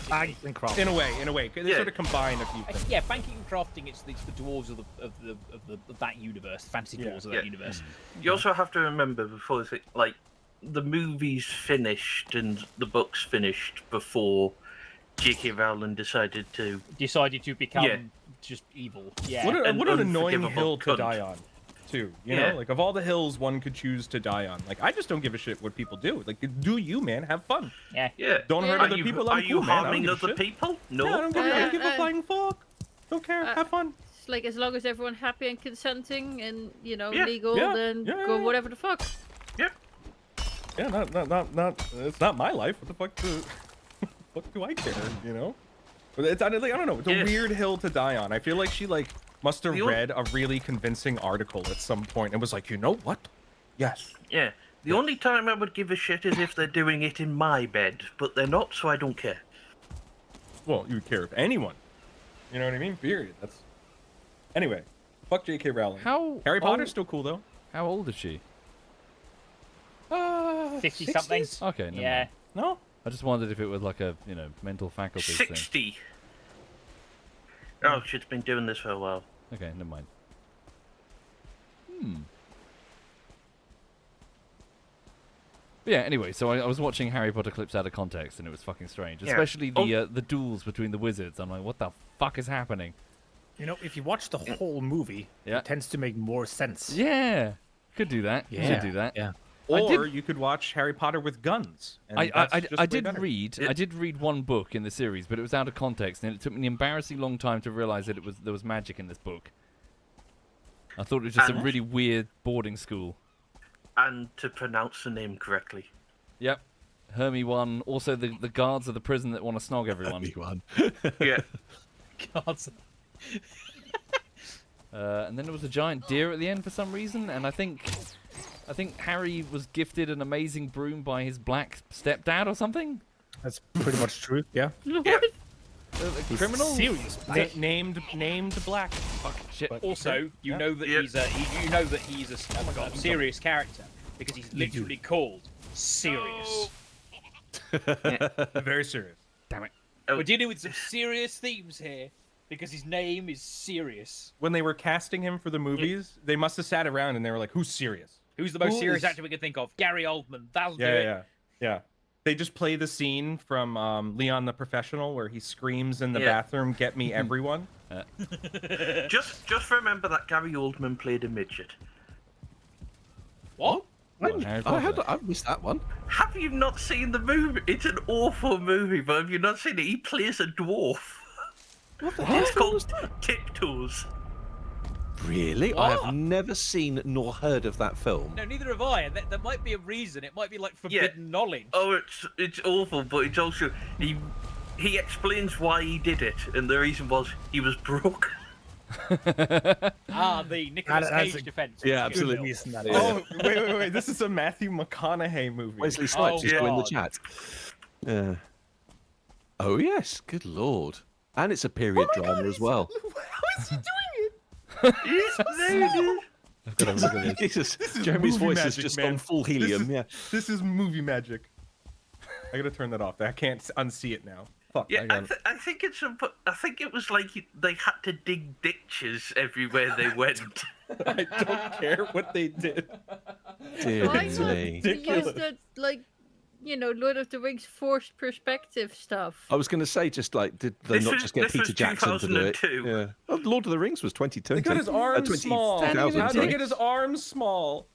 Banking and crafting. In a way, they sort of combine a few things. Yeah, banking and crafting. It's the dwarves of that universe, fantasy dwarves of that universe. You also have to remember before like the movie's finished and the book's finished before J.K. Rowling decided to become just evil. Yeah. What an annoying unforgivable hill to cunt. die on, too. You know, like of all the hills one could choose to die on, like I just don't give a shit what people do. Like, do you, man? Have fun. Yeah. Don't hurt other people. Are I'm you cool, man. I don't harming give a other shit. people? No. Yeah, I don't give a flying fuck. Don't care. Have fun. It's like as long as everyone happy and consenting and Yeah. legal, then go whatever the fuck. Yep. Yeah, not. It's not my life. What the fuck? What do I care? You know. But it's I don't know. It's a weird hill to die on. I feel like she must have read a really convincing article at some point and was like, you know what? Yes. Yeah. The only time I would give a shit is if they're doing it in my bed, but they're not, so I don't care. Well, you would care if anyone. You know what I mean? Period. That's. Anyway, fuck J.K. Rowling. Harry Potter's still cool though. How old is she? 50 something. Okay, never Yeah. mind. No. I just wondered if it was like a mental faculty thing. 60. Oh, she's been doing this for a while. Okay, never mind. But yeah, anyway, so I was watching Harry Potter clips out of context, and it was fucking strange. Yeah. Especially the duels between the wizards. I'm like, what the fuck is happening? If you watch the whole movie, it tends to make more sense. Yeah, could do that. Yeah. Should do that. Yeah. Or you could watch Harry Potter with guns. And I did read one book in the series, but it was out of context, and it took me an embarrassing long time to realize that there was magic in this book. I thought it was just a really weird boarding school. And to pronounce the name correctly. Yep. Hermie one. Also, the guards of the prison that want to snog everyone. Hermie one. Yeah. Guards. And then there was a giant deer at the end for some reason, and I think Harry was gifted an amazing broom by his black stepdad or something. That's pretty much true. Yeah. Yeah. Criminal? Serious. named Black. Fucking shit. Also, you know that he's a serious character because he's literally called Sirius. Very serious. Damn it. We're dealing with some serious themes here because his name is Sirius. When they were casting him for the movies, they must have sat around and they were like, "Who's serious? Who's the most serious actor we can think of? Gary Oldman. That'll do it." Yeah. They just play the scene from Leon the Professional where he screams in the bathroom, "Get me, everyone." Just remember that Gary Oldman played a midget. What? I've missed that one. Have you not seen the movie? It's an awful movie, but have you not seen it? He plays a dwarf. It's called Tiptoes. Really? I have never seen nor heard of that film. No, neither have I. And there might be a reason. It might be like forbidden knowledge. Oh, it's awful, but it's also he explains why he did it, and the reason was he was broke. The Nicolas Cage defense. Yeah, absolutely. Oh, wait. This is a Matthew McConaughey movie. Wesley Snipes is in the chat. Oh, yes. Good lord. And it's a period drama as well. How is he doing it? I've got to look at this. Jesus. Jeremy's movie voice has magic, just man. gone full helium. This is movie magic. I gotta turn that off. I can't unsee it now. Fuck. Yeah, I think it was like they had to dig ditches everywhere they went. I don't care what they did. Dear Why not me. use the Lord of the Rings forced perspective stuff? I was going to say, just like, did they not just get Peter Jackson to do it? 2002. Yeah. Oh, Lord of the Rings was 2020. He got his arms small. 20,000, How did sorry. he get his arms small?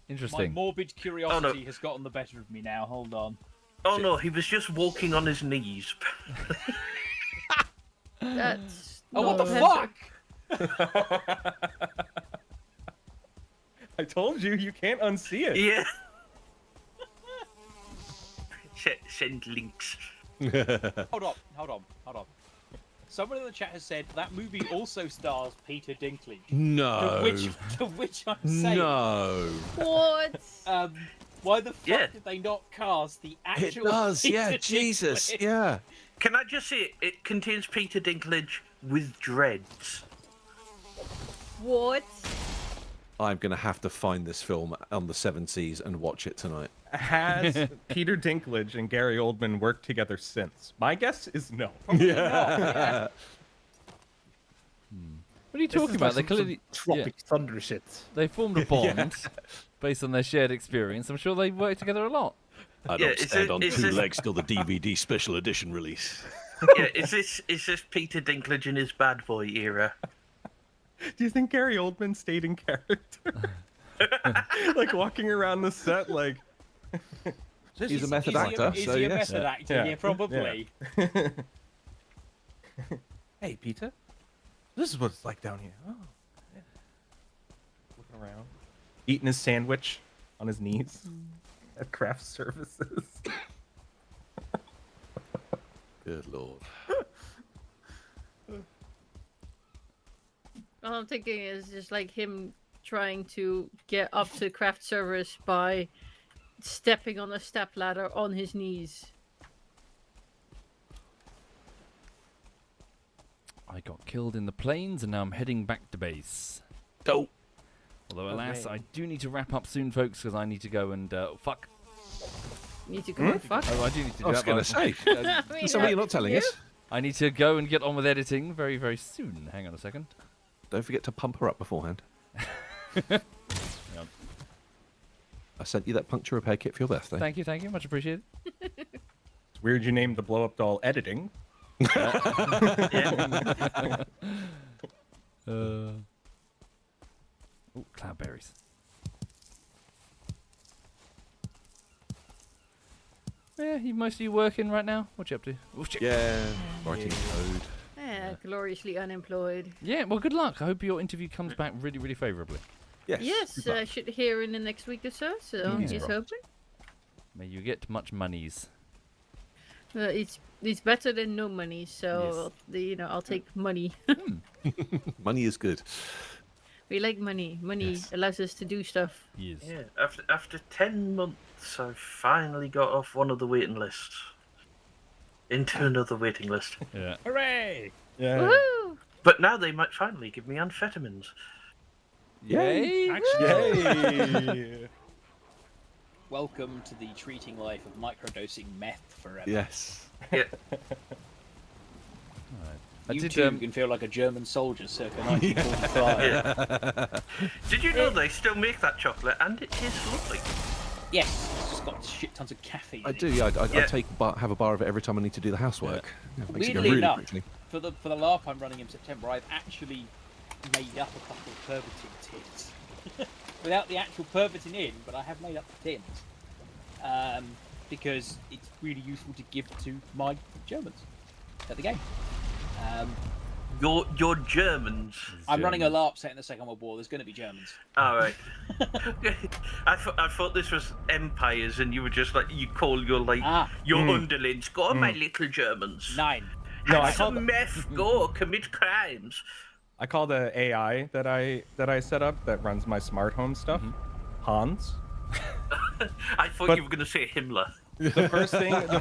My Interesting. morbid curiosity has gotten the better of me now. Hold on. Oh no, he was just walking on his knees. That's Oh, what the not- fuck? I told you, you can't unsee it. Yeah. Send links. Hold on. Someone in the chat has said that movie also stars Peter Dinklage. No. To which I'm saying, No. What? why the fuck Yeah. did they not cast the actual? It does, Peter yeah, Jesus, Dinklage? yeah. Can I just say it contains Peter Dinklage with dreads? What? I'm going to have to find this film on the Seven Seas and watch it tonight. Has Peter Dinklage and Gary Oldman worked together since? My guess is no. Yeah. What are you talking about? They clearly Tropic Thunder shit. they formed a bond based on their shared experience. I'm sure they worked together a lot. I don't stand on two legs till the DVD special edition release. Yeah, is this Peter Dinklage in his bad boy era? Do you think Gary Oldman stayed in character? Like walking around the set like... He's a method actor, Is so he a yes. method actor? Yeah, probably. Yeah. Hey, Peter. This is what it's like down here. Oh, yeah. Looking around. Eating his sandwich on his knees at craft services. Good lord. All I'm thinking is just like him trying to get up to craft service by stepping on a step ladder on his knees. I got killed in the plains, and now I'm heading back to base. Go. Although, alas, I do need to wrap up soon, folks, because I need to go and fuck. Need to go fuck. Oh, I do need to do I was that. going to say. I mean, So what you're not telling you? us? I need to go and get on with editing very, very soon. Hang on a second. Don't forget to pump her up beforehand. Yep. I sent you that puncture repair kit for your birthday. Thank you, much appreciated. It's weird you named the blow-up doll editing. Oh, cloudberries. Yeah, you mostly working right now? What you up to? Oh, shit. Yeah, writing code. Yeah, gloriously unemployed. Yeah, well, good luck. I hope your interview comes back really, really favourably. Yes. Yes, I should hear in the next week or so. So Yeah. here's hoping. May you get much monies. It's better than no money. So I'll take money. Money is good. We like money. Money Yes. allows us to do stuff. Yes. Yeah, after 10 months, I finally got off one of the waiting lists into another waiting list. Yeah. Hooray! Yeah. Woohoo! But now they might finally give me amphetamines. Yay! Yay! Welcome to the treating life of microdosing meth forever. Yes. Yeah. I You did, too can feel like a German soldier circa 1945. Did you know they still make that chocolate and it tastes lovely? Yes, it's just got shit tons of caffeine. I in do, it. yeah. I Yeah. have a bar of it every time I need to do the housework. Yeah, it makes it go Weirdly really enough, quickly. for the LARP I'm running in September, I've actually made up a couple of pervitin tins. Without the actual pervitin in, but I have made up the tins. Because it's really useful to give to my Germans at the game. Your Germans. I'm running a LARP set in the Second World War. There's going to be Germans. All right. I thought this was empires, and you were just like you call your underlings. Go, my little Germans. 9. No, I Have call some meth. Go commit crimes. I call the AI that I set up that runs my smart home stuff Hans. I thought you were going to say Himmler. The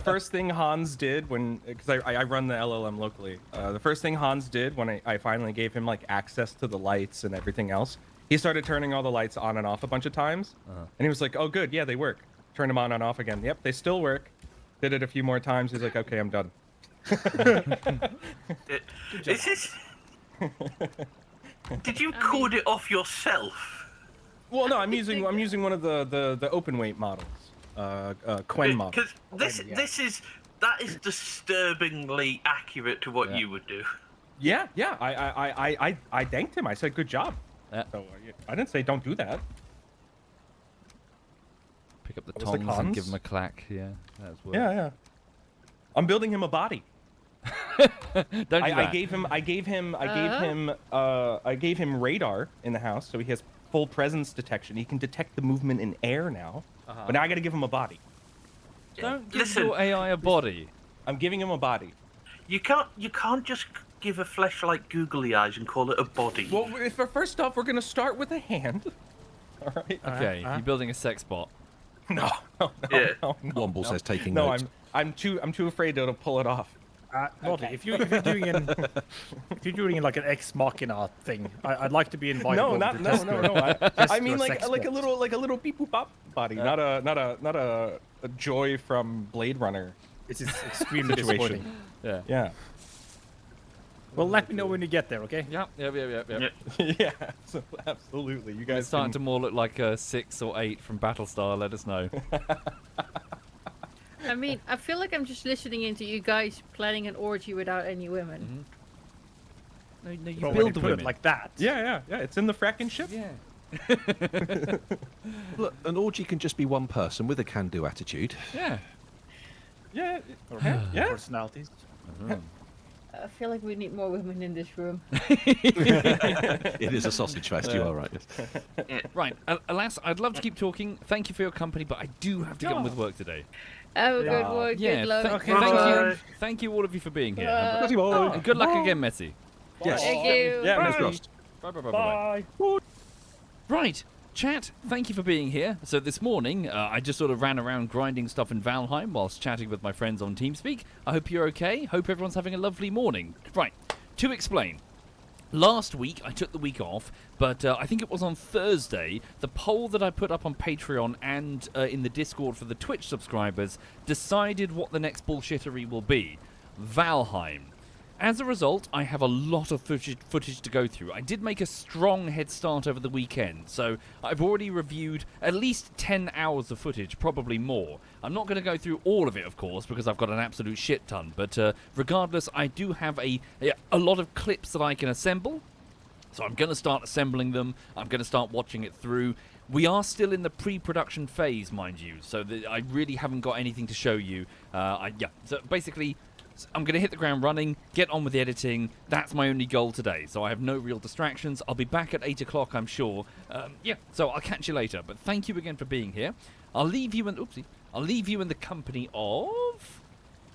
first thing Hans did because I run the LLM locally. The first thing Hans did when I finally gave him like access to the lights and everything else, he started turning all the lights on and off a bunch of times, and he was like, "Oh, good, yeah, they work." Turned them on and off again. Yep, they still work. Did it a few more times. He's like, "Okay, I'm done." Is this? Did you code it off yourself? Well, no, I'm using one of the open weight models, Quen model. Because that is disturbingly accurate to what you would do. Yeah. I thanked him. I said, "Good job." Yeah. So I didn't say don't do that. Pick up the What was the tongs and give cons? him a clack. Yeah, that's work. Yeah. I'm building him a body. Don't do I that. gave him radar in the house, so he has full presence detection. He can detect the movement in air now. But now I got to give him a body. Don't give Listen, your AI a body. I'm giving him a body. you can't just give a fleshlight googly eyes and call it a body. Well, first off, we're gonna start with a hand. All right. Okay, you're building a sex bot. No. Yeah. Womble says taking No, notes. I'm too afraid to pull it off. Naughty, Okay. if you're doing like an ex machina thing, I'd like to be invited. No, over not to no, test no, your- no. test I mean your like sex a bots. little beep boop bop body, not a Joy from Blade Runner. This is extremely Situation. disappointing. Yeah. Yeah. Well, let me know when you get there, okay? Yep. Yeah. Yeah, absolutely. You When guys it's starting to can- more look like a 6 or 8 from Battlestar, let us know. I mean, I feel like I'm just listening into you guys planning an orgy without any women. No, you But when build you the put women. it like that. Yeah. It's in the fracking ship. Yeah. Look, an orgy can just be one person with a can-do attitude. Yeah. Yeah. Or Yeah. personalities. I feel like we need more women in this room. It is a sausage fest. You are right. Yes. Right. Alas, I'd love to keep talking. Thank you for your company, but I do have to get on with work today. Have a good one. Yeah. Good luck. Okay, Thank bye. you. Thank you all of you for being here. Bye. And good luck again, Messi. Yes. Thank you. Yeah, Fingers bye. crossed. Bye. Right. Chat, thank you for being here. So this morning, I just sort of ran around grinding stuff in Valheim whilst chatting with my friends on TeamSpeak. I hope you're okay. Hope everyone's having a lovely morning. Right, to explain. Last week, I took the week off, but I think it was on Thursday, the poll that I put up on Patreon and in the Discord for the Twitch subscribers decided what the next bullshittery will be. Valheim. As a result, I have a lot of footage to go through. I did make a strong head start over the weekend, so I've already reviewed at least 10 hours of footage, probably more. I'm not going to go through all of it, of course, because I've got an absolute shit ton, but regardless, I do have a lot of clips that I can assemble, so I'm going to start assembling them. I'm going to start watching it through. We are still in the pre-production phase, mind you, so I really haven't got anything to show you. So basically, I'm going to hit the ground running, get on with the editing. That's my only goal today, so I have no real distractions. I'll be back at 8 o'clock, I'm sure. So I'll catch you later, but thank you again for being here. I'll leave you in the company of...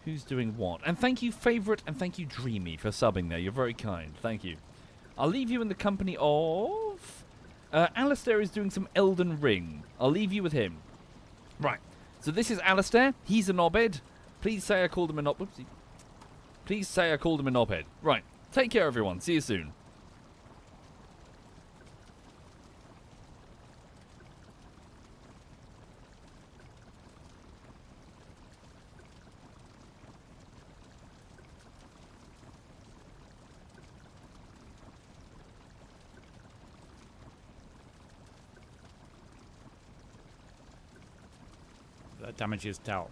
Who's doing what? And thank you, Favourite, and thank you, Dreamy, for subbing there. You're very kind. Thank you. I'll leave you in the company of... Alistair is doing some Elden Ring. I'll leave you with him. Right. So this is Alistair. He's a knobhead. Please say I called him a knob... Oopsie. Please say I called him a knobhead. Right. Take care, everyone. See you soon. That damages Tau.